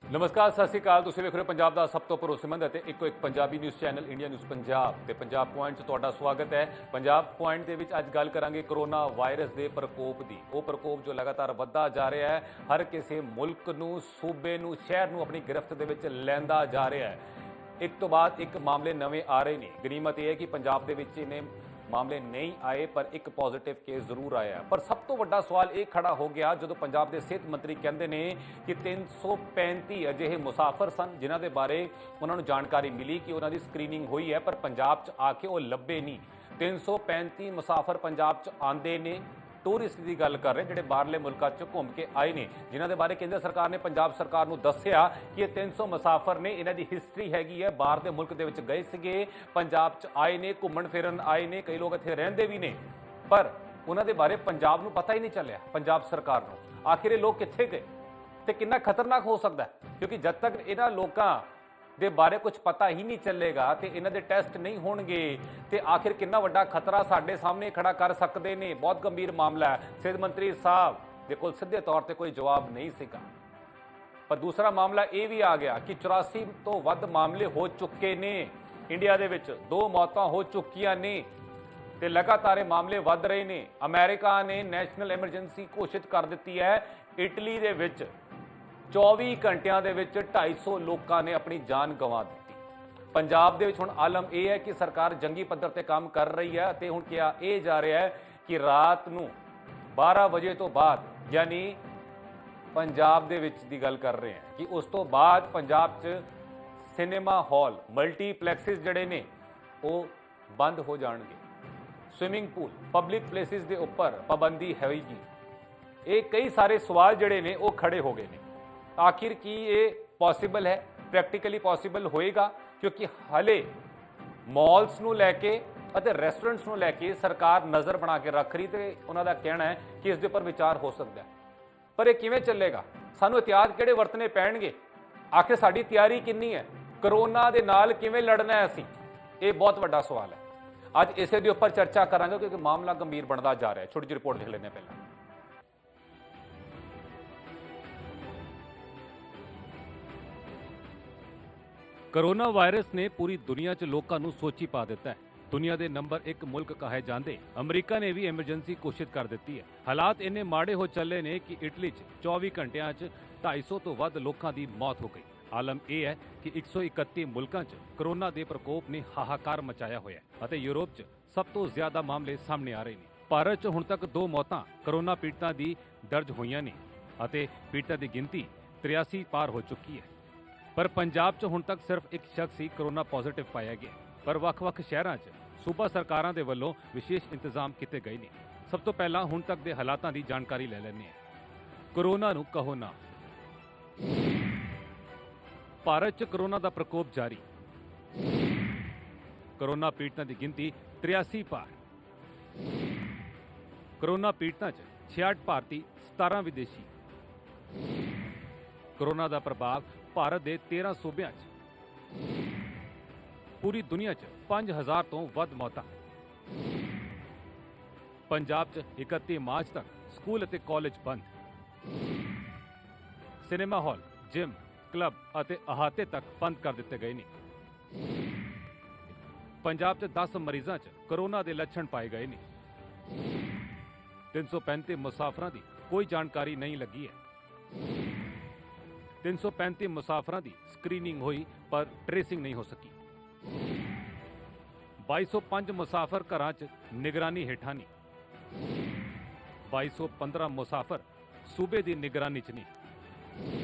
नमस्कार, सत श्री अकाल। तुसीं वेख रहे हो पंजाब का सब तो भरोसेमंद ਅਤੇ ਇੱਕੋ ਇੱਕ Punjabi news channel India news Punjab ਤੇ ਪੰਜਾਬ ਪੁਆਇੰਟ 'ਚ ਤੁਹਾਡਾ ਸਵਾਗਤ ਹੈ। ਪੰਜਾਬ ਪੁਆਇੰਟ ਦੇ ਵਿੱਚ ਅੱਜ ਗੱਲ ਕਰਾਂਗੇ ਕੋਰੋਨਾ ਵਾਇਰਸ ਦੇ ਪ੍ਰਕੋਪ ਦੀ। ਉਹ ਪ੍ਰਕੋਪ ਜੋ ਲਗਾਤਾਰ ਵੱਧਦਾ ਜਾ ਰਿਹਾ ਹੈ, ਹਰ ਕਿਸੇ ਮੁਲਕ ਨੂੰ, ਸੂਬੇ ਨੂੰ, ਸ਼ਹਿਰ ਨੂੰ ਆਪਣੀ ਗਿਰਫਤ ਦੇ ਵਿੱਚ ਲੈਂਦਾ ਜਾ ਰਿਹਾ ਹੈ। ਇੱਕ ਤੋਂ ਬਾਅਦ ਇੱਕ ਮਾਮਲੇ ਨਵੇਂ ਆ ਰਹੇ ਨੇ। ਗਨੀਮਤ ਇਹ ਹੈ ਕਿ ਪੰਜਾਬ ਦੇ ਵਿੱਚ ਇਹਨੇ ਮਾਮਲੇ ਨਹੀਂ ਆਏ, ਪਰ ਇੱਕ ਪੋਜ਼ਿਟਿਵ ਕੇਸ ਜ਼ਰੂਰ ਆਇਆ। ਪਰ ਸਭ ਤੋਂ ਵੱਡਾ ਸਵਾਲ ਇਹ ਖੜਾ ਹੋ ਗਿਆ ਜਦੋਂ ਪੰਜਾਬ ਦੇ ਸਿਹਤ ਮੰਤਰੀ ਕਹਿੰਦੇ ਨੇ ਕਿ 335 ਅਜਿਹੇ ਮੁਸਾਫਰ ਸਨ ਜਿਨ੍ਹਾਂ ਦੇ ਬਾਰੇ ਉਹਨਾਂ ਨੂੰ ਜਾਣਕਾਰੀ ਮਿਲੀ ਕਿ ਉਹਨਾਂ ਦੀ ਸਕਰੀਨਿੰਗ ਹੋਈ ਹੈ, ਪਰ ਪੰਜਾਬ 'ਚ ਆ ਕੇ ਉਹ ਲੱਭੇ ਨਹੀਂ। 335 ਮੁਸਾਫਰ ਪੰਜਾਬ 'ਚ ਆਉਂਦੇ ਨੇ, ਟੂਰਿਸਟ ਦੀ ਗੱਲ ਕਰ ਰਹੇ ਜਿਹੜੇ ਬਾਹਰਲੇ ਮੁਲਕਾਂ 'ਚ ਘੁੰਮ ਕੇ ਆਏ ਨੇ, ਜਿਨ੍ਹਾਂ ਦੇ ਬਾਰੇ ਕੇਂਦਰ ਸਰਕਾਰ ਨੇ ਪੰਜਾਬ ਸਰਕਾਰ ਨੂੰ ਦੱਸਿਆ ਕਿ ਇਹ 300 ਮੁਸਾਫਰ ਨੇ, ਇਹਨਾਂ ਦੀ ਹਿਸਟਰੀ ਹੈਗੀ ਹੈ, ਬਾਹਰ ਦੇ ਮੁਲਕ ਦੇ ਵਿੱਚ ਗਏ ਸੀਗੇ, ਪੰਜਾਬ 'ਚ ਆਏ ਨੇ, ਘੁੰਮਣ ਫਿਰਨ ਆਏ ਨੇ, ਕਈ ਲੋਕ ਇੱਥੇ ਰਹਿੰਦੇ ਵੀ ਨੇ, ਪਰ ਉਹਨਾਂ ਦੇ ਬਾਰੇ ਪੰਜਾਬ ਨੂੰ ਪਤਾ ਹੀ ਨਹੀਂ ਚੱਲਿਆ, ਪੰਜਾਬ ਸਰਕਾਰ ਨੂੰ। ਆਖਿਰ ਇਹ ਲੋਕ ਕਿੱਥੇ ਗਏ ਤੇ ਕਿੰਨਾ ਖਤਰਨਾਕ ਹੋ ਸਕਦਾ ਹੈ, ਕਿਉਂਕਿ ਜਦ ਤੱਕ ਇਹਨਾਂ ਲੋਕਾਂ ਦੇ ਬਾਰੇ ਕੁਝ ਪਤਾ ਹੀ ਨਹੀਂ ਚੱਲੇਗਾ ਤੇ ਇਹਨਾਂ ਦੇ ਟੈਸਟ ਨਹੀਂ ਹੋਣਗੇ ਤੇ ਆਖਿਰ ਕਿੰਨਾ ਵੱਡਾ ਖਤਰਾ ਸਾਡੇ ਸਾਹਮਣੇ ਖੜਾ ਕਰ ਸਕਦੇ ਨੇ। ਬਹੁਤ ਗੰਭੀਰ ਮਾਮਲਾ ਹੈ। ਸਿਹਤ ਮੰਤਰੀ ਸਾਹਿਬ ਦੇ ਕੋਲ ਸਿੱਧੇ ਤੌਰ ਤੇ ਕੋਈ ਜਵਾਬ ਨਹੀਂ ਸੀਗਾ। ਪਰ ਦੂਸਰਾ ਮਾਮਲਾ ਇਹ ਵੀ ਆ ਗਿਆ ਕਿ 84 ਤੋਂ ਵੱਧ ਮਾਮਲੇ ਹੋ ਚੁੱਕੇ ਨੇ ਇੰਡੀਆ ਦੇ ਵਿੱਚ, 2 ਮੌਤਾਂ ਹੋ ਚੁੱਕੀਆਂ ਨੇ ਤੇ ਲਗਾਤਾਰ ਇਹ ਮਾਮਲੇ ਵੱਧ ਰਹੇ ਨੇ। ਅਮਰੀਕਾ ਨੇ ਨੈਸ਼ਨਲ ਐਮਰਜੈਂਸੀ ਘੋਸ਼ਿਤ ਕਰ ਦਿੱਤੀ ਹੈ। ਇਟਲੀ ਦੇ ਵਿੱਚ 24 ਘੰਟਿਆਂ ਦੇ ਵਿੱਚ 250 ਲੋਕਾਂ ਨੇ ਆਪਣੀ ਜਾਨ ਗंवा ਦਿੱਤੀ। ਪੰਜਾਬ ਦੇ ਵਿੱਚ ਹੁਣ ਆਲਮ ਇਹ ਹੈ ਕਿ ਸਰਕਾਰ ਜੰਗੀ ਪੱਧਰ ਤੇ ਕੰਮ ਕਰ ਰਹੀ ਹੈ ਅਤੇ ਹੁਣ ਕਿਹਾ ਇਹ ਜਾ ਰਿਹਾ ਹੈ ਕਿ ਰਾਤ ਨੂੰ 12 ਵਜੇ ਤੋਂ ਬਾਅਦ, ਯਾਨੀ ਪੰਜਾਬ ਦੇ ਵਿੱਚ ਦੀ ਗੱਲ ਕਰ ਰਹੇ ਹਾਂ, ਕਿ ਉਸ ਤੋਂ ਬਾਅਦ ਪੰਜਾਬ 'ਚ ਸਿਨੇਮਾ ਹਾਲ, ਮਲਟੀਪਲੈਕਸਿਸ ਜਿਹੜੇ ਨੇ ਉਹ ਬੰਦ ਹੋ ਜਾਣਗੇ। ਸਵਿਮਿੰਗ ਪੂਲ, ਪਬਲਿਕ ਪਲੇਸਿਸ ਦੇ ਉੱਪਰ ਪਾਬੰਦੀ ਹੋਏਗੀ। ਇਹ ਕਈ ਸਾਰੇ ਸਵਾਲ ਜਿਹੜੇ ਨੇ ਉਹ ਖੜੇ ਹੋ ਗਏ ਨੇ। आखिर की ये पॉसिबल है, प्रैक्टिकली पॉसिबल होएगा? क्योंकि हाले मॉल्स ਨੂੰ ਲੈ ਕੇ ਅਤੇ ਰੈਸਟੋਰੈਂਟਸ ਨੂੰ ਲੈ ਕੇ ਸਰਕਾਰ ਨਜ਼ਰ ਬਣਾ ਕੇ ਰੱਖ ਰਹੀ ਤੇ ਉਹਨਾਂ ਦਾ ਕਹਿਣਾ ਹੈ ਕਿ ਇਸ ਦੇ ਉੱਪਰ ਵਿਚਾਰ ਹੋ ਸਕਦਾ ਹੈ। ਪਰ ਇਹ ਕਿਵੇਂ ਚੱਲੇਗਾ? ਸਾਨੂੰ ਇhtiyਾਤ ਕਿਹੜੇ ਵਰਤਨੇ ਪੈਣਗੇ? ਆਖਿਰ ਸਾਡੀ ਤਿਆਰੀ ਕਿੰਨੀ ਹੈ? ਕਰੋਨਾ ਦੇ ਨਾਲ ਕਿਵੇਂ ਲੜਨਾ ਹੈ ਅਸੀਂ? ਇਹ ਬਹੁਤ ਵੱਡਾ ਸਵਾਲ ਹੈ। ਅੱਜ ਇਸੇ ਦੇ ਉੱਪਰ ਚਰਚਾ ਕਰਾਂਗੇ ਕਿਉਂਕਿ ਮਾਮਲਾ ਗੰਭੀਰ ਬਣਦਾ ਜਾ ਰਿਹਾ ਹੈ। ਛੋਟੀ ਜਿਹੀ ਰਿਪੋਰਟ ਦੇਖ ਲੈਂਦੇ ਹਾਂ ਪਹਿਲਾਂ। कोरोना वायरस ने पूरी दुनिया च लोगों को सोची पा दिता है। दुनिया के नंबर 1 मुल्क कहे जाते अमरीका ने भी एमरजेंसी घोषित कर दी है। हालात इन्ने माड़े हो चले ने कि इटली 24 घंटिया 250 तो वध लोगों की मौत हो गई। आलम यह है कि 131 मुल्कों च कोरोना के प्रकोप ने हाहाकार मचाया होया है। यूरोप च सब तो ज्यादा मामले सामने आ रहे हैं। भारत च हुण तक 2 मौतां कोरोना पीड़ितां दी दर्ज होईयां ने अते पीड़ितां दी गिनती 83 पार हो चुकी है। पर पंजाब च हुण तक सिर्फ एक शख्स ही कोरोना पॉजिटिव पाया गया। पर ਵੱਖ-ਵੱਖ शहरों च सूबा सरकारां दे वल्लों विशेष इंतजाम किए गए ने। सब तो पहला हुण तक दे हालातां दी जानकारी ले लैंदे हां। कोरोना नूं कहो ना। भारत च कोरोना दा प्रकोप जारी। कोरोना पीड़ितां दी गिनती 83 पार। कोरोना पीड़ितां च 66 भारती, 17 विदेशी। कोरोना दा प्रभाव भारत के 13 सूबे पूरी दुनिया च 5000 तो वध मौतां। पंजाब च 31 मार्च तक स्कूल और कॉलेज बंद। सिनेमा हॉल, जिम, क्लब और अहाते तक बंद कर दिते गए ने। पंजाब च 10 मरीजों च कोरोना के लक्षण पाए गए ने। 335 मुसाफिरां दी कोई जानकारी नहीं लगी है। 335 मुसाफिरां दी स्क्रीनिंग हुई पर ट्रेसिंग नहीं हो सकी। 2205 मुसाफिर घरां च निगरानी हेठां ने। 2215 मुसाफिर सूबे की निगरानी च ने।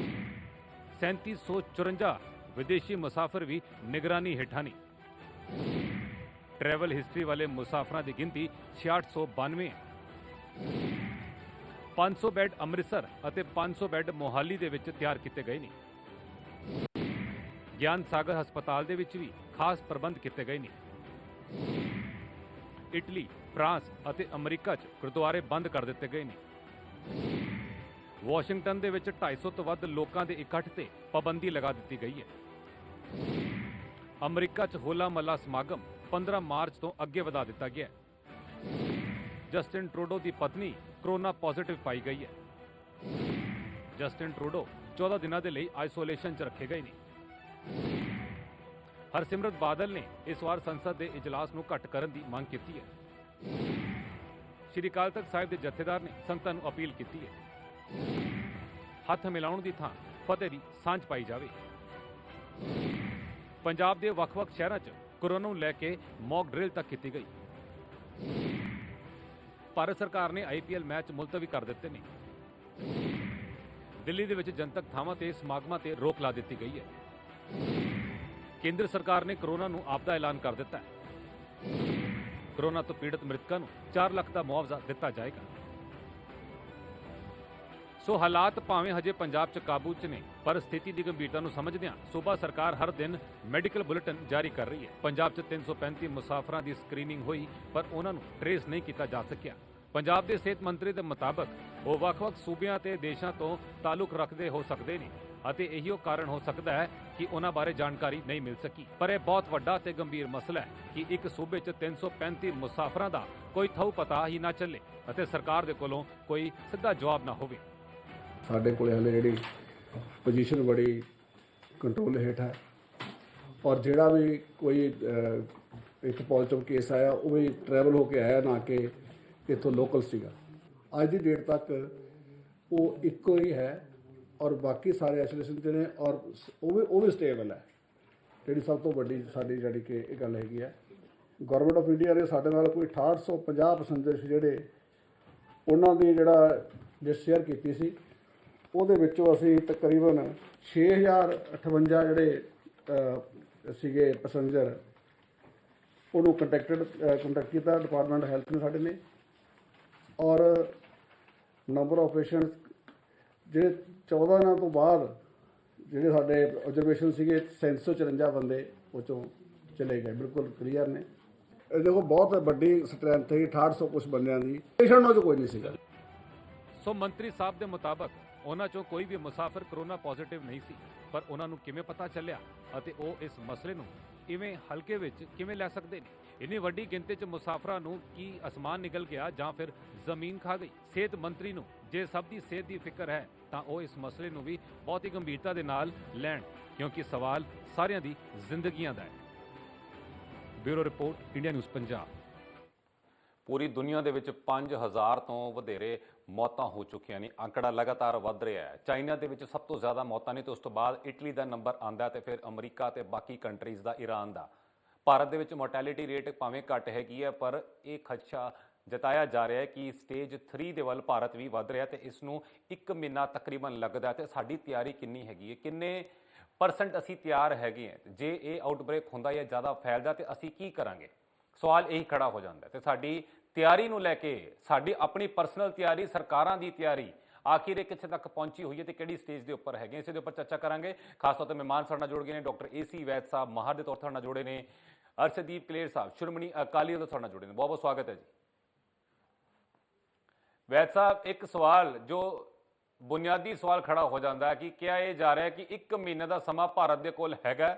3754 विदेशी मुसाफिर भी निगरानी हेठां ने। ट्रैवल हिस्ट्री वाले मुसाफिरां की गिनती 6692 है। 500 बैड अमृतसर और 500 बैड मोहाली दे विच तैयार किए गए ने। ज्ञान सागर हस्पताल दे विच भी खास प्रबंध किए गए ने। इटली, फ्रांस और अमरीका च गुरुद्वारे बंद कर दिते गए ने। वाशिंगटन दे विच 250 तो वध लोकां दे इकट्ठ ते पाबंदी लगा दी गई है। अमरीका च होला महला समागम 15 मार्च तो अगे वधा दिता गया है। जस्टिन ट्रूडो की पत्नी कोरोना पॉजिटिव पाई गई है। जस्टिन ट्रूडो 14 ਦਿਨਾਂ ਦੇ ਲਈ ਆਈਸੋਲੇਸ਼ਨ 'ਚ ਰੱਖੇ ਗਏ ਨੇ। ਹਰਸਿਮਰਤ ਬਾਦਲ ਨੇ ਇਸ ਵਾਰ ਸੰਸਦ ਦੇ ਇਜਲਾਸ ਨੂੰ ਘੱਟ ਕਰਨ ਦੀ ਮੰਗ ਕੀਤੀ ਹੈ। ਸ਼੍ਰੀ ਅਕਾਲ ਤਖਤ ਸਾਹਿਬ ਦੇ ਜਥੇਦਾਰ ਨੇ ਸੰਗਤਾਂ ਨੂੰ ਅਪੀਲ ਕੀਤੀ ਹੈ ਹੱਥ ਮਿਲਾਉਣ ਦੀ ਥਾਂ ਫਤਿਹ ਦੀ ਸਾਂਝ ਪਾਈ ਜਾਵੇ। ਪੰਜਾਬ ਦੇ ਵੱਖ-ਵੱਖ ਸ਼ਹਿਰਾਂ 'ਚ ਕੋਰੋਨਾ ਨੂੰ ਲੈ ਕੇ ਮੌਕ ਡਰਿਲ ਤੱਕ ਕੀਤੀ ਗਈ। ਭਾਰਤ ਸਰਕਾਰ ਨੇ IPL ਮੈਚ ਮੁਲਤਵੀ ਕਰ ਦਿੱਤੇ ਨੇ। ਦਿੱਲੀ ਦੇ ਵਿੱਚ ਜਨਤਕ ਥਾਵਾਂ ਤੇ ਸਮਾਗਮਾਂ ਤੇ ਰੋਕ ਲਾ ਦਿੱਤੀ ਗਈ ਹੈ। ਕੇਂਦਰ ਸਰਕਾਰ ਨੇ ਕੋਰੋਨਾ ਨੂੰ ਆਪਦਾ ਐਲਾਨ ਕਰ ਦਿੱਤਾ ਹੈ। ਕੋਰੋਨਾ ਤੋਂ ਪੀੜਤ ਮ੍ਰਿਤਕਾਂ ਨੂੰ 4 ਲੱਖ ਦਾ ਮੁਆਵਜ਼ਾ ਦਿੱਤਾ ਜਾਏਗਾ। ਸੋ ਹਾਲਾਤ ਭਾਵੇਂ ਹਜੇ ਪੰਜਾਬ 'ਚ ਕਾਬੂ 'ਚ ਨੇ, ਪਰ ਸਥਿਤੀ ਦੀ ਗੰਭੀਰਤਾ ਨੂੰ ਸਮਝਦਿਆਂ ਸੂਬਾ ਸਰਕਾਰ ਹਰ ਦਿਨ ਮੈਡੀਕਲ ਬੁਲੇਟਿਨ ਜਾਰੀ ਕਰ ਰਹੀ ਹੈ। ਪੰਜਾਬ 'ਚ 335 ਮੁਸਾਫਰਾਂ ਦੀ ਸਕਰੀਨਿੰਗ ਹੋਈ, ਪਰ ਉਹਨਾਂ ਨੂੰ ਟਰੇਸ ਨਹੀਂ ਕੀਤਾ ਜਾ ਸਕਿਆ। ਪੰਜਾਬ ਦੇ ਸਿਹਤ ਮੰਤਰੀ ਦੇ ਮੁਤਾਬਕ ਉਹ ਵੱਖ-ਵੱਖ ਸੂਬਿਆਂ ਤੇ ਦੇਸ਼ਾਂ ਤੋਂ ਤਾਲੁਕ ਰੱਖਦੇ ਹੋ ਸਕਦੇ ਨੇ ਅਤੇ ਇਹੀਓ ਕਾਰਨ ਹੋ ਸਕਦਾ ਹੈ ਕਿ ਉਹਨਾਂ ਬਾਰੇ ਜਾਣਕਾਰੀ ਨਹੀਂ ਮਿਲ ਸਕੀ। ਪਰ ਇਹ ਬਹੁਤ ਵੱਡਾ ਤੇ ਗੰਭੀਰ ਮਸਲਾ ਹੈ ਕਿ ਇੱਕ ਸੂਬੇ 'ਚ 335 ਮੁਸਾਫਰਾਂ ਦਾ ਕੋਈ ਥਹੁ ਪਤਾ ਹੀ ਨਾ ਚੱਲੇ ਅਤੇ ਸਰਕਾਰ ਦੇ ਕੋਲੋਂ ਕੋਈ ਸਿੱਧਾ ਜਵਾਬ ਨਾ ਹੋਵੇ। ਸਾਡੇ ਕੋਲ ਹਲੇ ਜਿਹੜੀ ਪੋਜੀਸ਼ਨ ਬੜੀ ਕੰਟਰੋਲ ਹੇਠ ਹੈ ਔਰ ਜਿਹੜਾ ਵੀ ਕੋਈ ਇੱਕ ਪੋਜ਼ਿਟਿਵ ਕੇਸ ਆਇਆ ਉਹ ਵੀ ਟਰੈਵਲ ਹੋ ਕੇ ਆਇਆ, ਨਾ ਕਿ ਇੱਥੋਂ ਲੋਕਲ ਸੀਗਾ। ਅੱਜ ਦੀ ਡੇਟ ਤੱਕ ਉਹ ਇੱਕੋ ਹੀ ਹੈ ਔਰ ਬਾਕੀ ਸਾਰੇ ਆਈਸੋਲੇਸ਼ਨ 'ਤੇ ਨੇ ਔਰ ਉਹ ਵੀ ਸਟੇਬਲ ਹੈ। ਜਿਹੜੀ ਸਭ ਤੋਂ ਵੱਡੀ ਸਾਡੀ ਜਿਹੜੀ ਕਿ ਇਹ ਗੱਲ ਹੈਗੀ ਹੈ, ਗੌਰਮੈਂਟ ਆਫ ਇੰਡੀਆ ਨੇ ਸਾਡੇ ਨਾਲ ਕੋਈ 6850 ਪੈਸੰਜਰ ਜਿਹੜੇ ਉਹਨਾਂ ਦੀ ਜਿਹੜਾ ਲਿਸਟ ਸ਼ੇਅਰ ਕੀਤੀ ਸੀ, ਉਹਦੇ ਵਿੱਚੋਂ ਅਸੀਂ ਤਕਰੀਬਨ 6058 ਜਿਹੜੇ ਸੀਗੇ ਪੈਸੰਜਰ ਉਹਨੂੰ ਕੰਟੈਕਟ ਕੀਤਾ ਡਿਪਾਰਟਮੈਂਟ ਹੈਲਥ ਨੇ ਸਾਡੇ ਨੇ। ਔਰ ਨੰਬਰ ਆਫ ਪੇਸ਼ੈਂਟਸ ਜਿਹੜੇ 14 ਦਿਨਾਂ ਤੋਂ ਬਾਅਦ ਜਿਹੜੇ ਸਾਡੇ ਆਬਜ਼ਰਵੇਸ਼ਨ ਸੀਗੇ 354 ਬੰਦੇ ਉਹ 'ਚੋਂ ਚਲੇ ਗਏ, ਬਿਲਕੁਲ ਕਲੀਅਰ ਨੇ। ਇਹ ਦੇਖੋ ਬਹੁਤ ਵੱਡੀ ਸਟਰੈਂਥ ਹੈ, 6800 ਕੁਛ ਬੰਦਿਆਂ ਦੀ, ਪੇਸ਼ੈਂਟ ਨਾਲ ਕੋਈ ਨਹੀਂ ਸੀਗਾ। ਸੋ ਮੰਤਰੀ ਸਾਹਿਬ ਦੇ ਮੁਤਾਬਕ ਉਹਨਾਂ 'ਚੋਂ ਕੋਈ ਵੀ ਮੁਸਾਫਰ ਕੋਰੋਨਾ ਪੋਜ਼ਿਟਿਵ ਨਹੀਂ ਸੀ, ਪਰ ਉਹਨਾਂ ਨੂੰ ਕਿਵੇਂ ਪਤਾ ਚੱਲਿਆ ਅਤੇ ਉਹ ਇਸ ਮਸਲੇ ਨੂੰ ਇਵੇਂ ਹਲਕੇ ਵਿੱਚ ਕਿਵੇਂ ਲੈ ਸਕਦੇ ਨੇ? ਇੰਨੀ ਵੱਡੀ ਗਿਣਤੀ 'ਚ ਮੁਸਾਫਰਾਂ ਨੂੰ ਕੀ ਅਸਮਾਨ ਨਿਕਲ ਗਿਆ ਜਾਂ ਫਿਰ ਜ਼ਮੀਨ ਖਾ ਗਈ? ਸਿਹਤ ਮੰਤਰੀ ਨੂੰ ਜੇ ਸਭ ਦੀ ਸਿਹਤ ਦੀ ਫਿਕਰ ਹੈ ਤਾਂ ਉਹ ਇਸ ਮਸਲੇ ਨੂੰ ਵੀ ਬਹੁਤ ਹੀ ਗੰਭੀਰਤਾ ਦੇ ਨਾਲ ਲੈਣ, ਕਿਉਂਕਿ ਸਵਾਲ ਸਾਰਿਆਂ ਦੀ ਜ਼ਿੰਦਗੀਆਂ ਦਾ ਹੈ। Bureau report, India news Punjab. ਪੂਰੀ ਦੁਨੀਆ ਦੇ ਵਿੱਚ 5000 ਤੋਂ ਵਧੇਰੇ ਮੌਤਾਂ ਹੋ ਚੁੱਕੀਆਂ ਨੇ। ਅੰਕੜਾ ਲਗਾਤਾਰ ਵੱਧ ਰਿਹਾ ਹੈ। ਚਾਈਨਾ ਦੇ ਵਿੱਚ ਸਭ ਤੋਂ ਜ਼ਿਆਦਾ ਮੌਤਾਂ ਨੇ ਤੇ ਉਸ ਤੋਂ ਬਾਅਦ ਇਟਲੀ ਦਾ ਨੰਬਰ ਆਉਂਦਾ ਤੇ ਫਿਰ ਅਮਰੀਕਾ ਤੇ ਬਾਕੀ ਕੰਟਰੀਜ਼ ਦਾ, ਈਰਾਨ ਦਾ। ਭਾਰਤ ਦੇ ਵਿੱਚ ਮੋਰਟੈਲਿਟੀ ਰੇਟ ਭਾਵੇਂ ਘੱਟ ਹੈਗੀ ਹੈ, ਪਰ ਇਹ ਖਦਸ਼ਾ ਜਤਾਇਆ ਜਾ ਰਿਹਾ ਹੈ ਕਿ ਸਟੇਜ 3 ਦੇ ਵੱਲ ਭਾਰਤ ਵੀ ਵੱਧ ਰਿਹਾ ਤੇ ਇਸ ਨੂੰ 1 ਮਹੀਨਾ ਤਕਰੀਬਨ ਲੱਗਦਾ। ਤੇ ਸਾਡੀ ਤਿਆਰੀ ਕਿੰਨੀ ਹੈਗੀ ਹੈ, ਕਿੰਨੇ % ਅਸੀਂ ਤਿਆਰ ਹੈਗੇ ਹਾਂ? ਜੇ ਇਹ ਆਊਟਬ੍ਰੇਕ ਹੁੰਦਾ ਜਾਂ ਜ਼ਿਆਦਾ ਫੈਲਦਾ ਤੇ ਅਸੀਂ ਕੀ ਕਰਾਂਗੇ? ਸਵਾਲ ਇਹੀ ਖੜਾ ਹੋ ਜਾਂਦਾ। ਤੇ ਸਾਡੀ ਤਿਆਰੀ ਨੂੰ ਲੈ ਕੇ, ਸਾਡੀ ਆਪਣੀ ਪਰਸਨਲ ਤਿਆਰੀ, ਸਰਕਾਰਾਂ ਦੀ ਤਿਆਰੀ ਆਖਿਰ ਇਹ ਕਿੱਥੇ ਤੱਕ ਪਹੁੰਚੀ ਹੋਈ ਹੈ ਤੇ ਕਿਹੜੀ ਸਟੇਜ ਦੇ ਉੱਪਰ ਹੈਗੇ, ਇਸੇ ਦੇ ਉੱਪਰ ਚਰਚਾ ਕਰਾਂਗੇ। ਖਾਸ ਤੌਰ ਤੇ ਮਹਿਮਾਨ ਸਾਡੇ ਨਾਲ ਜੁੜ ਗਏ ਨੇ ਡਾਕਟਰ AC ਵੈਦ ਸਾਹਿਬ, ਮਾਹਰ ਦੇ ਤੌਰ ਤੇ ਸਾਡੇ ਨਾਲ ਜੁੜੇ ਨੇ। ਅਰਸ਼ਦੀਪ ਕਲੇਰ ਸਾਹਿਬ ਸ਼੍ਰੋਮਣੀ ਅਕਾਲੀ ਦਲ ਤੋਂ ਸਾਡੇ ਨਾਲ ਜੁੜੇ ਨੇ। ਬਹੁਤ ਬਹੁਤ ਸਵਾਗਤ ਹੈ ਜੀ। ਵੈਦ ਸਾਹਿਬ, ਇੱਕ ਸਵਾਲ ਜੋ ਬੁਨਿਆਦੀ ਸਵਾਲ ਖੜਾ ਹੋ ਜਾਂਦਾ ਹੈ ਕਿ ਕਿਹਾ ਇਹ ਜਾ ਰਿਹਾ ਹੈ ਕਿ 1 ਮਹੀਨੇ ਦਾ ਸਮਾਂ ਭਾਰਤ ਦੇ ਕੋਲ ਹੈਗਾ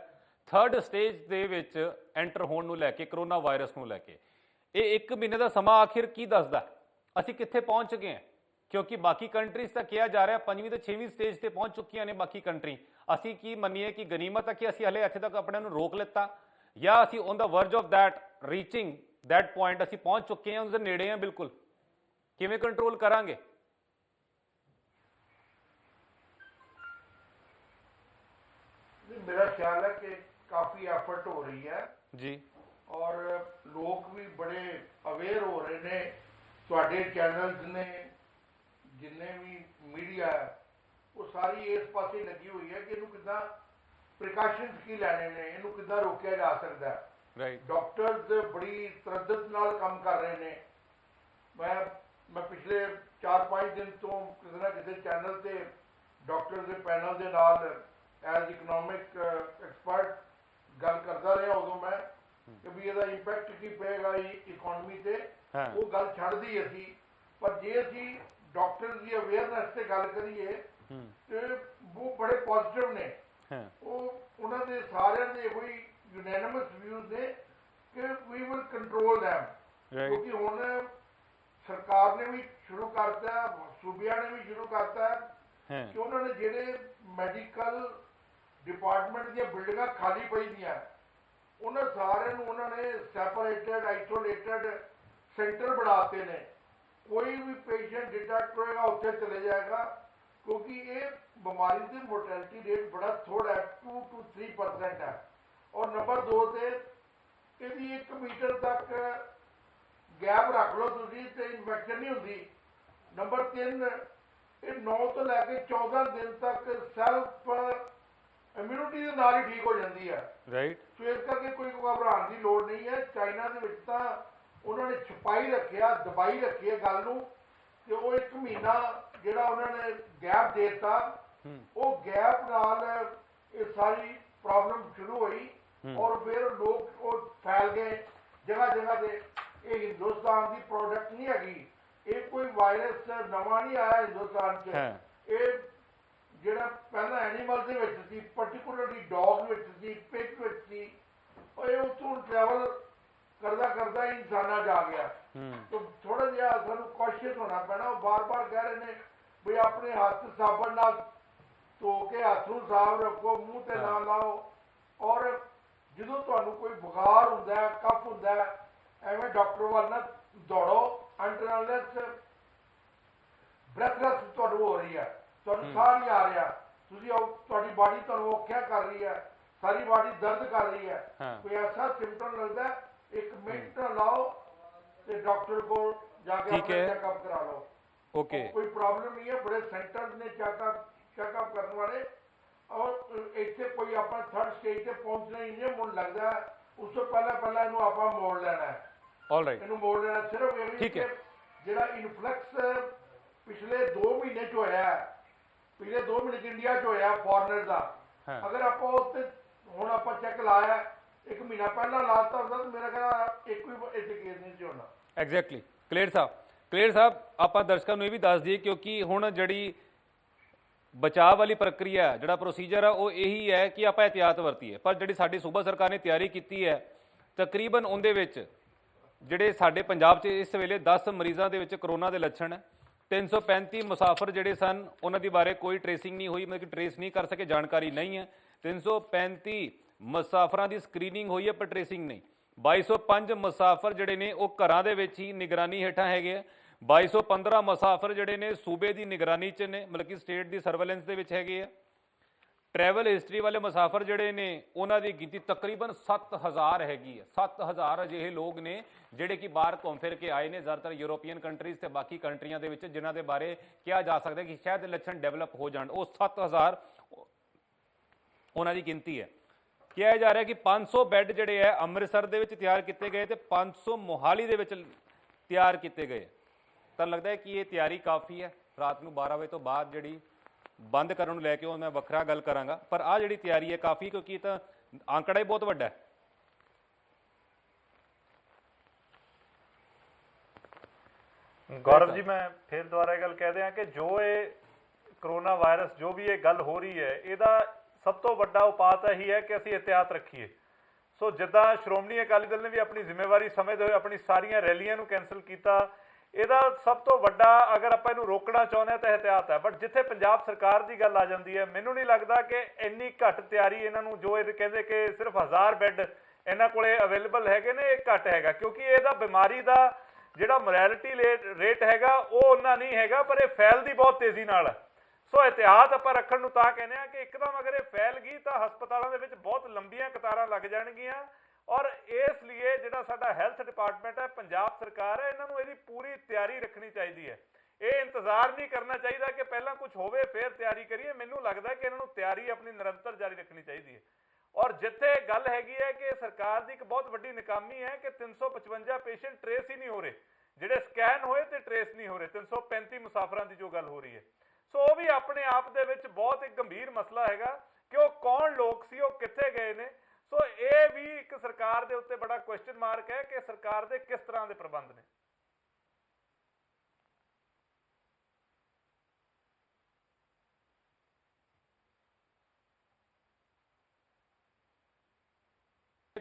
3rd ਸਟੇਜ ਦੇ ਵਿੱਚ ਐਂਟਰ ਹੋਣ ਨੂੰ ਲੈ ਕੇ, ਕਰੋਨਾ ਵਾਇਰਸ ਨੂੰ ਲੈ ਕੇ। ਇਹ 1 ਮਹੀਨੇ ਦਾ ਸਮਾਂ ਆਖਿਰ ਕੀ ਦੱਸਦਾ? ਅਸੀਂ ਕਿੱਥੇ ਪਹੁੰਚ ਗਏ ਹਾਂ? ਕਿਉਂਕਿ ਬਾਕੀ ਕੰਟਰੀਜ਼ ਤਾਂ ਕਿਹਾ ਜਾ ਰਿਹਾ 5ਵੀਂ ਤੇ 6ਵੀਂ ਸਟੇਜ ਤੇ ਪਹੁੰਚ ਚੁੱਕੀਆਂ ਨੇ ਬਾਕੀ ਕੰਟਰੀ। ਅਸੀਂ ਕੀ ਮੰਨੀਏ ਕਿ ਗਨੀਮਤ ਹੈ ਕਿ ਅਸੀਂ ਹਲੇ ਇੱਥੇ ਤੱਕ ਆਪਣੇ ਨੂੰ ਰੋਕ ਲਿੱਤਾ, ਜਾਂ ਅਸੀਂ on the Braj of that reaching that point ਅਸੀਂ ਪਹੁੰਚ ਚੁੱਕੇ ਹਾਂ, ਉਹਦੇ ਨੇੜੇ ਹਾਂ ਬਿਲਕੁਲ? ਕਿਵੇਂ ਕੰਟਰੋਲ ਕਰਾਂਗੇ? मेरा ख्याल है कि काफ़ी एफर्ट हो रही है जी, और लोग भी बड़े अवेयर हो रहे ने। ਤੁਹਾਡੇ ਚੈਨਲਸ ਨੇ, ਜਿੰਨੇ ਵੀ ਮੀਡੀਆ ਹੈ, ਉਹ ਸਾਰੀ ਇਸ ਪਾਸੇ ਲੱਗੀ ਹੋਈ ਹੈ ਕਿ ਇਹਨੂੰ ਕਿੱਦਾਂ ਪ੍ਰੀਕਾਸ਼ਨਸ ਕੀ ਲੈਣੇ ਨੇ, ਇਹਨੂੰ ਕਿੱਦਾਂ ਰੋਕਿਆ ਜਾ ਸਕਦਾ ਹੈ। ਰਾਈਟ। ਡਾਕਟਰਸ ਬੜੀ ਤਰੱਦਦ ਨਾਲ ਕੰਮ ਕਰ ਰਹੇ ਨੇ। ਮੈਂ ਪਿਛਲੇ 4-5 ਦਿਨ ਤੋਂ ਕਿਸੇ ਨਾ ਕਿਸੇ ਚੈਨਲ ਤੇ ਡਾਕਟਰਸ ਦੇ ਪੈਨਲ ਦੇ ਨਾਲ ਐਜ਼ ਇਕਨੋਮਿਕ ਐਕਸਪਰਟ ਗੱਲ ਕਰਦਾ ਰਿਹਾ। ਉਦੋਂ ਮੈਂ ਕਿ ਵੀ ਇਹਦਾ ਇੰਪੈਕਟ ਕੀ ਪਏਗਾ ਇਕਨੋਮੀ ਤੇ, ਉਹ ਗੱਲ ਛੱਡਦੀ ਅਸੀਂ। ਪਰ ਜੇ ਅਸੀਂ ਡਾਕਟਰਸ ਦੀ ਅਵੇਅਰਨੈਸ ਤੇ ਗੱਲ ਕਰੀਏ ਤੇ ਉਹ ਬੜੇ ਪੋਜ਼ਿਟਿਵ ਨੇ। ਉਹਨਾਂ ਦੇ ਸਾਰਿਆਂ ਦੇ ਇਹੋ ਹੀ ਯੂਨੈਨਿਮਸ ਵਿਊਜ਼ ਨੇ ਕਿ ਵੀ ਵਿਲ ਕੰਟਰੋਲ ਦੈਮ। ਕਿਉਂਕਿ ਹੁਣ ਸਰਕਾਰ ਨੇ ਵੀ ਸ਼ੁਰੂ ਕਰਤਾ, ਸੂਬਿਆਂ ਨੇ ਵੀ ਸ਼ੁਰੂ ਕਰਤਾ हैं ਕਿ ਉਹਨਾਂ ਨੇ ਜਿਹੜੇ ਮੈਡੀਕਲ ਡਿਪਾਰਟਮੈਂਟ ਦੀਆਂ ਬਿਲਡਿੰਗਾਂ ਖਾਲੀ ਪਈ ਦੀਆਂ ਉਹਨਾਂ ਸਾਰਿਆਂ ਨੂੰ ਉਹਨਾਂ ਨੇ ਸੈਪਰੇਟਡ ਆਈਸੋਲੇਟਡ ਸੈਂਟਰ ਬਣਾਤੇ ਨੇ। ਕੋਈ ਵੀ ਪੇਸ਼ੈਂਟ ਡਿਟੈਕਟ ਹੋਏਗਾ ਉੱਥੇ ਚਲੇ ਜਾਏਗਾ, ਕਿਉਂਕਿ ਇਹ ਬਿਮਾਰੀ ਦੀ ਮੋਰਟੈਲਿਟੀ ਰੇਟ ਬੜਾ ਥੋੜਾ ਹੈ, 2 to 3% ਹੈ। ਔਰ ਨੰਬਰ 2 ਤੇ ਇਹਦੀ 1 ਮੀਟਰ ਤੱਕ ਗੈਪ ਰੱਖ ਲਓ ਤੁਸੀਂ ਤੇ ਇਨਫੈਕਸ਼ਨ ਨਹੀਂ ਹੁੰਦੀ। ਨੰਬਰ 3 ਇਹ 9 ਤੋਂ ਲੈ ਕੇ 14 ਦਿਨ ਤੱਕ ਸੈਲਫ ਇਮਿਊਨਿਟੀ ਦੇ ਨਾਲ ਹੀ ਠੀਕ ਹੋ ਜਾਂਦੀ ਹੈ। ਰਾਈਟ। ਸੋ ਇਸ ਕਰਕੇ ਕੋਈ ਘਬਰਾਉਣ ਦੀ ਲੋੜ ਨਹੀਂ ਹੈ। ਚਾਈਨਾ ਦੇ ਵਿੱਚ ਤਾਂ ਉਹਨਾਂ ਨੇ ਛਪਾਈ ਰੱਖਿਆ, ਦਬਾਈ ਰੱਖੀ ਹੈ ਗੱਲ ਨੂੰ, ਤੇ ਉਹ 1 ਮਹੀਨਾ ਜਿਹੜਾ ਉਹਨਾਂ ਨੇ ਗੈਪ ਦੇ ਦਿੱਤਾ, ਉਹ ਗੈਪ ਨਾਲ ਇਹ ਸਾਰੀ ਪ੍ਰੋਬਲਮ ਸ਼ੁਰੂ ਹੋਈ ਔਰ ਫਿਰ ਲੋਕ ਉਹ ਫੈਲ ਗਏ ਜਗ੍ਹਾ ਜਗ੍ਹਾ ਤੇ। ਇਹ ਹਿੰਦੁਸਤਾਨ ਦੀ ਪ੍ਰੋਡਕਟ ਨਹੀਂ ਹੈਗੀ, ਇਹ ਕੋਈ ਵਾਇਰਸ ਨਵਾਂ ਨਹੀਂ ਆਇਆ ਹਿੰਦੁਸਤਾਨ 'ਚ। ਇਹ ਜਿਹੜਾ ਪਹਿਲਾਂ ਐਨੀਮਲ ਦੇ ਵਿੱਚ ਸੀ, ਪਰਟੀਕੂਲਰਲੀ ਡੌਗ ਵਿੱਚ ਸੀ, ਪਿਗ ਵਿੱਚ ਸੀ, ਉਹ ਇਹ ਉੱਥੋਂ ਟਰੈਵਲ ਕਰਦਾ ਕਰਦਾ ਇਨਸਾਨਾਂ 'ਚ ਆ ਗਿਆ। ਤਾਂ ਥੋੜਾ ਜਿਹਾ ਸਾਨੂੰ ਕੌਸ਼ੀਅਸ ਹੋਣਾ ਪੈਣਾ। ਉਹ ਬਾਰ-ਬਾਰ ਕਹਿ ਰਹੇ ਨੇ ਵੀ ਆਪਣੇ ਹੱਥ ਸਾਬਣ ਨਾਲ ਧੋ ਕੇ ਹੱਥ ਨੂੰ ਸਾਫ਼ ਰੱਖੋ, ਮੂੰਹ ਤੇ ਨਾ ਲਾਓ। ਔਰ ਜਦੋਂ ਤੁਹਾਨੂੰ ਕੋਈ ਬੁਖਾਰ ਹੁੰਦਾ ਹੈ, ਕਫ ਹੁੰਦਾ ਹੈ, ਐਵੇਂ ਡਾਕਟਰ ਵੱਲ ਨਾ ਦੌੜੋ ਅੰਟਰਨੈਸ ਬ੍ਰੈਥਲੈਸ ਤੁਹਾਨੂੰ ਹੋ ਰਹੀ ਹੈ, ਤੁਹਾਨੂੰ ਸਾਹ ਨਹੀਂ ਆ ਰਿਹਾ, ਤੁਸੀਂ ਤੁਹਾਡੀ ਬਾਡੀ ਤੁਹਾਨੂੰ ਔਖਿਆ ਕਰ ਰਹੀ ਹੈ, ਸਾਰੀ ਬਾਡੀ ਦਰਦ ਕਰ ਰਹੀ ਹੈ, ਕੋਈ ਐਸਾ ਸਿੰਪਟਮ ਲੱਗਦਾ 1 ਮਿੰਟ ਲਾਓ ਤੇ ਡਾਕਟਰ ਕੋਲ ਜਾ ਕੇ ਆਪਣਾ ਚੈੱਕਅਪ ਕਰਾ ਲਓ। ओके। कोई प्रॉब्लम नहीं है, बड़े सेंटर्स ने चेकअप करने वाले। और इतने कोई अपना 3rd स्टेज पे पहुंचना ही नहीं मुझे लगता है, उससे पहले इन्हों आप मोड़ लेना है। ऑलराइट, इन्हों मोड़ लेना सिर्फ ये ठीक है। जिहड़ा इन्फ्लक्स पिछले 2 महीने च होया है, पिछले 2 महीने च इंडिया च होया फॉरनर का, अगर आप हुण आप चेक लाया 1 महीना पहला लाता होंदा तो मेरा ख्याल एक भी इत्थे केस नहीं सी होना। ਐਗਜ਼ੈਕਟਲੀ। ਕਲੀਅਰ ਸਾਹਿਬ ਆਪਾਂ ਦਰਸ਼ਕਾਂ ਨੂੰ ਇਹ ਵੀ ਦੱਸ ਦਈਏ, ਕਿਉਂਕਿ ਹੁਣ ਜਿਹੜੀ ਬਚਾਅ ਵਾਲੀ ਪ੍ਰਕਿਰਿਆ, ਜਿਹੜਾ ਪ੍ਰੋਸੀਜਰ ਆ, ਉਹ ਇਹੀ ਹੈ ਕਿ ਆਪਾਂ ਇਹਤਿਆਤ ਵਰਤੀਏ। ਪਰ ਜਿਹੜੀ ਸਾਡੀ ਸੂਬਾ ਸਰਕਾਰ ਨੇ ਤਿਆਰੀ ਕੀਤੀ ਹੈ, ਤਕਰੀਬਨ ਉਹਦੇ ਵਿੱਚ ਜਿਹੜੇ ਸਾਡੇ ਪੰਜਾਬ 'ਚ ਇਸ ਵੇਲੇ 10 ਮਰੀਜ਼ਾਂ ਦੇ ਵਿੱਚ ਕਰੋਨਾ ਦੇ ਲੱਛਣ ਹੈ। 335 ਮੁਸਾਫਰ ਜਿਹੜੇ ਸਨ ਉਹਨਾਂ ਦੀ ਬਾਰੇ ਕੋਈ ਟ੍ਰੇਸਿੰਗ ਨਹੀਂ ਹੋਈ, ਮਤਲਬ ਕਿ ਟ੍ਰੇਸ ਨਹੀਂ ਕਰ ਸਕੇ, ਜਾਣਕਾਰੀ ਨਹੀਂ ਹੈ। 335 ਮੁਸਾਫਰਾਂ ਦੀ ਸਕਰੀਨਿੰਗ ਹੋਈ ਹੈ ਪਰ ਟ੍ਰੇਸਿੰਗ ਨਹੀਂ। 2205 ਮੁਸਾਫਰ ਜਿਹੜੇ ਨੇ ਉਹ ਘਰਾਂ ਦੇ ਵਿੱਚ ਹੀ ਨਿਗਰਾਨੀ ਹੇਠਾਂ ਹੈਗੇ ਆ। 2215 ਮੁਸਾਫਰ ਜਿਹੜੇ ਨੇ ਸੂਬੇ ਦੀ ਨਿਗਰਾਨੀ 'ਚ ਨੇ, ਮਤਲਬ ਕਿ ਸਟੇਟ ਦੀ ਸਰਵੇਲੈਂਸ ਦੇ ਵਿੱਚ ਹੈਗੇ ਆ। ਟਰੈਵਲ ਹਿਸਟਰੀ ਵਾਲੇ ਮੁਸਾਫਰ ਜਿਹੜੇ ਨੇ ਉਹਨਾਂ ਦੀ ਗਿਣਤੀ ਤਕਰੀਬਨ 7000 ਹੈਗੀ ਹੈ। 7000 ਅਜਿਹੇ ਲੋਕ ਨੇ ਜਿਹੜੇ ਕਿ ਬਾਹਰ ਘੁੰਮ ਫਿਰ ਕੇ ਆਏ ਨੇ, ਜ਼ਿਆਦਾਤਰ ਯੂਰੋਪੀਅਨ ਕੰਟਰੀਜ਼ ਤੇ ਬਾਕੀ ਕੰਟਰੀਆਂ ਦੇ ਵਿੱਚ, ਜਿਨ੍ਹਾਂ ਦੇ ਬਾਰੇ ਕਿਹਾ ਜਾ ਸਕਦਾ ਕਿ ਸ਼ਾਇਦ ਲੱਛਣ ਡਿਵੈਲਪ ਹੋ ਜਾਣ। ਉਹ 7000 ਉਹਨਾਂ ਦੀ ਗਿਣਤੀ ਹੈ। ਕਿਹਾ ਜਾ ਰਿਹਾ ਕਿ 500 ਬੈੱਡ ਜਿਹੜੇ ਹੈ ਅੰਮ੍ਰਿਤਸਰ ਦੇ ਵਿੱਚ ਤਿਆਰ ਕੀਤੇ ਗਏ ਤੇ 500 ਮੋਹਾਲੀ ਦੇ ਵਿੱਚ ਤਿਆਰ ਕੀਤੇ ਗਏ। ਤਾਂ ਲੱਗਦਾ ਹੈ ਕਿ ਇਹ ਤਿਆਰੀ ਕਾਫੀ ਹੈ। ਰਾਤ ਨੂੰ 12 ਵਜੇ ਤੋਂ ਬਾਅਦ ਜਿਹੜੀ ਬੰਦ ਕਰਨ ਨੂੰ ਲੈ ਕੇ ਉਹ ਮੈਂ ਵੱਖਰਾ ਗੱਲ ਕਰਾਂਗਾ, ਪਰ ਆਹ ਜਿਹੜੀ ਤਿਆਰੀ ਹੈ ਕਾਫੀ, ਕਿਉਂਕਿ ਇਹ ਤਾਂ ਆંકੜਾ ਹੀ ਬਹੁਤ ਵੱਡਾ ਹੈ। गौरव जी, मैं फिर दोबारा गल कह दिया कि जो ये करोना वायरस जो भी ये गल हो रही है, ਇਹਦਾ ਸਭ ਤੋਂ ਵੱਡਾ ਉਪਾਅ ਤਾਂ ਇਹੀ ਹੈ ਕਿ ਅਸੀਂ ਇhtiyਾਤ ਰੱਖੀਏ। ਸੋ ਜਿੱਦਾਂ ਸ਼੍ਰੋਮਣੀ ਅਕਾਲੀ ਦਲ ਨੇ ਵੀ ਆਪਣੀ ਜ਼ਿੰਮੇਵਾਰੀ ਸਮਝਦੇ ਹੋਏ ਆਪਣੀ ਸਾਰੀਆਂ ਰੈਲੀਆਂ ਨੂੰ ਕੈਂਸਲ ਕੀਤਾ, ਇਹਦਾ ਸਭ ਤੋਂ ਵੱਡਾ ਅਗਰ ਆਪਾਂ ਇਹਨੂੰ ਰੋਕਣਾ ਚਾਹੁੰਦੇ ਹਾਂ ਤਾਂ ਇhtiyਾਤ ਹੈ। ਬਟ ਜਿੱਥੇ ਪੰਜਾਬ ਸਰਕਾਰ ਦੀ ਗੱਲ ਆ ਜਾਂਦੀ ਹੈ, ਮੈਨੂੰ ਨਹੀਂ ਲੱਗਦਾ ਕਿ ਇੰਨੀ ਘੱਟ ਤਿਆਰੀ ਇਹਨਾਂ ਨੂੰ, ਜੋ ਇਹ ਕਹਿੰਦੇ ਕਿ ਸਿਰਫ 1000 ਬੈੱਡ ਇਹਨਾਂ ਕੋਲੇ ਅਵੇਲੇਬਲ ਹੈਗੇ ਨੇ, ਇਹ ਘੱਟ ਹੈਗਾ। ਕਿਉਂਕਿ ਇਹਦਾ ਬਿਮਾਰੀ ਦਾ ਜਿਹੜਾ ਮੋਰੈਲਿਟੀ ਰੇਟ ਹੈਗਾ ਉਹ ਉਹਨਾਂ ਨਹੀਂ ਹੈਗਾ, ਪਰ ਇਹ ਫੈਲਦੀ ਬਹੁਤ ਤੇਜ਼ੀ ਨਾਲ ਹੈ। ਸੋ ਇhtiyਾਤ ਆਪਾਂ ਰੱਖਣ ਨੂੰ ਤਾਂ ਕਹਿੰਦੇ ਆ ਕਿ ਇੱਕਦਮ ਅਗਰ ਇਹ ਫੈਲ ਗਈ ਤਾਂ ਹਸਪਤਾਲਾਂ ਦੇ ਵਿੱਚ ਬਹੁਤ ਲੰਬੀਆਂ ਕਤਾਰਾਂ ਲੱਗ ਜਾਣਗੀਆਂ। ਔਰ ਇਸ ਲਈ ਜਿਹੜਾ ਸਾਡਾ ਹੈਲਥ ਡਿਪਾਰਟਮੈਂਟ ਹੈ, ਪੰਜਾਬ ਸਰਕਾਰ ਹੈ, ਇਹਨਾਂ ਨੂੰ ਇਹਦੀ ਪੂਰੀ ਤਿਆਰੀ ਰੱਖਣੀ ਚਾਹੀਦੀ ਹੈ। ਇਹ ਇੰਤਜ਼ਾਰ ਨਹੀਂ ਕਰਨਾ ਚਾਹੀਦਾ ਕਿ ਪਹਿਲਾਂ ਕੁਝ ਹੋਵੇ ਫਿਰ ਤਿਆਰੀ ਕਰੀਏ। ਮੈਨੂੰ ਲੱਗਦਾ ਕਿ ਇਹਨਾਂ ਨੂੰ ਤਿਆਰੀ ਆਪਣੀ ਨਿਰੰਤਰ ਜਾਰੀ ਰੱਖਣੀ ਚਾਹੀਦੀ ਹੈ। ਔਰ ਜਿੱਥੇ ਗੱਲ ਹੈਗੀ ਹੈ ਕਿ ਸਰਕਾਰ ਦੀ ਇੱਕ ਬਹੁਤ ਵੱਡੀ ਨਾਕਾਮੀ ਹੈ ਕਿ 355 ਪੇਸ਼ੈਂਟ ਟ੍ਰੇਸ ਹੀ ਨਹੀਂ ਹੋ ਰਹੇ, ਜਿਹੜੇ ਸਕੈਨ ਹੋਏ ਤੇ ਟ੍ਰੇਸ ਨਹੀਂ ਹੋ ਰਹੇ। 335 ਮੁਸਾਫਰਾਂ ਦੀ ਜੋ ਗੱਲ ਹੋ ਰਹੀ ਹੈ, ਸੋ ਉਹ ਵੀ ਆਪਣੇ ਆਪ ਦੇ ਵਿੱਚ ਬਹੁਤ ਇੱਕ ਗੰਭੀਰ ਮਸਲਾ ਹੈਗਾ ਕਿ ਉਹ ਕੌਣ ਲੋਕ ਸੀ, ਉਹ ਕਿੱਥੇ ਗਏ ਨੇ। ਸੋ ਇਹ ਵੀ ਇੱਕ ਸਰਕਾਰ ਦੇ ਉੱਤੇ ਬੜਾ ਕੁਐਸਚਨ ਮਾਰਕ ਹੈ ਕਿ ਸਰਕਾਰ ਦੇ ਕਿਸ ਤਰ੍ਹਾਂ ਦੇ ਪ੍ਰਬੰਧ ਨੇ।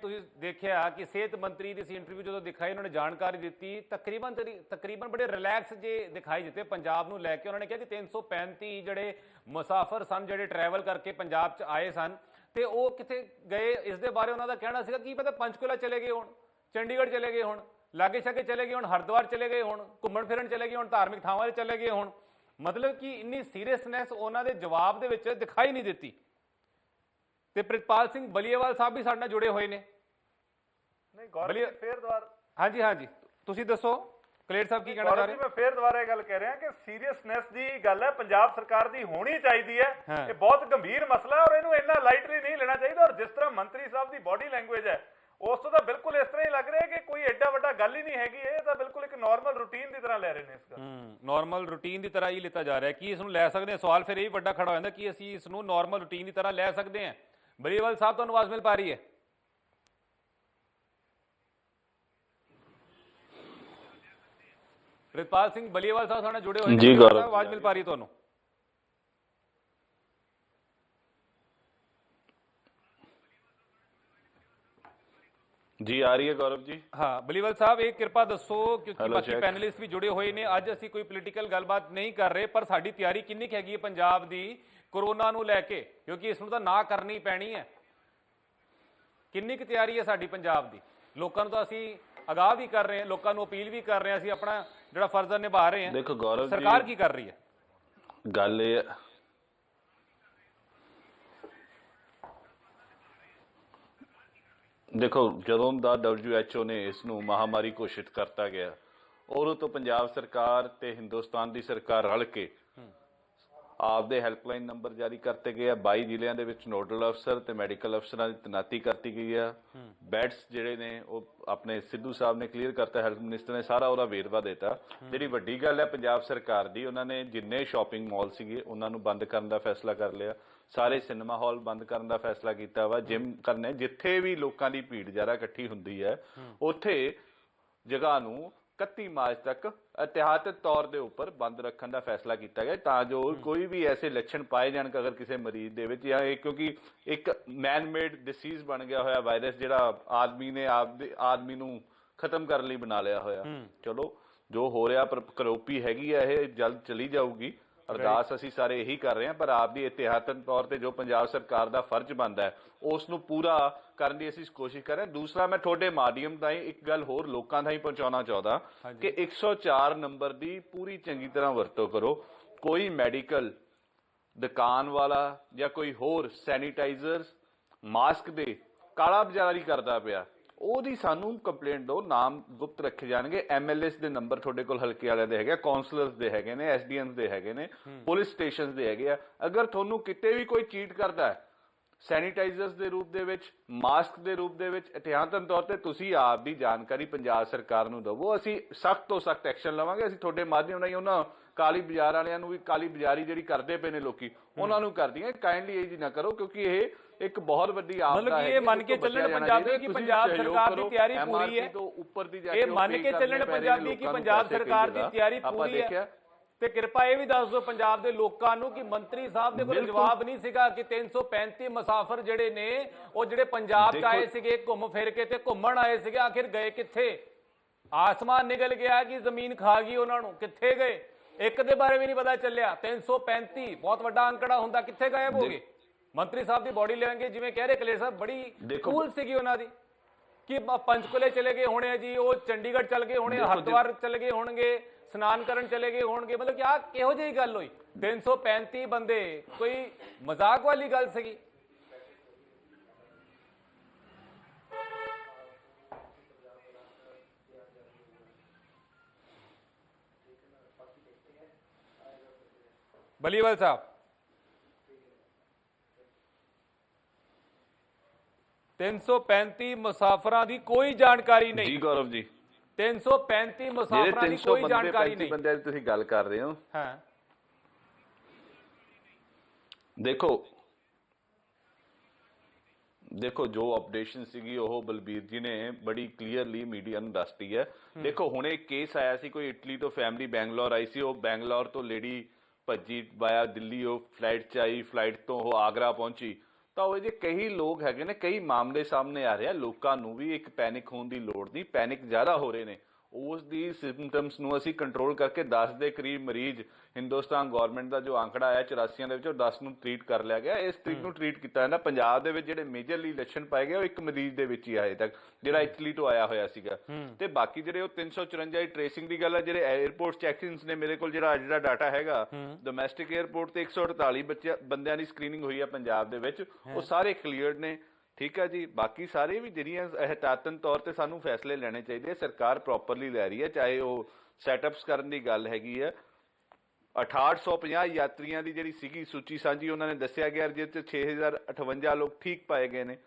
ਤੁਸੀਂ ਦੇਖਿਆ ਕਿ ਸਿਹਤ ਮੰਤਰੀ ਦੀ ਸੀ ਇੰਟਰਵਿਊ ਜਦੋਂ ਦਿਖਾਈ, ਉਹਨਾਂ ਨੇ ਜਾਣਕਾਰੀ ਦਿੱਤੀ, ਤਕਰੀਬਨ ਬੜੇ ਰਿਲੈਕਸ ਜੇ ਦਿਖਾਈ ਦਿੱਤੇ ਪੰਜਾਬ ਨੂੰ ਲੈ ਕੇ। ਉਹਨਾਂ ਨੇ ਕਿਹਾ ਕਿ 335 ਜਿਹੜੇ ਮੁਸਾਫਰ ਸਨ ਜਿਹੜੇ ਟਰੈਵਲ ਕਰਕੇ ਪੰਜਾਬ 'ਚ ਆਏ ਸਨ ਤੇ ਉਹ ਕਿੱਥੇ ਗਏ, ਇਸ ਦੇ ਬਾਰੇ ਉਹਨਾਂ ਦਾ ਕਹਿਣਾ ਸੀਗਾ ਕੀ ਪਤਾ ਪੰਚਕੂਲਾ ਚਲੇ ਗਏ ਹੋਣ, ਚੰਡੀਗੜ੍ਹ ਚਲੇ ਗਏ ਹੋਣ, ਲਾਗੇ ਛਾਗੇ ਚਲੇ ਗਏ ਹੋਣ, ਹਰਿਦੁਆਰ ਚਲੇ ਗਏ ਹੋਣ, ਘੁੰਮਣ ਫਿਰਨ ਚਲੇ ਗਏ ਹੋਣ, ਧਾਰਮਿਕ ਥਾਵਾਂ 'ਤੇ ਚਲੇ ਗਏ ਹੋਣ। ਮਤਲਬ ਕਿ ਇੰਨੀ ਸੀਰੀਅਸਨੈਸ ਉਹਨਾਂ ਦੇ ਜਵਾਬ ਦੇ ਵਿੱਚ ਦਿਖਾਈ ਨਹੀਂ ਦਿੱਤੀ। ਤੇ ਪ੍ਰਿਤਪਾਲ ਸਿੰਘ ਬਲੀਏਵਾਲ ਸਾਹਿਬ ਵੀ ਸਾਡੇ ਨਾਲ ਜੁੜੇ ਹੋਏ ਨੇ। ਨਹੀਂ ਗੌਰਵ ਜੀ ਫੇਰ ਦੁਬਾਰਾ ਹਾਂਜੀ ਤੁਸੀਂ ਦੱਸੋ ਕਲੇਰ ਸਾਹਿਬ ਕੀ ਕਹਿਣਾ ਚਾਹ ਰਹੇ? ਮੈਂ ਫੇਰ ਦੁਬਾਰਾ ਇਹ ਗੱਲ ਕਹਿ ਰਿਹਾ ਕਿ ਸੀਰੀਅਸਨੈਸ ਦੀ ਗੱਲ ਹੈ, ਪੰਜਾਬ ਸਰਕਾਰ ਦੀ ਹੋਣੀ ਚਾਹੀਦੀ ਹੈ। ਇਹ ਬਹੁਤ ਗੰਭੀਰ ਮਸਲਾ ਔਰ ਇਹਨੂੰ ਇੰਨਾ ਲਾਈਟਲੀ ਨਹੀਂ ਲੈਣਾ ਚਾਹੀਦਾ। ਔਰ ਜਿਸ ਤਰ੍ਹਾਂ ਮੰਤਰੀ ਸਾਹਿਬ ਦੀ ਬਾਡੀ ਲੈਂਗੁਏਜ ਹੈ ਉਸ ਤੋਂ ਤਾਂ ਬਿਲਕੁਲ ਇਸ ਤਰ੍ਹਾਂ ਹੀ ਲੱਗ ਰਿਹਾ ਕਿ ਕੋਈ ਐਡਾ ਵੱਡਾ ਗੱਲ ਹੀ ਨਹੀਂ ਹੈਗੀ। ਇਹ ਤਾਂ ਬਿਲਕੁਲ ਇੱਕ ਨਾਰਮਲ ਰੂਟੀਨ ਦੀ ਤਰ੍ਹਾਂ ਲੈ ਰਹੇ ਨੇ ਇਸ ਗੱਲ। ਨਾਰਮਲ ਰੂਟੀਨ ਦੀ ਤਰ੍ਹਾਂ ਹੀ ਲਿੱਤਾ ਜਾ ਰਿਹਾ। ਕੀ ਇਸ ਨੂੰ ਲੈ ਸਕਦੇ ਹਾਂ? ਸਵਾਲ ਫਿਰ ਇਹ ਵੱਡਾ ਖੜਾ ਹੋ ਜਾਂਦਾ ਕਿ ਅਸੀਂ ਇਸ ਨੂੰ ਨਾਰਮਲ ਰੂਟੀਨ ਦੀ ਤਰ੍ਹਾਂ ਲੈ ਸਕਦੇ ਹਾਂ? ਬਲੀਏਵਾਲ ਸਾਹਿਬ ਤੁਹਾਨੂੰ ਆਵਾਜ਼ ਮਿਲ ਪਾ ਰਹੀ ਹੈ? ਪ੍ਰਿਤਪਾਲ ਸਿੰਘ ਬਲੀਏਵਾਲ ਸਾਹਿਬ ਸਾਡੇ ਨਾਲ ਜੁੜੇ ਹੋਏ ਨੇ। ਜੀ ਗੌਰਵ, ਆਵਾਜ਼ ਮਿਲ ਪਾ ਰਹੀ ਤੁਹਾਨੂੰ? ਜੀ ਆ ਰਹੀ ਹੈ ਗੌਰਵ ਜੀ। ਹਾਂ ਬਲੀਵਾਲ ਸਾਹਿਬ ਇਹ ਕਿਰਪਾ ਦੱਸੋ ਕਿਉਂਕਿ Hello, ਬਾਕੀ check. ਪੈਨਲਿਸਟ ਵੀ ਜੁੜੇ ਹੋਏ ਨੇ। ਅੱਜ ਅਸੀਂ ਕੋਈ ਪੋਲੀਟੀਕਲ ਗੱਲਬਾਤ ਨਹੀਂ ਕਰ ਰਹੇ ਪਰ ਸਾਡੀ ਤਿਆਰੀ ਕਿੰਨੀ ਕੁ ਹੈਗੀ ਹੈ ਪੰਜਾਬ ਦੀ ਕੋਰੋਨਾ ਨੂੰ ਲੈ ਕੇ, ਕਿਉਂਕਿ ਇਸ ਨੂੰ ਤਾਂ ਨਾ ਕਰਨੀ ਪੈਣੀ ਹੈ। ਕਿੰਨੀ ਕੁ ਤਿਆਰੀ ਹੈ ਸਾਡੀ ਪੰਜਾਬ ਦੀ? ਲੋਕਾਂ ਨੂੰ ਤਾਂ ਅਸੀਂ ਅਗਾਹ ਵੀ ਕਰ ਰਹੇ ਹਾਂ, ਲੋਕਾਂ ਨੂੰ ਅਪੀਲ ਵੀ ਕਰ ਰਹੇ ਹਾਂ, ਅਸੀਂ ਆਪਣਾ ਜਿਹੜਾ ਫਰਜ਼ ਨਿਭਾ ਰਹੇ ਹਾਂ। ਦੇਖੋ ਗੌਰਵ ਸਰਕਾਰ ਜੀ ਕੀ ਕਰ ਰਹੀ ਹੈ? ਗੱਲ ਇਹ ਦੇਖੋ ਜਦੋਂ ਦਾ WHO ਨੇ ਇਸ ਨੂੰ ਮਹਾਮਾਰੀ ਘੋਸ਼ਿਤ ਕਰਤਾ ਗਿਆ ਉਦੋਂ ਤੋਂ ਪੰਜਾਬ ਸਰਕਾਰ ਤੇ ਹਿੰਦੁਸਤਾਨ ਦੀ ਸਰਕਾਰ ਰਲ ਕੇ ਆਪਦੇ ਹੈਲਪਲਾਈਨ ਨੰਬਰ ਜਾਰੀ ਕਰਤੇ ਗਏ ਆ। 22 ਜ਼ਿਲ੍ਹਿਆਂ ਦੇ ਵਿੱਚ ਨੋਡਲ ਅਫਸਰ ਤੇ ਮੈਡੀਕਲ ਅਫਸਰਾਂ ਦੀ ਤੈਨਾਤੀ ਕਰਤੀ ਗਈ ਆ। ਬੈਡਸ ਜਿਹੜੇ ਨੇ ਉਹ ਆਪਣੇ ਸਿੱਧੂ ਸਾਹਿਬ ਨੇ ਕਲੀਅਰ ਕਰਤਾ, ਹੈਲਥ ਮਿਨਿਸਟਰ ਨੇ ਸਾਰਾ ਉਹਦਾ ਵੇਰਵਾ ਦਿੱਤਾ। ਜਿਹੜੀ ਵੱਡੀ ਗੱਲ ਹੈ ਪੰਜਾਬ ਸਰਕਾਰ ਦੀ, ਉਹਨਾਂ ਨੇ ਜਿੰਨੇ ਸ਼ਾਪਿੰਗ ਮਾਲ ਸੀਗੇ ਉਹਨਾਂ ਨੂੰ ਬੰਦ ਕਰਨ ਦਾ ਫੈਸਲਾ ਕਰ ਲਿਆ। ਸਾਰੇ ਸਿਨੇਮਾ ਹਾਲ ਬੰਦ ਕਰਨ ਦਾ ਫੈਸਲਾ ਕੀਤਾ ਵਾ। ਜਿਮ ਕਰਨੇ, ਜਿੱਥੇ ਵੀ ਲੋਕਾਂ ਦੀ ਭੀੜ ਜ਼ਿਆਦਾ ਇਕੱਠੀ ਹੁੰਦੀ ਹੈ ਉੱਥੇ ਜਗ੍ਹਾ ਨੂੰ 31 ਮਾਰਚ ਤੱਕ ਇhtiyਾਤਨ ਤੌਰ ਦੇ ਉੱਪਰ ਬੰਦ ਰੱਖਣ ਦਾ ਫੈਸਲਾ ਕੀਤਾ ਗਿਆ ਤਾਂ ਜੋ ਕੋਈ ਵੀ ਐਸੇ ਲੱਛਣ ਪਾਏ ਜਾਣ ਅਗਰ ਕਿਸੇ ਮਰੀਜ਼ ਦੇ ਵਿੱਚ ਜਾਂ ਇਹ ਕਿਉਂਕਿ ਇੱਕ ਮੈਨ ਮੇਡ ਡਿਸੀਜ਼ ਬਣ ਗਿਆ ਹੋਇਆ ਵਾਇਰਸ ਜਿਹੜਾ ਆਦਮੀ ਨੇ ਆਦਮੀ ਨੂੰ ਖਤਮ ਕਰਨ ਲਈ ਬਣਾ ਲਿਆ ਹੋਇਆ। ਚਲੋ ਜੋ ਹੋ ਰਿਹਾ ਪਰ ਕਰੋਪੀ ਹੈਗੀ ਆ, ਇਹ ਜਲਦ ਚਲੀ ਜਾਊਗੀ। ਅਰਦਾਸ ਅਸੀਂ ਸਾਰੇ ਇਹੀ ਕਰ ਰਹੇ ਹਾਂ ਪਰ ਆਪ ਦੀ ਇhtiyਾਤਨ ਤੌਰ ਤੇ ਜੋ ਪੰਜਾਬ ਸਰਕਾਰ ਦਾ ਫਰਜ਼ ਬਣਦਾ ਹੈ ਉਸ ਨੂੰ ਪੂਰਾ ਕਰਨ ਦੀ ਅਸੀਂ ਕੋਸ਼ਿਸ਼ ਕਰ ਰਹੇ ਹਾਂ। ਦੂਸਰਾ ਮੈਂ ਤੁਹਾਡੇ ਮਾਧਿਅਮ ਰਾਹੀਂ ਇੱਕ ਗੱਲ ਹੋਰ ਲੋਕਾਂ ਤਾਈਂ ਪਹੁੰਚਾਉਣਾ ਚਾਹੁੰਦਾ ਕਿ 104 ਨੰਬਰ ਦੀ ਪੂਰੀ ਚੰਗੀ ਤਰ੍ਹਾਂ ਵਰਤੋਂ ਕਰੋ। ਕੋਈ ਮੈਡੀਕਲ ਦੁਕਾਨ ਵਾਲਾ ਜਾਂ ਕੋਈ ਹੋਰ ਸੈਨੀਟਾਈਜ਼ਰ ਮਾਸਕ ਦੇ ਕਾਲਾ ਬਾਜ਼ਾਰੀ ਕਰਦਾ ਪਿਆ ਉਹਦੀ ਸਾਨੂੰ ਕੰਪਲੇਂਟ ਦਿਓ, ਨਾਮ ਗੁਪਤ ਰੱਖੇ ਜਾਣਗੇ। MLAs ਦੇ ਨੰਬਰ ਤੁਹਾਡੇ ਕੋਲ ਹਲਕੇ ਵਾਲਿਆਂ ਦੇ ਹੈਗੇ, ਕਾਉਂਸਲਰਸ ਦੇ ਹੈਗੇ ਨੇ, SDMs ਦੇ ਹੈਗੇ ਨੇ, ਪੁਲਿਸ ਸਟੇਸ਼ਨਸ ਦੇ ਹੈਗੇ ਆ। ਅਗਰ ਤੁਹਾਨੂੰ ਕਿਤੇ ਵੀ ਕੋਈ ਚੀਟ ਕਰਦਾ ਹੈ ਸੈਨੀਟਾਈਜ਼ਰਸ ਦੇ ਰੂਪ ਦੇ ਵਿੱਚ, ਮਾਸਕ ਦੇ ਰੂਪ ਦੇ ਵਿੱਚ, ਇhtiyਾਤਨ ਤੌਰ ਤੇ ਤੁਸੀਂ ਆਪ ਦੀ ਜਾਣਕਾਰੀ ਪੰਜਾਬ ਸਰਕਾਰ ਨੂੰ ਦਿਵੋ। ਅਸੀਂ ਸਖਤ ਤੋਂ ਸਖਤ ਐਕਸ਼ਨ ਲਵਾਂਗੇ। ਅਸੀਂ ਤੁਹਾਡੇ ਮਾਧਿਅਮ ਰਾਹੀਂ ਉਹਨਾਂ ਕਾਲੀ ਬਾਜ਼ਾਰ ਵਾਲਿਆਂ ਨੂੰ ਵੀ, ਕਾਲੀ ਬਾਜ਼ਾਰੀ ਜਿਹੜੀ ਕਰਦੇ ਪਏ ਨੇ ਲੋਕੀ, ਉਹਨਾਂ ਨੂੰ ਕਰਦੀਆਂ। ਕਾਈਂਡਲੀ ਇਹ ਜੀ ਨਾ ਕਰੋ ਕਿਉਂਕਿ ਇਹ ਇੱਕ ਬਹੁਤ ਵੱਡੀ ਆਪਦਾ ਹੈ। ਇਹ ਮੰਨ ਕੇ ਚੱਲਣ ਪੰਜਾਬੀ ਕਿ ਪੰਜਾਬ ਸਰਕਾਰ ਦੀ ਤਿਆਰੀ ਪੂਰੀ ਹੈ। ਇਹ ਮੰਨ ਕੇ ਚੱਲਣ ਪੰਜਾਬੀ ਕਿ ਪੰਜਾਬ ਸਰਕਾਰ ਦੀ ਤਿਆਰੀ ਪੂਰੀ ਹੈ ਤੇ ਕਿਰਪਾ ਇਹ ਵੀ ਦੱਸ ਦਿਓ ਪੰਜਾਬ ਦੇ ਲੋਕਾਂ ਨੂੰ ਕਿ ਮੰਤਰੀ ਸਾਹਿਬ ਦੇ ਕੋਲ ਜਵਾਬ ਨਹੀਂ ਸੀਗਾ ਕਿ 335 ਮੁਸਾਫਰ ਜਿਹੜੇ ਨੇ ਉਹ ਜਿਹੜੇ ਪੰਜਾਬ 'ਚ ਆਏ ਸੀਗੇ ਘੁੰਮ ਫਿਰ ਕੇ ਤੇ ਘੁੰਮਣ ਆਏ ਸੀਗੇ, ਆਖਿਰ ਗਏ ਕਿੱਥੇ? ਆਸਮਾਨ ਨਿਕਲ ਗਿਆ ਕਿ ਜ਼ਮੀਨ ਖਾ ਗਈ ਉਹਨਾਂ ਨੂੰ? ਕਿੱਥੇ ਗਏ? ਇੱਕ ਦੇ ਬਾਰੇ ਵੀ ਨਹੀਂ ਪਤਾ ਚੱਲਿਆ। 335 ਬਹੁਤ ਵੱਡਾ ਅੰਕੜਾ ਹੁੰਦਾ, ਕਿੱਥੇ ਗਾਇਬ ਹੋ ਗਏ? ਮੰਤਰੀ ਸਾਹਿਬ ਦੀ ਬੋਡੀ ਲੈਣਗੇ ਜਿਵੇਂ ਕਹਿ ਰਹੇ ਕਲੇਰ ਸਾਹਿਬ, ਬੜੀ ਕੂਲ ਸੀਗੀ ਉਹਨਾਂ ਦੀ ਕਿ ਪੰਚਕੂਲੇ ਚਲੇ ਗਏ ਹੋਣੇ ਆ ਜੀ, ਉਹ ਚੰਡੀਗੜ੍ਹ ਚਲ ਗਏ ਹੋਣੇ, ਹਰਿਦੁਆਰ ਚਲੇ ਗਏ ਹੋਣਗੇ, स्नान करन चले गए होंगे। मतलब क्या किहो जी गल हुई? 335 बंदे, कोई मजाक वाली गल सी? बलीवाल साहब, 335 मुसाफिरां दी कोई जानकारी नहीं। जी गौरव जी, 335 मुसाफिरां दी कोई जानकारी नहीं। ਬੰਦੇ ਦੀ ਤੁਸੀਂ ਗੱਲ ਕਰ ਰਹੇ ਹੋ। ਹਾਂ देखो जो अपडेशन ਸੀਗੀ ਉਹ ਬਲਬੀਰ ਜੀ ਨੇ ਬੜੀ ਕਲੀਅਰਲੀ ਮੀਡੀਆ ਨੂੰ ਦੱਸਤੀ ਹੈ। ਦੇਖੋ ਹੁਣ ਇੱਕ ਕੇਸ ਆਇਆ ਸੀ, ਕੋਈ ਇਟਲੀ ਤੋਂ ਫੈਮਿਲੀ ਬੈਂਗਲੌਰ ਆਈ ਸੀ, ਉਹ ਬੈਂਗਲੌਰ ਤੋਂ ਲੇਡੀ ਭੱਜੀ ਵਾਇਆ ਦਿੱਲੀ, ਉਹ ਫਲਾਈਟ 'ਚ ਆਈ, ਫਲਾਈਟ ਤੋਂ ਉਹ ਆਗਰਾ ਪਹੁੰਚੀ ਤਾਂ ਉਹ ਜੇ ਕਈ ਲੋਕ ਹੈਗੇ ਨੇ, ਕਈ ਮਾਮਲੇ ਸਾਹਮਣੇ ਆ ਰਹੇ ਆ, ਲੋਕਾਂ ਨੂੰ ਵੀ ਇੱਕ ਪੈਨਿਕ ਹੋਣ ਦੀ ਲੋੜ ਨਹੀਂ, ਪੈਨਿਕ ਜ਼ਿਆਦਾ ਹੋ ਰਹੇ ਨੇ। ਉਸ ਦੀ ਸਿੰਪਟਮਸ ਨੂੰ ਅਸੀਂ ਕੰਟਰੋਲ ਕਰਕੇ 10 ਦੇ ਕਰੀਬ ਮਰੀਜ਼ ਹਿੰਦੁਸਤਾਨ ਗਵਰਨਮੈਂਟ ਦਾ ਜੋ ਆંકੜਾ ਆਇਆ 84 ਦੇ ਵਿੱਚੋਂ 10 ਨੂੰ ਟ੍ਰੀਟ ਕਰ ਲਿਆ ਗਿਆ। ਇਸ ਤਰੀਕ ਨੂੰ ਟ੍ਰੀਟ ਕੀਤਾ ਜਾਂਦਾ। ਪੰਜਾਬ ਦੇ ਵਿੱਚ ਜਿਹੜੇ ਮੇਜਰਲੀ ਲੱਛਣ ਪਾਏ ਗਏ ਉਹ ਇੱਕ ਮਰੀਜ਼ ਦੇ ਵਿੱਚ ਹੀ ਆਏ ਤੱਕ, ਜਿਹੜਾ ਇਟਲੀ ਤੋਂ ਆਇਆ ਹੋਇਆ ਸੀਗਾ। ਤੇ ਬਾਕੀ ਜਿਹੜੇ ਉਹ 354 ਦੀ ਟ੍ਰੇਸਿੰਗ ਦੀ ਗੱਲ ਹੈ, ਜਿਹੜੇ 에ਅਰਪੋਰਟ ਚੈਕਿੰਗਸ ਨੇ, ਮੇਰੇ ਕੋਲ ਜਿਹੜਾ ਡਾਟਾ ਹੈਗਾ ਡੋਮੈਸਟਿਕ 에ਅਰਪੋਰਟ ਤੇ 148 ਬੰਦਿਆਂ ਦੀ ਸਕਰੀਨਿੰਗ ਹੋਈ ਹੈ ਪੰਜਾਬ ਦੇ ਵਿੱਚ, ਉਹ ਸਾਰੇ ਕਲੀਅਰਡ ਨੇ। ਠੀਕ ਹੈ ਜੀ। ਬਾਕੀ ਸਾਰੇ ਵੀ ਜਿਹੜੀਆਂ ਇਹਤਾਤਨ ਤੌਰ ਤੇ ਸਾਨੂੰ ਫੈਸਲੇ ਲੈਣੇ ਚਾਹੀਦੇ, ਸਰਕਾਰ ਪ੍ਰੋਪਰਲੀ ਲੈ ਰਹੀ ਹੈ। ਚਾਹੇ ਉਹ ਸੈਟਅਪਸ ਕਰਨ ਦੀ ਗੱਲ ਹੈਗੀ ਹੈ, 6850 ਯਾਤਰੀਆਂ ਦੀ ਜਿਹੜੀ ਸੀਗੀ ਸੂਚੀ ਸਾਂਝੀ ਉਹਨਾਂ ਨੇ ਦੱਸਿਆ ਗਿਆ, ਜਿਹਦੇ ਚ 6058 ਲੋਕ ਠੀਕ ਪਾਏ ਗਏ ਨੇ।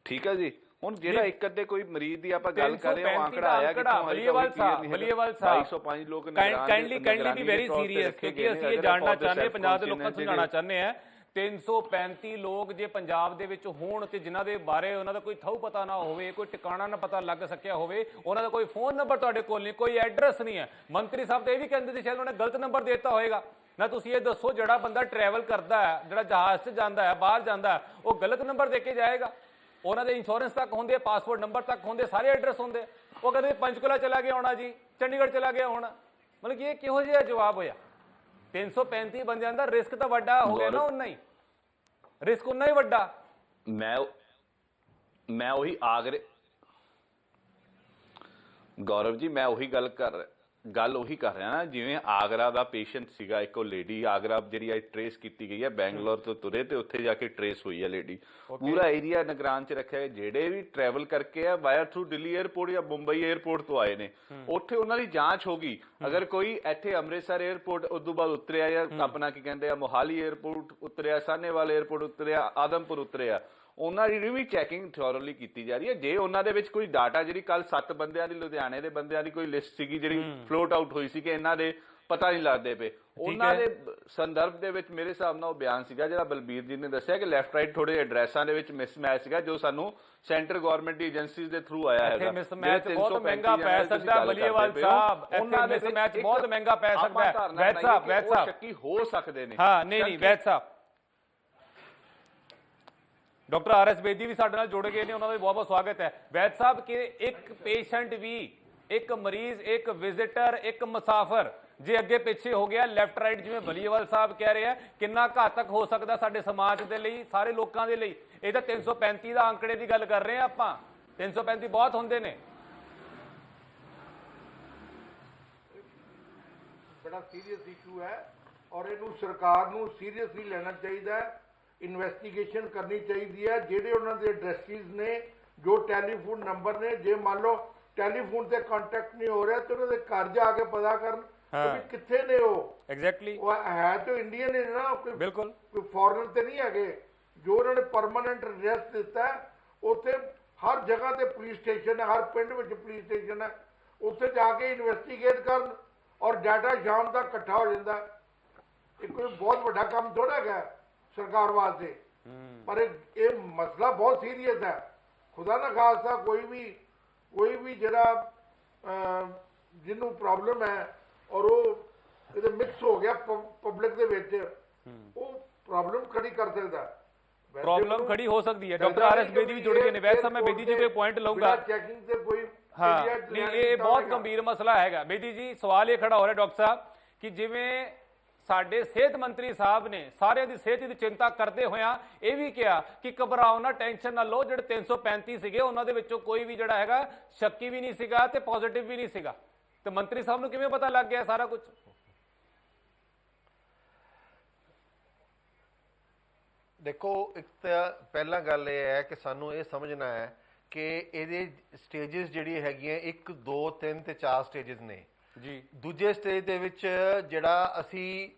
ਠੀਕ ਹੈ ਜੀ। ਹੁਣ ਜਿਹੜਾ ਇੱਕ ਅੱਧੇ ਕੋਈ ਮਰੀਜ਼ ਦੀ ਆਪਾਂ ਗੱਲ ਕਰ ਰਹੇ ਹਾਂ, ਉਹ ਆંકੜਾ ਆਇਆ ਕਿੱਥੋਂ, ਬਲੀਏਵਾਲ ਸਾਹਿਬ 205 ਲੋਕ ਕਾਈਂਡਲੀ ਬੀ ਵੈਰੀ ਸੀਰੀਅਸ, ਕਿਉਂਕਿ ਅਸੀਂ ਇਹ ਜਾਣਨਾ ਚਾਹੁੰਦੇ ਹਾਂ, ਪੰਜਾਬ ਦੇ ਲੋਕਾਂ ਨੂੰ ਸਮਝਾਉਣਾ ਚਾਹੁੰਦੇ ਹਾਂ, 335 ਲੋਕ ਜੇ ਪੰਜਾਬ ਦੇ ਵਿੱਚ ਹੋਣ ਤੇ ਜਿਨ੍ਹਾਂ ਦੇ ਬਾਰੇ ਉਹਨਾਂ ਦਾ ਕੋਈ ਥਹੁ ਪਤਾ ਨਾ ਹੋਵੇ, ਕੋਈ ਟਿਕਾਣਾ ਨਾ ਪਤਾ ਲੱਗ ਸਕਿਆ ਹੋਵੇ, ਉਹਨਾਂ ਦਾ ਕੋਈ ਫੋਨ ਨੰਬਰ ਤੁਹਾਡੇ ਕੋਲ ਨਹੀਂ, ਕੋਈ ਐਡਰੈਸ ਨਹੀਂ ਹੈ। ਮੰਤਰੀ ਸਾਹਿਬ ਤਾਂ ਇਹ ਵੀ ਕਹਿੰਦੇ ਸੀ ਸ਼ਾਇਦ ਉਹਨੇ ਗਲਤ ਨੰਬਰ ਦੇ ਦਿੱਤਾ ਹੋਏਗਾ ਨਾ। ਤੁਸੀਂ ਇਹ ਦੱਸੋ, ਜਿਹੜਾ ਬੰਦਾ ਟਰੈਵਲ ਕਰਦਾ ਹੈ, ਜਿਹੜਾ ਜਹਾਜ਼ 'ਚ ਜਾਂਦਾ ਹੈ, ਬਾਹਰ ਜਾਂਦਾ ਹੈ, ਉਹ ਗਲਤ ਨੰਬਰ ਦੇ ਕੇ ਜਾਏਗਾ? ਉਹਨਾਂ ਦੇ ਇੰਸ਼ੋਰੈਂਸ ਤੱਕ ਹੁੰਦੇ, ਪਾਸਪੋਰਟ ਨੰਬਰ ਤੱਕ ਹੁੰਦੇ, ਸਾਰੇ ਐਡਰੈਸ ਹੁੰਦੇ। ਉਹ ਕਹਿੰਦੇ ਪੰਚਕੂਲਾ ਚਲਾ ਗਿਆ ਹੋਣਾ ਜੀ, ਚੰਡੀਗੜ੍ਹ ਚਲਾ ਗਿਆ ਹੋਣਾ। ਮਤਲਬ ਕਿ ਇਹ ਕਿਹੋ ਜਿਹਾ ਜਵਾਬ ਹੋਇਆ? 335 ਬੰਦਿਆਂ ਦਾ ਰਿਸਕ ਤਾਂ ਵੱਡਾ ਹੋ ਗਿਆ ਨਾ, ਉਨਾ ਹੀ ਰਿਸਕ ਉਨਾ ਹੀ ਵੱਡਾ। ਮੈਂ ਉਹੀ ਗੌਰਵ ਜੀ, ਮੈਂ ਉਹੀ ਗੱਲ ਕਰ ਰਿਹਾ ਨਾ, ਜਿਵੇਂ ਆਗਰਾ ਦਾ ਪੇਸ਼ੈਂਟ ਸੀਗਾ, ਇੱਕ ਉਹ ਲੇਡੀ ਆਗਰਾ ਜਿਹੜੀ ਟ੍ਰੇਸ ਕੀਤੀ ਗਈ ਹੈ, ਬੈਂਗਲੌਰ ਤੋਂ ਤੁਰੇ ਤੇ ਉੱਥੇ ਜਾ ਕੇ ਟ੍ਰੇਸ ਹੋਈ ਹੈ ਲੇਡੀ। ਪੂਰਾ ਏਰੀਆ ਨਿਗਰਾਨ ਚ ਰੱਖਿਆ ਹੈ। ਜਿਹੜੇ ਵੀ ਟਰੈਵਲ ਕਰਕੇ ਆ ਵਾਇਆ ਥਰੂ ਦਿੱਲੀ 에ਅਰਪੋਰਟ ਜਾਂ ਮੁੰਬਈ 에ਅਰਪੋਰਟ ਤੋਂ ਆਏ ਨੇ, ਉੱਥੇ ਉਹਨਾਂ ਦੀ ਜਾਂਚ ਹੋ ਗਈ। ਅਗਰ ਕੋਈ ਇੱਥੇ ਅੰਮ੍ਰਿਤਸਰ 에ਅਰਪੋਰਟ ਉਦੋਂ ਬਾਅਦ ਉਤਰਿਆ, ਜਾਂ ਆਪਣਾ ਕੀ ਕਹਿੰਦੇ ਆ ਮੋਹਾਲੀ 에ਅਰਪੋਰਟ ਉਤਰਿਆ, ਸਾਹਨੇਵਾਲ 에ਅਰਪੋਰਟ ਉਤਰਿਆ, ਆਦਮਪੁਰ ਉਤਰਿਆ, ਉਹਨਾਂ ਦੀ ਵੀ ਚੈਕਿੰਗ ਥੋਰਲੀ ਕੀਤੀ ਜਾ ਰਹੀ ਹੈ। ਜੇ ਉਹਨਾਂ ਦੇ ਵਿੱਚ ਕੋਈ ਡਾਟਾ, ਜਿਹੜੀ ਕੱਲ 7 ਬੰਦਿਆਂ ਦੀ ਲੁਧਿਆਣੇ ਦੇ ਬੰਦਿਆਂ ਦੀ ਕੋਈ ਲਿਸਟ ਸੀਗੀ ਜਿਹੜੀ ਫਲੋਟ ਆਊਟ ਹੋਈ ਸੀ ਕਿ ਇਹਨਾਂ ਦੇ ਪਤਾ ਨਹੀਂ ਲੱਗਦੇ ਪਏ, ਉਹਨਾਂ ਦੇ ਸੰਦਰਭ ਦੇ ਵਿੱਚ ਮੇਰੇ ਹਿਸਾਬ ਨਾਲ ਉਹ ਬਿਆਨ ਸੀਗਾ ਜਿਹੜਾ ਬਲਬੀਰ ਜੀ ਨੇ ਦੱਸਿਆ ਕਿ ਲੈਫਟ ਰਾਈਟ ਥੋੜੇ ਐਡਰੈਸਾਂ ਦੇ ਵਿੱਚ ਮਿਸਮੈਚ ਸੀਗਾ, ਜੋ ਸਾਨੂੰ ਸੈਂਟਰ ਗਵਰਨਮੈਂਟ ਦੀ ਏਜੰਸੀਜ਼ ਦੇ ਥਰੂ ਆਇਆ ਹੈਗਾ। ਮਿਸਮੈਚ ਬਹੁਤ ਮਹਿੰਗਾ ਪੈ ਸਕਦਾ ਬਲੀਏਵਾਲ ਸਾਹਿਬ, ਇੱਥੇ ਮਿਸਮੈਚ ਬਹੁਤ ਮਹਿੰਗਾ ਪੈ ਸਕਦਾ ਹੈ। ਵੈਦ ਸਾਹਿਬ ਸ਼ੱਕੀ ਹੋ ਸਕਦੇ ਨੇ। ਹਾਂ, ਨਹੀਂ ਵੈਦ ਸਾਹਿਬ, ਡਾਕਟਰ RS ਬੇਦੀ ਵੀ ਸਾਡੇ ਨਾਲ ਜੁੜ ਗਏ ਨੇ, ਉਹਨਾਂ ਦਾ ਬਹੁਤ ਬਹੁਤ ਸਵਾਗਤ ਹੈ। ਵੈਦ ਸਾਹਿਬ, ਕਿ ਇੱਕ ਪੇਸ਼ੈਂਟ ਵੀ, ਇੱਕ ਮਰੀਜ਼, ਇੱਕ ਵਿਜ਼ਿਟਰ, ਇੱਕ ਮੁਸਾਫਰ ਜੇ ਅੱਗੇ ਪਿੱਛੇ ਹੋ ਗਿਆ ਲੈਫਟ ਰਾਈਟ, ਜਿਵੇਂ ਬਲੀਏਵਾਲ ਸਾਹਿਬ ਕਹਿ ਰਹੇ ਆ, ਕਿੰਨਾ ਘਾਤਕ ਹੋ ਸਕਦਾ ਸਾਡੇ ਸਮਾਜ ਦੇ ਲਈ, ਸਾਰੇ ਲੋਕਾਂ ਦੇ ਲਈ? ਇਹ ਤਾਂ 335 ਦਾ ਅੰਕੜੇ ਦੀ ਗੱਲ ਕਰ ਰਹੇ ਆ ਆਪਾਂ, 335 ਬਹੁਤ ਹੁੰਦੇ ਨੇ। ਬੜਾ ਸੀਰੀਅਸ ਇਸ਼ੂ ਹੈ ਔਰ ਇਹਨੂੰ ਸਰਕਾਰ ਨੂੰ ਸੀਰੀਅਸਲੀ ਲੈਣਾ ਚਾਹੀਦਾ ਹੈ। ਇਨਵੈਸਟੀਗੇਸ਼ਨ ਕਰਨੀ ਚਾਹੀਦੀ ਹੈ। ਜਿਹੜੇ ਉਹਨਾਂ ਦੇ ਐਡਰੈਸਿਸ ਨੇ, ਜੋ ਟੈਲੀਫੋਨ ਨੰਬਰ ਨੇ, ਜੇ ਮੰਨ ਲਓ ਟੈਲੀਫੋਨ ਤੇ ਕੰਟੈਕਟ ਨਹੀਂ ਹੋ ਰਿਹਾ, ਤੇ ਉਹਨਾਂ ਦੇ ਘਰ ਜਾ ਕੇ ਪਤਾ ਕਰਨ ਕਿ ਕਿੱਥੇ ਨੇ ਉਹ। ਐਗਜ਼ੈਕਟਲੀ, ਉਹ ਹੈ ਤਾਂ ਇੰਡੀਅਨ ਨੇ ਨਾ, ਬਿਲਕੁਲ ਕੋਈ ਫੋਰਨਰ ਤੇ ਨਹੀਂ ਹੈਗੇ। ਜੋ ਉਹਨਾਂ ਨੇ ਪਰਮਾਨੈਂਟ ਐਡਰੈਸ ਦਿੱਤਾ, ਉੱਥੇ ਹਰ ਜਗ੍ਹਾ ਤੇ ਪੁਲਿਸ ਸਟੇਸ਼ਨ ਹੈ, ਹਰ ਪਿੰਡ ਵਿੱਚ ਪੁਲਿਸ ਸਟੇਸ਼ਨ ਹੈ, ਉੱਥੇ ਜਾ ਕੇ ਇਨਵੈਸਟੀਗੇਟ ਕਰਨ ਔਰ ਡਾਟਾ ਸ਼ਾਮ ਤੱਕ ਇਕੱਠਾ ਹੋ ਜਾਂਦਾ। ਇਹ ਕੋਈ ਬਹੁਤ ਵੱਡਾ ਕੰਮ ਥੋੜਾ ਹੈਗਾ ਸਰਕਾਰ ਵਾਸਤੇ, ਪਰ ਇਹ ਮਸਲਾ ਬਹੁਤ ਸੀਰੀਅਸ ਹੈ। ਖੁਦਾ ਨਾ ਖਾਸਤਾ ਕੋਈ ਵੀ ਜਿਹੜਾ ਜਿਹਨੂੰ ਪ੍ਰੋਬਲਮ ਹੈ ਔਰ ਉਹ ਇਹਦੇ ਮਿਕਸ ਹੋ ਗਿਆ ਪਬਲਿਕ ਦੇ ਵਿੱਚ, ਉਹ ਪ੍ਰੋਬਲਮ ਖੜੀ ਕਰ ਸਕਦਾ, ਪ੍ਰੋਬਲਮ ਖੜੀ ਹੋ ਸਕਦੀ ਹੈ। ਡਾਕਟਰ RS ਬੇਦੀ ਵੀ ਜੁੜ ਗਏ ਨੇ। ਵੈਸੇ ਮੈਂ ਬੇਦੀ ਜੀ ਕੋਈ ਪੁਆਇੰਟ ਲਊਂਗਾ, ਚੈਕਿੰਗ ਤੇ ਕੋਈ ਹਾਂ, ਇਹ ਬਹੁਤ ਗੰਭੀਰ ਮਸਲਾ ਹੈਗਾ। ਬੇਦੀ ਜੀ, ਸਵਾਲ ਇਹ ਖੜਾ ਹੋ ਰਿਹਾ ਡਾਕਟਰ ਸਾਹਿਬ ਕਿ ਜਿਵੇਂ ਸਾਡੇ ਸਿਹਤ ਮੰਤਰੀ ਸਾਹਿਬ ਨੇ ਸਾਰਿਆਂ ਦੀ ਸਿਹਤ ਦੀ ਚਿੰਤਾ ਕਰਦੇ ਹੋਇਆਂ ਇਹ ਵੀ ਕਿਹਾ ਕਿ ਘਬਰਾਓ ਨਾ, ਟੈਨਸ਼ਨ ਨਾ ਲਓ, ਜਿਹੜੇ 335 ਸੀਗੇ ਉਹਨਾਂ ਦੇ ਵਿੱਚੋਂ ਕੋਈ ਵੀ ਜਿਹੜਾ ਹੈਗਾ ਸ਼ੱਕੀ ਵੀ ਨਹੀਂ ਸੀਗਾ ਤੇ ਪੋਜ਼ਿਟਿਵ ਵੀ ਨਹੀਂ ਸੀਗਾ, ਤੇ ਮੰਤਰੀ ਸਾਹਿਬ ਨੂੰ ਕਿਵੇਂ ਪਤਾ ਲੱਗ ਗਿਆ ਸਾਰਾ ਕੁਝ? ਦੇਖੋ, ਇੱਕ ਤਾਂ ਪਹਿਲਾਂ ਗੱਲ ਇਹ ਹੈ ਕਿ ਸਾਨੂੰ ਇਹ ਸਮਝਣਾ ਹੈ ਕਿ ਇਹਦੇ ਸਟੇजेस ਜਿਹੜੀ ਹੈਗੀਆਂ 1 2 3 ਤੇ 4 ਸਟੇजेस ਨੇ ਜੀ। ਦੂਜੇ ਸਟੇਜ ਦੇ ਵਿੱਚ ਜਿਹੜਾ ਅਸੀਂ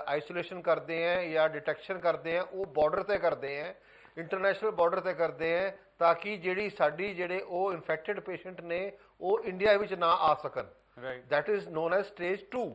ਆਈਸੋਲੇਸ਼ਨ ਕਰਦੇ ਹਾਂ ਜਾਂ ਡਿਟੈਕਸ਼ਨ ਕਰਦੇ ਹਾਂ, ਉਹ ਬਾਰਡਰ ਤੇ ਕਰਦੇ ਹਾਂ, ਇੰਟਰਨੈਸ਼ਨਲ ਬਾਰਡਰ ਤੇ ਕਰਦੇ ਹਾਂ, ਤਾਂ ਕਿ ਜਿਹੜੀ ਸਾਡੀ ਜਿਹੜੇ ਉਹ ਇਨਫੈਕਟਡ ਪੇਸ਼ੈਂਟ ਨੇ ਉਹ ਇੰਡੀਆ ਵਿੱਚ ਨਾ ਆ ਸਕਣ। That is non as stage 2।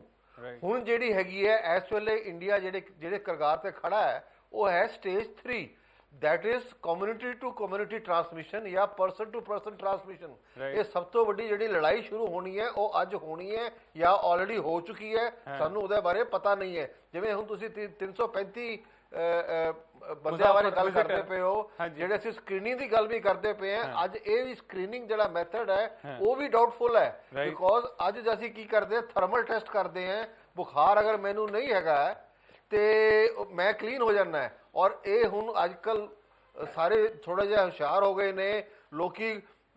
ਹੁਣ ਜਿਹੜੀ ਹੈਗੀ ਹੈ ਇਸ ਵੇਲੇ ਇੰਡੀਆ ਜਿਹੜੇ ਕਗਾਰ ਤੇ ਖੜਾ ਹੈ, ਉਹ ਹੈ stage 3। that is community to community transmission ਜਾਂ person to person transmission। ਇਹ ਸਭ ਤੋਂ ਵੱਡੀ ਜਿਹੜੀ ਲੜਾਈ ਸ਼ੁਰੂ ਹੋਣੀ ਹੈ ਉਹ ਅੱਜ ਹੋਣੀ ਹੈ ਜਾਂ ਆਲਰੇਡੀ ਹੋ ਚੁੱਕੀ ਹੈ, ਸਾਨੂੰ ਉਹਦੇ ਬਾਰੇ ਪਤਾ ਨਹੀਂ ਹੈ। ਜਿਵੇਂ ਹੁਣ ਤੁਸੀਂ 335 ਬੰਦਿਆਂ ਬਾਰੇ ਗੱਲ visitor, ਕਰਦੇ ਪਏ ਹੋ, ਹਾਂਜੀ। ਜਿਹੜੇ ਅਸੀਂ ਸਕਰੀਨਿੰਗ ਦੀ ਗੱਲ ਵੀ ਕਰਦੇ ਪਏ ਹਾਂ, ਅੱਜ ਇਹ ਵੀ ਸਕਰੀਨਿੰਗ ਜਿਹੜਾ ਮੈਥਡ ਹੈ ਉਹ ਵੀ ਡਾਊਟਫੁਲ ਹੈ, ਬਿਕੋਜ਼ ਅੱਜ ਅਸੀਂ ਕੀ ਕਰਦੇ ਹਾਂ, ਥਰਮਲ ਟੈਸਟ ਕਰਦੇ ਹਾਂ, ਬੁਖਾਰ ਅਗਰ ਮੈਨੂੰ ਨਹੀਂ ਹੈਗਾ ਤੇ ਮੈਂ ਕਲੀਨ ਹੋ ਜਾਂਦਾ ਹੈ। ਔਰ ਇਹ ਹੁਣ ਅੱਜ ਕੱਲ ਸਾਰੇ ਥੋੜਾ ਜਿਹਾ ਹੁਸ਼ਿਆਰ ਹੋ ਗਏ ਨੇ, ਲੋਕੀ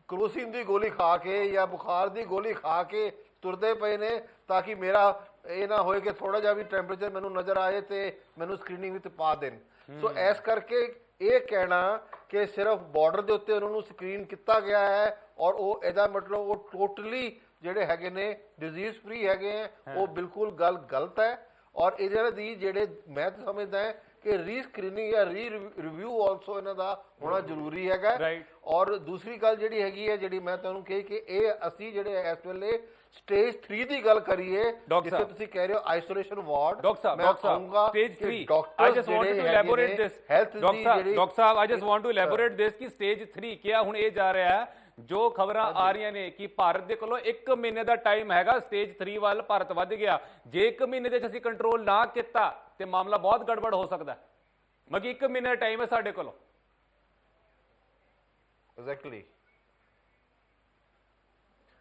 ਕਰੋਸਿਨ ਦੀ ਗੋਲੀ ਖਾ ਕੇ ਜਾਂ ਬੁਖਾਰ ਦੀ ਗੋਲੀ ਖਾ ਕੇ ਤੁਰਦੇ ਪਏ ਨੇ, ਤਾਂ ਕਿ ਮੇਰਾ ਇਹ ਨਾ ਹੋਏ ਕਿ ਥੋੜਾ ਜਿਹਾ ਵੀ ਟੈਂਪਰੇਚਰ ਮੈਨੂੰ ਨਜ਼ਰ ਆਏ ਤੇ ਮੈਨੂੰ ਸਕਰੀਨਿੰਗ ਵਿੱਚ ਪਾ ਦੇਣ। ਸੋ ਇਸ ਕਰਕੇ ਇਹ ਕਹਿਣਾ ਕਿ ਸਿਰਫ ਬਾਰਡਰ ਦੇ ਉੱਤੇ ਉਹਨਾਂ ਨੂੰ ਸਕਰੀਨ ਕੀਤਾ ਗਿਆ ਹੈ ਔਰ ਉਹ ਇਹਦਾ ਮਤਲਬ ਉਹ ਟੋਟਲੀ ਜਿਹੜੇ ਹੈਗੇ ਨੇ ਡਿਜ਼ੀਜ਼ ਫ੍ਰੀ ਹੈਗੇ ਹੈ, ਉਹ ਬਿਲਕੁਲ ਗੱਲ ਗਲਤ ਹੈ। ਔਰ ਇਹਦੇ ਦੀ ਜਿਹੜੇ ਮੈਂ ਤਾਂ ਸਮਝਦਾ ਹੈ ਕਿ ਰੀਸਕਰੀਨਿੰਗ ਜਾਂ ਰਿਵਿਊ ਆਲਸੋ ਇਹਨਾਂ ਦਾ ਹੋਣਾ ਜ਼ਰੂਰੀ ਹੈਗਾ। ਔਰ ਦੂਸਰੀ ਗੱਲ ਜਿਹੜੀ ਹੈਗੀ ਹੈ, ਜਿਹੜੀ ਮੈਂ ਤੁਹਾਨੂੰ ਕਹੀ ਕਿ ਇਹ ਅਸੀਂ ਜਿਹੜੇ ਇਸ ਵੇਲੇ ਸਟੇਜ 3 ਦੀ ਗੱਲ ਕਰੀਏ, ਜਿੱਥੇ ਤੁਸੀਂ ਕਹਿ ਰਹੇ ਹੋ isolation ward, Doctor Saab, stage 3. I just wanted to elaborate this. Doctor Saab, I just want to elaborate this कि stage 3 क्या ਹੁਣ ਇਹ ਜਾ ਰਿਹਾ ਹੈ, ਜੋ ਖਬਰਾਂ ਆ ਰਹੀਆਂ ਨੇ ਕਿ ਭਾਰਤ ਦੇ ਕੋਲੋਂ 1 ਮਹੀਨੇ ਦਾ ਟਾਈਮ ਹੈਗਾ, ਸਟੇਜ 3 ਵੱਲ ਭਾਰਤ ਵੱਧ ਗਿਆ। ਜੇ 1 ਮਹੀਨੇ ਦੇ ਵਿੱਚ ਅਸੀਂ ਕੰਟਰੋਲ ਨਾ ਕੀਤਾ ਤੇ ਮਾਮਲਾ ਬਹੁਤ ਗੜਬੜ ਹੋ ਸਕਦਾ ਹੈ। ਮਗੀ 1 ਮਹੀਨੇ ਦਾ ਟਾਈਮ ਹੈ ਸਾਡੇ ਕੋਲੋਂ। ਐਗਜ਼ੈਕਟਲੀ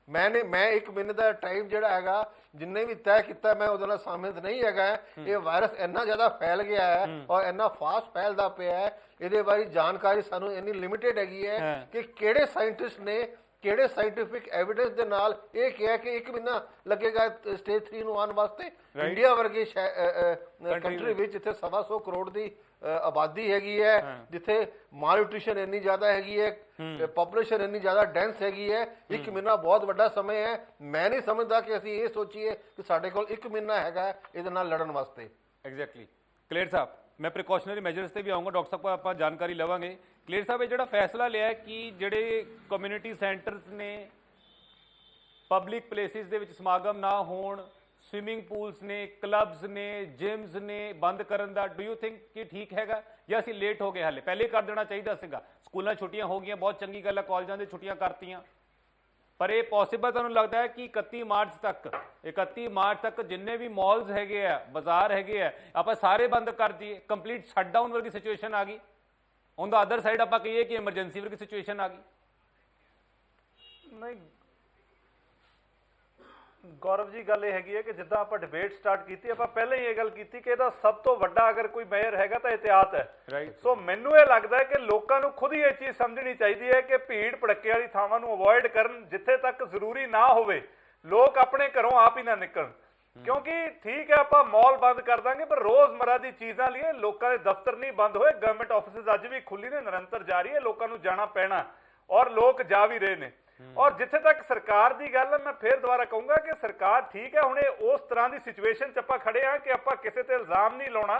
ਮੈਂ 1 ਮਹੀਨੇ ਦਾ ਟਾਈਮ ਜਿਹੜਾ ਹੈਗਾ ਜਿੰਨੇ ਵੀ ਤੈਅ ਕੀਤਾ, ਮੈਂ ਉਹਦੇ ਨਾਲ ਸਹਿਮਤ ਨਹੀਂ ਹੈਗਾ। ਇਹ ਵਾਇਰਸ ਇੰਨਾ ਜ਼ਿਆਦਾ ਫੈਲ ਗਿਆ ਹੈ ਔਰ ਇੰਨਾ ਫਾਸਟ ਫੈਲਦਾ ਪਿਆ ਹੈ, ਇਹਦੇ ਬਾਰੇ ਜਾਣਕਾਰੀ ਸਾਨੂੰ ਇੰਨੀ ਲਿਮਿਟਿਡ ਹੈਗੀ ਹੈ ਕਿ ਕਿਹੜੇ ਸਾਇੰਟਿਸਟ ਨੇ ਕਿਹੜੇ ਸਾਇੰਟੀਫਿਕ ਐਵੀਡੈਂਸ ਦੇ ਨਾਲ ਇਹ ਕਿਹਾ ਕਿ 1 ਮਹੀਨਾ ਲੱਗੇਗਾ ਸਟੇਜ 3 ਨੂੰ ਆਉਣ ਵਾਸਤੇ। ਇੰਡੀਆ ਵਰਗੇ ਕੰਟਰੀ ਵਿੱਚ ਜਿੱਥੇ 125 ਕਰੋੜ ਦੀ ਆਬਾਦੀ ਹੈਗੀ ਹੈ, ਜਿੱਥੇ ਮਾਲਨਿਊਟ੍ਰੀਸ਼ਨ ਇੰਨੀ ਜ਼ਿਆਦਾ ਹੈਗੀ ਹੈ, ਪੋਪੂਲੇਸ਼ਨ ਇੰਨੀ ਜ਼ਿਆਦਾ ਡੈਂਸ ਹੈਗੀ ਹੈ, 1 ਮਹੀਨਾ ਬਹੁਤ ਵੱਡਾ ਸਮਾਂ ਹੈ। ਮੈਂ ਨਹੀਂ ਸਮਝਦਾ ਕਿ ਅਸੀਂ ਇਹ ਸੋਚੀਏ ਕਿ ਸਾਡੇ ਕੋਲ 1 ਮਹੀਨਾ ਹੈਗਾ ਇਹਦੇ ਨਾਲ ਲੜਨ ਵਾਸਤੇ। ਐਗਜ਼ੈਕਟਲੀ। ਕਲੇਰ ਸਾਹਿਬ, ਮੈਂ ਪ੍ਰੀਕਾਸ਼ਨਰੀ ਮੈਜਰਸ ਤੇ ਵੀ ਆਉਂਗਾ, ਡਾਕਟਰ ਸਾਹਿਬ ਕੋਲ ਆਪਾਂ ਜਾਣਕਾਰੀ ਲਵਾਂਗੇ। ਕਲੇਰ ਸਾਹਿਬ, ਇਹ ਜਿਹੜਾ ਫੈਸਲਾ ਲਿਆ ਕਿ ਜਿਹੜੇ ਕਮਿਊਨਿਟੀ ਸੈਂਟਰਸ ਨੇ, ਪਬਲਿਕ ਪਲੇਸਿਸ ਦੇ ਵਿੱਚ ਸਮਾਗਮ ਨਾ ਹੋਣ, ਸਵਿਮਿੰਗ ਪੂਲਸ ਨੇ, ਕਲੱਬਸ ਨੇ, ਜਿਮਸ ਨੇ ਬੰਦ ਕਰਨ ਦਾ, ਡੂ ਯੂ ਥਿੰਕ ਕਿ ਠੀਕ ਹੈਗਾ ਜਾਂ ਅਸੀਂ ਲੇਟ ਹੋ ਗਏ? ਹਾਲੇ ਪਹਿਲੇ ਕਰ ਦੇਣਾ ਚਾਹੀਦਾ ਸੀਗਾ। ਸਕੂਲਾਂ ਛੁੱਟੀਆਂ ਹੋ ਗਈਆਂ, ਬਹੁਤ ਚੰਗੀ ਗੱਲ ਹੈ, ਕਾਲਜਾਂ ਦੇ ਛੁੱਟੀਆਂ ਕਰਤੀਆਂ, ਪਰ ਇਹ ਪੋਸੀਬਲ ਤੁਹਾਨੂੰ ਲੱਗਦਾ ਹੈ ਕਿ 31 ਮਾਰਚ ਤੱਕ ਜਿੰਨੇ ਵੀ ਮਾਲਸ ਹੈਗੇ ਆ, ਬਾਜ਼ਾਰ ਹੈਗੇ ਆ, ਆਪਾਂ ਸਾਰੇ ਬੰਦ ਕਰ ਦਈਏ? ਕੰਪਲੀਟ ਸ਼ਟਡਾਊਨ ਵਰਗੀ ਸਿਚੁਏਸ਼ਨ ਆ ਗਈ। ਔਨ ਦਾ ਅਦਰ ਸਾਈਡ ਆਪਾਂ ਕਹੀਏ ਕਿ ਐਮਰਜੈਂਸੀ ਵਰਗੀ ਸਿਚੁਏਸ਼ਨ ਆ ਗਈ। ਨਹੀਂ ਗੌਰਵ ਜੀ, ਗੱਲ ਇਹ ਹੈਗੀ ਹੈ ਕਿ ਜਿੱਦਾਂ ਆਪਾਂ ਡਿਬੇਟ ਸਟਾਰਟ ਕੀਤੀ, ਆਪਾਂ ਪਹਿਲਾਂ ਹੀ ਇਹ ਗੱਲ ਕੀਤੀ ਕਿ ਇਹਦਾ ਸਭ ਤੋਂ ਵੱਡਾ ਅਗਰ ਕੋਈ ਮੇਜਰ ਹੈਗਾ ਤਾਂ ਇhtiyat ਹੈ। ਸੋ ਮੈਨੂੰ ਇਹ ਲੱਗਦਾ ਹੈ ਕਿ ਲੋਕਾਂ ਨੂੰ ਖੁਦ ਹੀ ਇਹ ਚੀਜ਼ ਸਮਝਣੀ ਚਾਹੀਦੀ ਹੈ ਕਿ ਭੀੜ ਭੜੱਕੇ ਵਾਲੀ ਥਾਵਾਂ ਨੂੰ ਅਵੋਇਡ ਕਰਨ, ਜਿੱਥੇ ਤੱਕ ਜ਼ਰੂਰੀ ਨਾ ਹੋਵੇ ਲੋਕ ਆਪਣੇ ਘਰੋਂ ਆਪ ਹੀ ਨਾ ਨਿਕਲਣ। ਕਿਉਂਕਿ ਠੀਕ ਹੈ ਆਪਾਂ ਮਾਲ ਬੰਦ ਕਰ ਦਾਂਗੇ, ਪਰ ਰੋਜ਼ਮਰਾ ਦੀ ਚੀਜ਼ਾਂ ਲਈ ਲੋਕਾਂ ਦੇ ਦਫ਼ਤਰ ਨਹੀਂ ਬੰਦ ਹੋਏ, ਗਵਰਨਮੈਂਟ ਆਫਿਸਿਸ ਅੱਜ ਵੀ ਖੁੱਲੀ ਨੇ, ਨਿਰੰਤਰ ਜਾਰੀ ਹੈ, ਲੋਕਾਂ ਨੂੰ ਜਾਣਾ ਪੈਣਾ ਔਰ ਲੋਕ ਜਾ ਵੀ ਰਹੇ ਨੇ। ਔਰ ਜਿੱਥੇ ਤੱਕ ਸਰਕਾਰ ਦੀ ਗੱਲ ਹੈ, ਮੈਂ ਫੇਰ ਦੁਬਾਰਾ ਕਹੂੰਗਾ ਕਿ ਸਰਕਾਰ ਠੀਕ ਹੈ, ਹੁਣ ਇਹ ਉਸ ਤਰ੍ਹਾਂ ਦੀ ਸਿਚੁਏਸ਼ਨ 'ਚ ਆਪਾਂ ਖੜੇ ਆ ਕਿ ਆਪਾਂ ਕਿਸੇ ਤੇ ਇਲਜ਼ਾਮ ਨਹੀਂ ਲਾਉਣਾ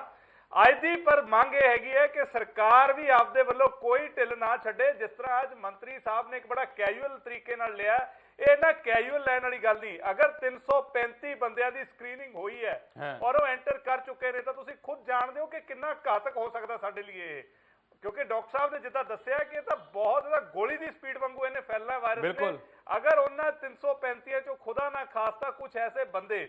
ਅੱਜ ਦੀ, ਪਰ ਮੰਗ ਇਹ ਹੈਗੀ ਹੈ ਕਿ ਸਰਕਾਰ ਵੀ ਆਪਦੇ ਵੱਲੋਂ ਕੋਈ ਢਿੱਲ ਨਾ ਛੱਡੇ। ਜਿਸ ਤਰ੍ਹਾਂ ਅੱਜ ਮੰਤਰੀ ਸਾਹਿਬ ਨੇ ਇੱਕ ਬੜਾ ਕੈਜੂਅਲ ਤਰੀਕੇ ਨਾਲ ਲਿਆ, ਇਹ ਨਾ ਕੈਜੂਅਲ ਲੈਣ ਵਾਲੀ ਗੱਲ ਨਹੀਂ। ਅਗਰ 335 ਬੰਦਿਆਂ ਦੀ ਸਕਰੀਨਿੰਗ ਹੋਈ ਹੈ ਔਰ ਉਹ ਐਂਟਰ ਕਰ ਚੁੱਕੇ ਨੇ, ਤਾਂ ਤੁਸੀਂ ਖੁਦ ਜਾਣਦੇ ਹੋ ਕਿ ਕਿੰਨਾ ਘਾਤਕ ਹੋ ਸਕਦਾ ਸਾਡੇ ਲਈ ਇਹ। ਕਿਉਂਕਿ ਡਾਕਟਰ ਸਾਹਿਬ ਨੇ ਜਿੱਦਾਂ ਦੱਸਿਆ ਕਿ ਇਹ ਤਾਂ ਬਹੁਤ ਜ਼ਿਆਦਾ ਗੋਲੀ ਦੀ ਸਪੀਡ ਵਾਂਗੂ ਇਹਨੇ ਫੈਲਣਾ ਵਾਇਰਸ ਨੇ। ਅਗਰ ਉਹਨਾਂ 335 ਚੋਂ ਖੁਦਾ ਨਾ ਖਾਸਤਾ ਕੁਝ ਐਸੇ ਬੰਦੇ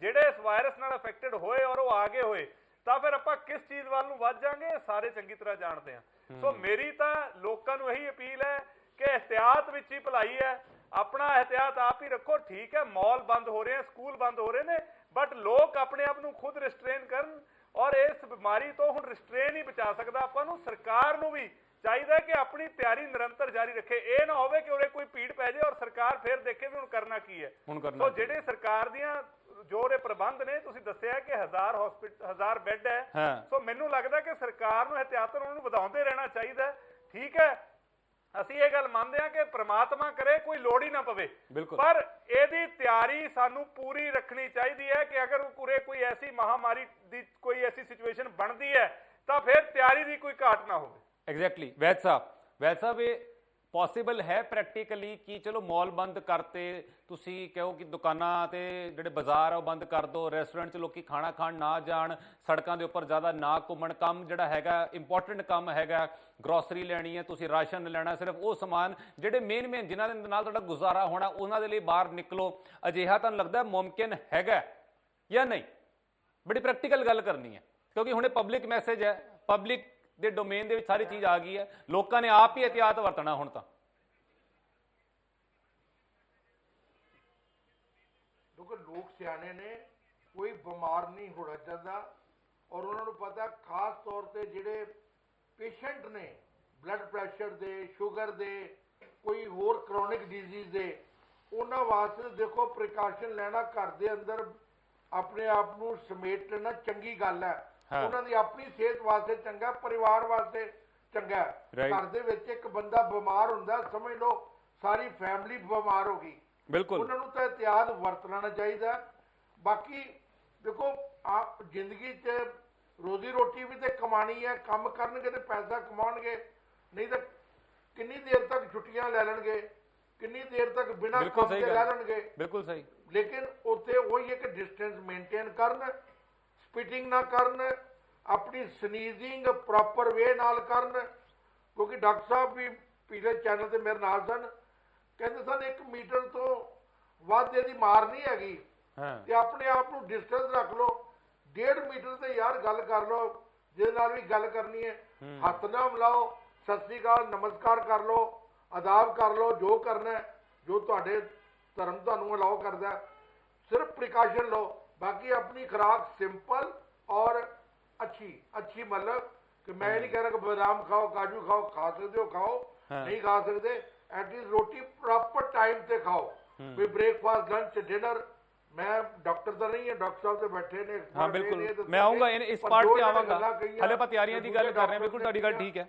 ਜਿਹੜੇ ਇਸ ਵਾਇਰਸ ਨਾਲ ਅਫੈਕਟਡ ਹੋਏ ਔਰ ਉਹ ਆ ਗਏ ਹੋਏ, ਤਾਂ ਫਿਰ ਆਪਾਂ ਕਿਸ ਚੀਜ਼ ਵੱਲ ਨੂੰ ਵੱਧ ਜਾਾਂਗੇ, ਸਾਰੇ ਚੰਗੀ ਤਰ੍ਹਾਂ ਜਾਣਦੇ ਹਾਂ। ਸੋ ਮੇਰੀ ਤਾਂ ਲੋਕਾਂ ਨੂੰ ਇਹੀ ਅਪੀਲ ਹੈ ਕਿ ਇhtiyat ਵਿੱਚ ਹੀ ਭਲਾਈ ਹੈ, ਆਪਣਾ ਇhtiyat ਆਪ ਹੀ ਰੱਖੋ। ਠੀਕ ਹੈ, ਮਾਲ ਬੰਦ ਹੋ ਰਹੇ ਹੈ, ਸਕੂਲ ਬੰਦ ਹੋ ਰਹੇ ਨੇ, ਬਟ ਲੋਕ ਆਪਣੇ ਆਪ ਨੂੰ ਖੁਦ ਰਿਸਟ੍ਰੇਨ ਕਰਨ ਔਰ ਇਸ ਬਿਮਾਰੀ ਤੋਂ ਹੁਣ ਰਿਸਟ੍ਰੇਨ ਹੀ ਬਚਾ ਸਕਦਾ ਆਪਾਂ ਨੂੰ। ਸਰਕਾਰ ਨੂੰ ਵੀ ਚਾਹੀਦਾ ਕਿ ਆਪਣੀ ਤਿਆਰੀ ਨਿਰੰਤਰ ਜਾਰੀ ਰੱਖੇ। ਇਹ ਨਾ ਹੋਵੇ ਕਿ ਉਰੇ ਕੋਈ ਭੀੜ ਪੈ ਜਾਏ ਔਰ ਸਰਕਾਰ ਫਿਰ ਦੇਖੇ ਵੀ ਹੁਣ ਕਰਨਾ ਕੀ ਹੈ। ਸੋ ਜਿਹੜੇ ਸਰਕਾਰ ਦੀਆਂ ਜੋ ਰੇ ਪ੍ਰਬੰਧ ਨੇ, ਤੁਸੀਂ ਦੱਸਿਆ ਕਿ 1000 ਬੈੱਡ ਹੈ, ਸੋ ਮੈਨੂੰ ਲੱਗਦਾ ਕਿ ਸਰਕਾਰ ਨੂੰ ਇhtiyatan ਉਹਨਾਂ ਨੂੰ ਵਧਾਉਂਦੇ ਰਹਿਣਾ ਚਾਹੀਦਾ। ਠੀਕ ਹੈ, ਅਸੀਂ ਇਹ ਗੱਲ ਮੰਨਦੇ ਹਾਂ ਕਿ ਪ੍ਰਮਾਤਮਾ ਕਰੇ ਕੋਈ ਲੋੜ ਹੀ ਨਾ ਪਵੇ, ਪਰ ਇਹਦੀ ਤਿਆਰੀ ਸਾਨੂੰ ਪੂਰੀ ਰੱਖਣੀ ਚਾਹੀਦੀ ਹੈ ਕਿ ਅਗਰ ਪੂਰੇ ਕੋਈ ਐਸੀ ਮਹਾਮਾਰੀ ਦੀ ਕੋਈ ਐਸੀ ਸਿਚੁਏਸ਼ਨ ਬਣਦੀ ਹੈ ਤਾਂ ਫਿਰ ਤਿਆਰੀ ਦੀ ਕੋਈ ਘਾਟ ਨਾ ਹੋਵੇ। ਐਗਜ਼ੈਕਟਲੀ। ਵੈਦ ਸਾਹਿਬ ਇਹ ਪੋਸੀਬਲ ਹੈ ਪ੍ਰੈਕਟੀਕਲੀ ਕਿ ਚਲੋ ਮਾਲ ਬੰਦ ਕਰਤੇ, ਤੁਸੀਂ ਕਹੋ ਕਿ ਦੁਕਾਨਾਂ ਤੇ ਜਿਹੜੇ ਬਾਜ਼ਾਰ ਆ ਉਹ ਬੰਦ ਕਰ ਦਿਓ, ਰੈਸਟੋਰੈਂਟ 'ਚ ਲੋਕੀ ਖਾਣਾ ਖਾਣ ਨਾ ਜਾਣ, ਸੜਕਾਂ ਦੇ ਉੱਪਰ ਜ਼ਿਆਦਾ ਨਾ ਘੁੰਮਣ, ਕੰਮ ਜਿਹੜਾ ਹੈਗਾ ਇੰਪੋਰਟੈਂਟ ਕੰਮ ਹੈਗਾ, ਗਰੋਸਰੀ ਲੈਣੀ ਹੈ, ਤੁਸੀਂ ਰਾਸ਼ਨ ਲੈਣਾ, ਸਿਰਫ ਉਹ ਸਮਾਨ ਜਿਹੜੇ ਮੇਨ ਜਿਨ੍ਹਾਂ ਦੇ ਨਾਲ ਤੁਹਾਡਾ ਗੁਜ਼ਾਰਾ ਹੋਣਾ ਉਹਨਾਂ ਦੇ ਲਈ ਬਾਹਰ ਨਿਕਲੋ। ਅਜਿਹਾ ਤੁਹਾਨੂੰ ਲੱਗਦਾ ਮੁਮਕਿਨ ਹੈਗਾ ਜਾਂ ਨਹੀਂ? ਬੜੀ ਪ੍ਰੈਕਟੀਕਲ ਗੱਲ ਕਰਨੀ ਹੈ ਕਿਉਂਕਿ ਹੁਣੇ ਪਬਲਿਕ ਮੈਸੇਜ ਹੈ, ਪਬਲਿਕ ਦੇ ਡੋਮੇਨ ਦੇ ਵਿੱਚ ਸਾਰੀ ਚੀਜ਼ ਆ ਗਈ ਹੈ, ਲੋਕਾਂ ਨੇ ਆਪ ਹੀ ਇhtiyat ਵਰਤਣਾ ਹੁਣ ਤਾਂ। ਕਿਉਂਕਿ ਲੋਕ ਸਿਆਣੇ ਨੇ, ਕੋਈ ਬਿਮਾਰ ਨਹੀਂ ਹੋਣਾ ਚਾਹੁੰਦਾ, ਔਰ ਉਹਨਾਂ ਨੂੰ ਪਤਾ ਖਾਸ ਤੌਰ ਤੇ ਜਿਹੜੇ ਪੇਸ਼ੈਂਟ ਨੇ ਬਲੱਡ ਪ੍ਰੈਸ਼ਰ ਦੇ, ਸ਼ੂਗਰ ਦੇ, ਕੋਈ ਹੋਰ ਕ੍ਰੋਨਿਕ ਡਿਜ਼ੀਜ਼ ਦੇ, ਉਹਨਾਂ ਵਾਸਤੇ ਦੇਖੋ ਪ੍ਰੀਕਾਸ਼ਨ ਲੈਣਾ ਘਰ ਦੇ ਅੰਦਰ ਆਪਣੇ ਆਪ ਨੂੰ ਸਮੇਟ ਲੈਣਾ ਚੰਗੀ ਗੱਲ ਹੈ। ਉਹਨਾਂ ਦੀ ਆਪਣੀ ਸਿਹਤ ਵਾਸਤੇ ਚੰਗਾ, ਪਰਿਵਾਰ ਵਾਸਤੇ ਚੰਗਾ। ਘਰ ਦੇ ਵਿੱਚ ਇੱਕ ਬੰਦਾ ਬਿਮਾਰ ਹੁੰਦਾ, ਸਮਝ ਲਓ ਸਾਰੀ ਫੈਮਿਲੀ ਬਿਮਾਰ ਹੋ ਗਈ। ਬਿਲਕੁਲ ਉਹਨਾਂ ਨੂੰ ਤਾਂ ਇhtiyat ਵਰਤਣਾ ਚਾਹੀਦਾ। ਬਾਕੀ ਦੇਖੋ ਆਪ ਜ਼ਿੰਦਗੀ 'ਚ ਰੋਜ਼ੀ ਰੋਟੀ ਵੀ ਤੇ ਕਮਾਣੀ ਹੈ, ਕੰਮ ਕਰਨਗੇ ਤੇ ਪੈਸਾ ਕਮਾਉਣਗੇ, ਨਹੀਂ ਤਾਂ ਕਿੰਨੀ ਦੇਰ ਤੱਕ ਛੁੱਟੀਆਂ ਲੈ ਲੈਣਗੇ, ਕਿੰਨੀ ਦੇਰ ਤੱਕ ਬਿਨਾਂ ਕੰਮ ਤੇ ਲੈ ਲੈਣਗੇ। ਬਿਲਕੁਲ ਸਹੀ। ਲੇਕਿਨ ਉੱਥੇ ਉਹੀ ਇੱਕ ਡਿਸਟੈਂਸ ਮੇਨਟੇਨ ਕਰਨ, ਸਪਿਟਿੰਗ ਨਾ ਕਰਨ, ਆਪਣੀ ਸਨੀਜ਼ਿੰਗ ਪ੍ਰੋਪਰ ਵੇ ਨਾਲ ਕਰਨ। ਕਿਉਂਕਿ ਡਾਕਟਰ ਸਾਹਿਬ ਵੀ ਪਿਛਲੇ ਚੈਨਲ ਤੇ ਮੇਰੇ ਨਾਲ ਸਨ, ਕਹਿੰਦੇ ਸਨ 1 ਮੀਟਰ ਤੋਂ ਵੱਧ ਇਹਦੀ ਮਾਰ ਨਹੀਂ ਹੈਗੀ, ਤੇ ਆਪਣੇ ਆਪ ਨੂੰ ਡਿਸਟੈਂਸ ਰੱਖ ਲਓ। 1.5 ਮੀਟਰ ਤੇ ਯਾਰ ਗੱਲ ਕਰ ਲਓ, ਜਿਹਦੇ ਨਾਲ ਵੀ ਗੱਲ ਕਰਨੀ ਹੈ। ਹੱਥ ਨਾ ਮਿਲਾਓ, ਸਤਿ ਸ੍ਰੀ ਅਕਾਲ ਨਮਸਕਾਰ ਕਰ ਲਓ, ਆਦਾਬ ਕਰ ਲਓ, ਜੋ ਕਰਨਾ ਹੈ, ਜੋ ਤੁਹਾਡੇ ਧਰਮ ਤੁਹਾਨੂੰ ਅਲਾਓ ਕਰਦਾ, ਸਿਰਫ ਪ੍ਰੀਕਾਸ਼ਨ ਲਓ। ਬਾਕੀ ਆਪਣੀ ਖੁਰਾਕ ਸਿੰਪਲ ਔਰ ਅੱਛੀ ਮਤਲਬ ਕਿ ਮੈਂ ਇਹ ਨਹੀਂ ਕਹਿ ਰਿਹਾ ਕਿ ਬਦਾਮ ਖਾਓ, ਕਾਜੂ ਖਾਓ, ਖਾ ਸਕਦੇ ਹੋ ਖਾਓ, ਨਹੀਂ ਖਾ ਸਕਦੇ ਐਟਲੀਸਟ ਰੋਟੀ ਪ੍ਰੋਪਰ ਟਾਈਮ ਤੇ ਖਾਓ। ਵੀ ਬ੍ਰੇਕਫਾਸਟ, ਲੰਚ, ਡਿਨਰ। ਮੈਂ ਡਾਕਟਰ ਤਾਂ ਨਹੀਂ ਹਾਂ, ਡਾਕਟਰ ਸਾਹਿਬ ਤੇ ਬੈਠੇ ਨੇ। ਹਾਂ ਬਿਲਕੁਲ, ਮੈਂ ਆਉਂਗਾ ਇਸ ਪਾਰਟ ਤੇ ਆਵਾਂਗਾ। ਹਲੇ ਆਪਾਂ ਤਿਆਰੀਆਂ ਦੀ ਗੱਲ ਕਰ ਰਹੇ ਹਾਂ, ਬਿਲਕੁਲ ਤੁਹਾਡੀ ਗੱਲ ਠੀਕ ਹੈ,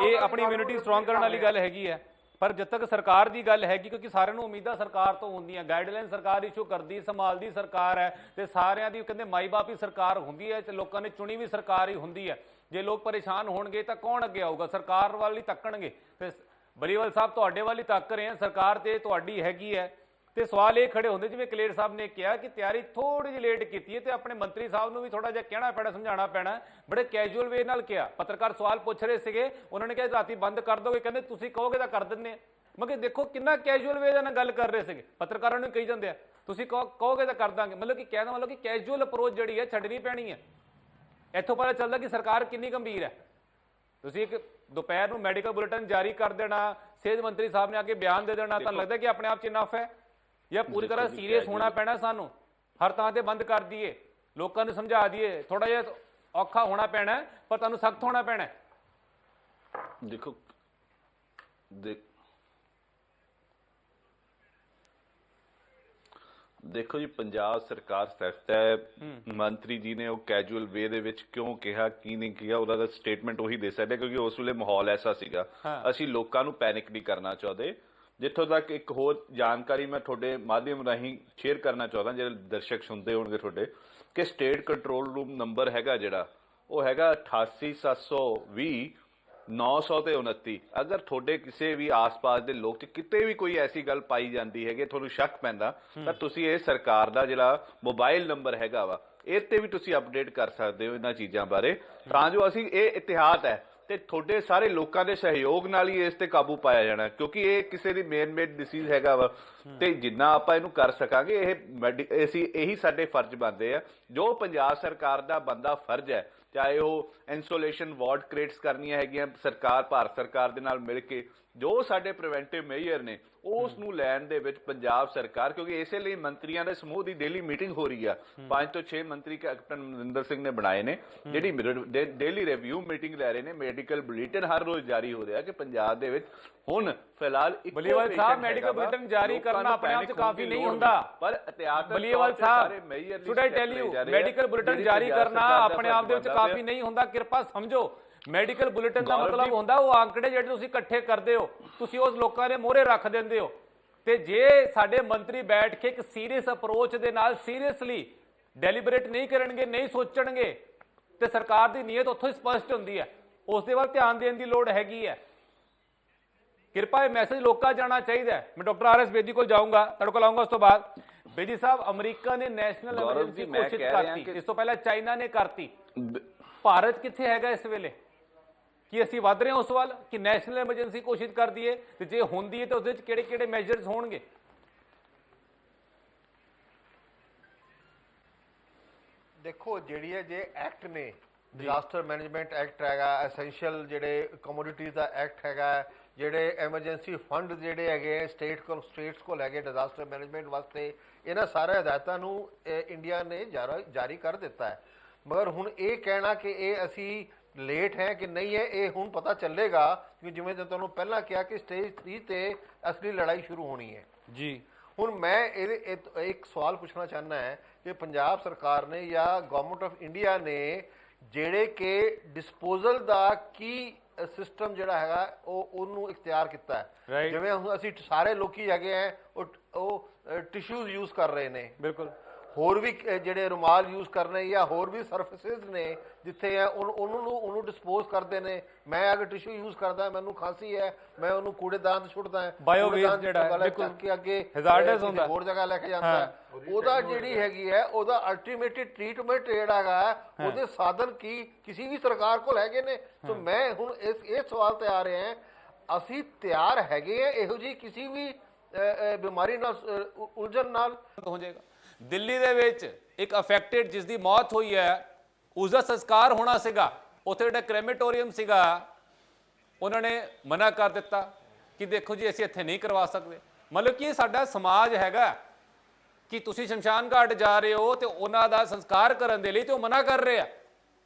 ਇਹ ਆਪਣੀ ਇਮਿਊਨਿਟੀ ਸਟਰੋਂਗ ਕਰਨ ਵਾਲੀ ਗੱਲ ਹੈਗੀ ਹੈ। ਪਰ ਜਦ ਤੱਕ ਸਰਕਾਰ ਦੀ ਗੱਲ ਹੈਗੀ, ਕਿਉਂਕਿ ਸਾਰਿਆਂ ਨੂੰ ਉਮੀਦਾਂ ਸਰਕਾਰ ਤੋਂ ਹੁੰਦੀਆਂ, ਗਾਈਡਲਾਈਨ ਸਰਕਾਰ ਇਸ਼ੂ ਕਰਦੀ, ਸੰਭਾਲਦੀ ਸਰਕਾਰ ਹੈ, ਤੇ ਸਾਰਿਆਂ ਦੀ ਕਹਿੰਦੇ ਮਾਈ ਬਾਪ ਹੀ ਸਰਕਾਰ ਹੁੰਦੀ ਹੈ, ਤੇ ਲੋਕਾਂ ਨੇ ਚੁਣੀ ਵੀ ਸਰਕਾਰ ਹੀ ਹੁੰਦੀ ਹੈ। ਜੇ ਲੋਕ ਪਰੇਸ਼ਾਨ ਹੋਣਗੇ ਤਾਂ ਕੌਣ ਅੱਗੇ ਆਊਗਾ? ਸਰਕਾਰ ਵੱਲ ਹੀ ਤੱਕਣਗੇ। ਤੇ ਬਲੀਵਾਲ ਸਾਹਿਬ ਤੁਹਾਡੇ ਵੱਲ ਹੀ ਤੱਕ ਰਹੇ ਆ, ਸਰਕਾਰ ਤੇ ਤੁਹਾਡੀ ਹੈਗੀ ਹੈ। ਤੇ ਸਵਾਲ ਇਹ ਖੜੇ ਹੁੰਦੇ, ਜਿਵੇਂ ਕਲੇਰ ਸਾਹਿਬ ਨੇ ਕਿਹਾ ਕਿ ਤਿਆਰੀ ਥੋੜੀ ਜਿਹੀ ਲੇਟ ਕੀਤੀ ਹੈ, ਤੇ ਆਪਣੇ ਮੰਤਰੀ ਸਾਹਿਬ ਨੂੰ ਵੀ ਥੋੜਾ ਜਿਹਾ ਕਹਿਣਾ ਪੈਣਾ, ਸਮਝਾਉਣਾ ਪੈਣਾ। ਬੜੇ ਕੈਜੂਅਲ ਵੇ ਨਾਲ ਕਿਹਾ। ਪੱਤਰਕਾਰ ਸਵਾਲ ਪੁੱਛ ਰਹੇ ਸੀਗੇ, ਉਹਨਾਂ ਨੇ ਕਿਹਾ ਰਾਤੀ ਬੰਦ ਕਰ ਦੋਗੇ, ਕਹਿੰਦੇ ਤੁਸੀਂ ਕਹੋਗੇ ਤਾਂ ਕਰ ਦਿੰਦੇ। ਮਗਰ ਦੇਖੋ ਕਿੰਨਾ ਕੈਜੂਅਲ ਵੇ ਨਾਲ ਗੱਲ ਕਰ ਰਹੇ ਸੀਗੇ, ਪੱਤਰਕਾਰਾਂ ਨੂੰ ਕਹੀ ਜਾਂਦੇ ਆ ਤੁਸੀਂ ਕਹੋਗੇ ਤਾਂ ਕਰ ਦਾਂਗੇ। ਮਤਲਬ ਕਿ ਕਹਿਣਾ ਮਤਲਬ ਕਿ ਕੈਜੂਅਲ ਅਪਰੋਚ ਜਿਹੜੀ ਹੈ ਛੱਡਣੀ ਪੈਣੀ ਹੈ। ਇੱਥੋਂ ਪਤਾ ਚੱਲਦਾ ਕਿ ਸਰਕਾਰ ਕਿੰਨੀ ਗੰਭੀਰ ਹੈ। ਤੁਸੀਂ ਇੱਕ ਦੁਪਹਿਰ ਨੂੰ ਮੈਡੀਕਲ ਬੁਲੇਟਿਨ ਜਾਰੀ ਕਰ ਦੇਣਾ, ਸਿਹਤ ਮੰਤਰੀ ਸਾਹਿਬ ਨੇ ਆ ਕੇ ਬਿਆਨ ਦੇ ਦੇਣਾ, ਤਾਂ ਲੱਗਦਾ ਕਿ ਆਪਣੇ ਆਪ 'ਚ ਇਨਫ ਹੈ, ਜਾਂ ਪੂਰੀ ਤਰ੍ਹਾਂ ਸੀਰੀਅਸ ਹੋਣਾ ਪੈਣਾ? ਸਾਨੂੰ ਹਰ ਥਾਂ ਤੇ ਬੰਦ ਕਰ ਦਈਏ, ਲੋਕਾਂ ਨੂੰ ਸਮਝਾ ਦਈਏ, ਥੋੜਾ ਜਿਹਾ ਔਖਾ ਹੋਣਾ ਪੈਣਾ, ਪਰ ਤੁਹਾਨੂੰ ਸਖਤ ਹੋਣਾ ਪੈਣਾ। ਦੇਖੋ ਜੀ, ਪੰਜਾਬ ਸਰਕਾਰ ਸਖਤ ਹੈ। ਮੰਤਰੀ ਜੀ ਨੇ ਉਹ ਕੈਜੂਅਲ ਵੇ ਦੇ ਵਿੱਚ ਕਿਉਂ ਕਿਹਾ, ਕੀ ਨਹੀਂ ਕਿਹਾ, ਉਹਦਾ ਤਾਂ ਸਟੇਟਮੈਂਟ ਉਹੀ ਦੇ ਸਕਦੇ, ਕਿਉਂਕਿ ਉਸ ਵੇਲੇ ਮਾਹੌਲ ਐਸਾ ਸੀਗਾ। ਅਸੀਂ ਲੋਕਾਂ ਨੂੰ ਪੈਨਿਕ ਨਹੀਂ ਕਰਨਾ ਚਾਹੁੰਦੇ। ਜਿੱਥੋਂ ਤੱਕ ਇੱਕ ਹੋਰ ਜਾਣਕਾਰੀ ਮੈਂ ਤੁਹਾਡੇ ਮਾਧਿਅਮ ਰਾਹੀਂ ਸ਼ੇਅਰ ਕਰਨਾ ਚਾਹੁੰਦਾ, ਜਿਹੜੇ ਦਰਸ਼ਕ ਸੁਣਦੇ ਹੋਣਗੇ ਤੁਹਾਡੇ, ਕਿ ਸਟੇਟ ਕੰਟਰੋਲ ਰੂਮ ਨੰਬਰ ਹੈਗਾ ਜਿਹੜਾ, ਉਹ ਹੈਗਾ 88,720 929। ਅਗਰ ਤੁਹਾਡੇ ਕਿਸੇ ਵੀ ਆਸ-ਪਾਸ ਦੇ ਲੋਕ 'ਚ ਕਿਤੇ ਵੀ ਕੋਈ ਐਸੀ ਗੱਲ ਪਾਈ ਜਾਂਦੀ ਹੈਗੀ, ਤੁਹਾਨੂੰ ਸ਼ੱਕ ਪੈਂਦਾ, ਤਾਂ ਤੁਸੀਂ ਇਹ ਸਰਕਾਰ ਦਾ ਜਿਹੜਾ ਮੋਬਾਈਲ ਨੰਬਰ ਹੈਗਾ ਵਾ, ਇਹ ਤੇ ਵੀ ਤੁਸੀਂ ਅਪਡੇਟ ਕਰ ਸਕਦੇ ਹੋ ਇਹਨਾਂ ਚੀਜ਼ਾਂ ਬਾਰੇ, ਤਾਂ ਜੋ ਅਸੀਂ ਇਹ ਇਤਿਹਾਤ ਹੈ ਤੇ ਤੁਹਾਡੇ ਸਾਰੇ ਲੋਕਾਂ ਦੇ ਸਹਿਯੋਗ ਨਾਲ ਹੀ ਇਸ ਤੇ ਕਾਬੂ ਪਾਇਆ ਜਾਣਾ, ਕਿਉਂਕਿ ਇਹ ਕਿਸੇ ਦੀ ਮੇਨ ਮੇਡ ਡਿਸੀਜ਼ ਹੈਗਾ ਵਾ। ਤੇ ਜਿੰਨਾ ਆਪਾਂ ਇਹਨੂੰ ਕਰ ਸਕਾਂਗੇ, ਅਸੀਂ ਇਹੀ ਸਾਡੇ ਫਰਜ਼ ਬਣਦੇ ਆ, ਜੋ ਪੰਜਾਬ ਸਰਕਾਰ ਦਾ ਬੰਦਾ ਫਰਜ਼ ਹੈ, ਚਾਹੇ ਉਹ ਇੰਸੂਲੇਸ਼ਨ ਵਾਰਡ ਕ੍ਰੀਏਟਸ ਕਰਨੀਆਂ ਹੈਗੀਆਂ ਸਰਕਾਰ, ਭਾਰਤ ਸਰਕਾਰ ਦੇ ਨਾਲ ਮਿਲ ਕੇ, ਜੋ ਸਾਡੇ ਪ੍ਰੀਵੈਂਟਿਵ ਮੇਜਰ ਨੇ ਉਸ ਨੂੰ ਲੈਣ ਦੇ ਵਿੱਚ ਪੰਜਾਬ ਸਰਕਾਰ, ਕਿਉਂਕਿ ਇਸੇ ਲਈ ਮੰਤਰੀਆਂ ਦੇ ਸਮੂਹ ਦੀ ਡੇਲੀ ਮੀਟਿੰਗ ਹੋ ਰਹੀ ਆ। 5 ਤੋਂ 6 ਮੰਤਰੀ ਕੈਪਟਨ ਅਮਰਿੰਦਰ ਸਿੰਘ ਨੇ ਬਣਾਏ ਨੇ, ਜਿਹੜੀ ਡੇਲੀ ਰਿਵਿਊ ਮੀਟਿੰਗ ਲੈ ਰਹੇ ਨੇ। ਮੈਡੀਕਲ ਬੁਲੇਟਿਨ ਹਰ ਰੋਜ਼ ਜਾਰੀ ਹੋ ਰਿਹਾ ਕਿ ਪੰਜਾਬ ਦੇ ਵਿੱਚ ਹੁਣ ਫਿਲਹਾਲ ਬਲੀਵਾਲ ਸਾਹਿਬ ਮੈਡੀਕਲ ਬੁਲੇਟਿਨ ਜਾਰੀ ਕਰਨਾ ਆਪਣੇ ਆਪ 'ਚ ਕਾਫੀ ਨਹੀਂ ਹੁੰਦਾ, ਪਰ ਇਤਿਹਾਤ ਬਲੀਵਾਲ ਸਾਹਿਬ should I tell you, medical bulletin ਜਾਰੀ ਕਰਨਾ ਆਪਣੇ ਆਪ ਦੇ ਵਿੱਚ ਕਾਫੀ ਨਹੀਂ ਹੁੰਦਾ। ਕਿਰਪਾ ਸਮਝੋ, ਮੈਡੀਕਲ ਬੁਲੇਟਿਨ ਦਾ ਮਤਲਬ ਹੁੰਦਾ ਉਹ ਆંકੜੇ ਜਿਹੜੇ ਤੁਸੀਂ ਇਕੱਠੇ ਕਰਦੇ ਹੋ, ਤੁਸੀਂ ਉਸ ਲੋਕਾਂ ਦੇ ਮੋਹਰੇ ਰੱਖ ਦਿੰਦੇ ਹੋ। ਤੇ ਜੇ ਸਾਡੇ ਮੰਤਰੀ ਬੈਠ ਕੇ ਇੱਕ ਸੀਰੀਅਸ ਅਪਰੋਚ ਦੇ ਨਾਲ ਸੀਰੀਅਸਲੀ ਡੈਲੀਬਰੇਟ ਨਹੀਂ ਕਰਨਗੇ, ਨਹੀਂ ਸੋਚਣਗੇ, ਤੇ ਸਰਕਾਰ ਦੀ ਨੀਅਤ ਉੱਥੋਂ ਹੀ ਸਪਸ਼ਟ ਹੁੰਦੀ ਹੈ। ਉਸ ਦੇ ਵੱਲ ਧਿਆਨ ਦੇਣ ਦੀ ਲੋੜ ਹੈਗੀ ਹੈ। ਕਿਰਪਾ ਇਹ ਮੈਸੇਜ ਲੋਕਾਂ ਜਾਣਾ ਚਾਹੀਦਾ ਹੈ। ਮੈਂ ਡਾਕਟਰ ਆਰ ਐਸ ਬੇਦੀ ਕੋਲ ਜਾਊਂਗਾ, ਤੁਹਾਡੇ ਕੋਲ ਆਊਂਗਾ ਉਸ ਤੋਂ ਬਾਅਦ। ਬੇਦੀ ਸਾਹਿਬ, ਅਮਰੀਕਾ ਨੇ ਨੈਸ਼ਨਲ ਐਮਰਜੈਂਸੀ ਘੋਸ਼ਿਤ ਕਰਤੀ, ਇਸ ਤੋਂ ਪਹਿਲਾਂ ਚਾਈਨਾ ਨੇ ਕਰਤੀ, ਭਾਰਤ ਕਿੱਥੇ ਹੈਗਾ ਇਸ ਵੇਲੇ? ਕੀ ਅਸੀਂ ਵੱਧ ਰਹੇ ਹਾਂ ਉਸ ਵੱਲ ਕਿ ਨੈਸ਼ਨਲ ਐਮਰਜੈਂਸੀ ਘੋਸ਼ਿਤ ਕਰ ਦਈਏ? ਤੇ ਜੇ ਹੁੰਦੀ ਹੈ ਤਾਂ ਉਹਦੇ ਵਿੱਚ ਕਿਹੜੇ ਕਿਹੜੇ ਮੈਜਰਸ ਹੋਣਗੇ? ਦੇਖੋ, ਜਿਹੜੀ ਹੈ ਜੇ ਐਕਟ ਨੇ ਡਿਜ਼ਾਸਟਰ ਮੈਨੇਜਮੈਂਟ ਐਕਟ ਹੈਗਾ, ਐਸੈਂਸ਼ੀਅਲ ਜਿਹੜੇ ਕਮੋਡਿਟੀਜ਼ ਦਾ ਐਕਟ ਹੈਗਾ, ਜਿਹੜੇ ਐਮਰਜੈਂਸੀ ਫੰਡ ਜਿਹੜੇ ਹੈਗੇ ਸਟੇਟਸ ਕੋਲ ਹੈਗੇ ਡਿਜ਼ਾਸਟਰ ਮੈਨੇਜਮੈਂਟ ਵਾਸਤੇ, ਇਹਨਾਂ ਸਾਰੇ ਹਦਾਇਤਾਂ ਨੂੰ ਇੰਡੀਆ ਨੇ ਜਾਰੀ ਕਰ ਦਿੱਤਾ ਹੈ। ਮਗਰ ਹੁਣ ਇਹ ਕਹਿਣਾ ਕਿ ਇਹ ਅਸੀਂ ਲੇਟ ਹੈ ਕਿ ਨਹੀਂ ਹੈ, ਇਹ ਹੁਣ ਪਤਾ ਚੱਲੇਗਾ, ਕਿ ਜਿਵੇਂ ਤੁਹਾਨੂੰ ਪਹਿਲਾਂ ਕਿਹਾ ਕਿ ਸਟੇਜ 3 ਤੇ ਅਸਲੀ ਲੜਾਈ ਸ਼ੁਰੂ ਹੋਣੀ ਹੈ ਜੀ। ਹੁਣ ਮੈਂ ਇੱਕ ਸਵਾਲ ਪੁੱਛਣਾ ਚਾਹੁੰਦਾ ਹੈ ਕਿ ਪੰਜਾਬ ਸਰਕਾਰ ਨੇ ਜਾਂ ਗਵਰਨਮੈਂਟ ਆਫ ਇੰਡੀਆ ਨੇ ਜਿਹੜੇ ਕਿ ਡਿਸਪੋਜ਼ਲ ਦਾ ਕੀ ਸਿਸਟਮ ਜਿਹੜਾ ਹੈਗਾ ਉਹਨੂੰ ਇਖਤਿਆਰ ਕੀਤਾ ਹੈ। ਜਿਵੇਂ ਹੁਣ ਅਸੀਂ ਸਾਰੇ ਲੋਕੀ ਹੈਗੇ ਆ ਉਹ ਟਿਸ਼ੂਜ਼ ਯੂਜ਼ ਕਰ ਰਹੇ ਨੇ, ਬਿਲਕੁਲ ਹੋਰ ਵੀ ਜਿਹੜੇ ਰੁਮਾਲ ਯੂਜ਼ ਕਰਨੇ ਜਾਂ ਹੋਰ ਵੀ ਸਰਫੇਸਿਸ ਨੇ ਜਿੱਥੇ ਹੈ ਉਹਨੂੰ ਡਿਸਪੋਜ਼ ਕਰਦੇ ਨੇ। ਮੈਂ ਅਗਰ ਟਿਸ਼ੂ ਯੂਜ਼ ਕਰਦਾ, ਮੈਨੂੰ ਖਾਂਸੀ ਹੈ, ਮੈਂ ਉਹਨੂੰ ਕੂੜੇਦਾਨ 'ਚ ਸੁੱਟਦਾ ਹੈ, ਬਾਇਓਵੇਸਟ ਜਿਹੜਾ ਹੈ ਬਿਲਕੁਲ ਕੇ ਅੱਗੇ ਹੈਜ਼ਾਰਡਸ ਹੁੰਦਾ, ਹੋਰ ਜਗ੍ਹਾ ਲੈ ਕੇ ਜਾਂਦਾ ਹੈ। ਉਹਦਾ ਜਿਹੜੀ ਹੈਗੀ ਹੈ ਉਹਦਾ ਅਲਟੀਮੇਟ ਟ੍ਰੀਟਮੈਂਟ ਜਿਹੜਾ ਹੈਗਾ ਉਹਦੇ ਸਾਧਨ ਕਿਸੇ ਵੀ ਸਰਕਾਰ ਕੋਲ ਹੈਗੇ ਨੇ। ਸੋ ਮੈਂ ਹੁਣ ਇਹ ਸਵਾਲ ਤੇ ਆ ਰਿਹਾ, ਅਸੀਂ ਤਿਆਰ ਹੈਗੇ ਆ ਇਹੋ ਜਿਹੀ ਕਿਸੇ ਵੀ ਬਿਮਾਰੀ ਨਾਲ ਉਲਝਣ ਨਾਲ ਹੋ ਜਾਏਗਾ। ਦਿੱਲੀ ਦੇ ਵਿੱਚ ਇੱਕ ਅਫੈਕਟਡ ਜਿਸ ਦੀ ਮੌਤ ਹੋਈ ਹੈ, ਉਸ ਦਾ ਸੰਸਕਾਰ ਹੋਣਾ ਸੀਗਾ, ਉੱਥੇ ਜਿਹੜਾ ਕ੍ਰੈਮੇਟੋਰੀਅਮ ਸੀਗਾ ਉਹਨਾਂ ਨੇ ਮਨਾ ਕਰ ਦਿੱਤਾ ਕਿ ਦੇਖੋ ਜੀ ਅਸੀਂ ਇੱਥੇ ਨਹੀਂ ਕਰਵਾ ਸਕਦੇ। ਮਤਲਬ ਕਿ ਇਹ ਸਾਡਾ ਸਮਾਜ ਹੈਗਾ ਕਿ ਤੁਸੀਂ ਸ਼ਮਸ਼ਾਨ ਘਾਟ ਜਾ ਰਹੇ ਹੋ ਤੇ ਉਹਨਾਂ ਦਾ ਸੰਸਕਾਰ ਕਰਨ ਦੇ ਲਈ ਤੇ ਉਹ ਮਨਾ ਕਰ ਰਹੇ ਆ,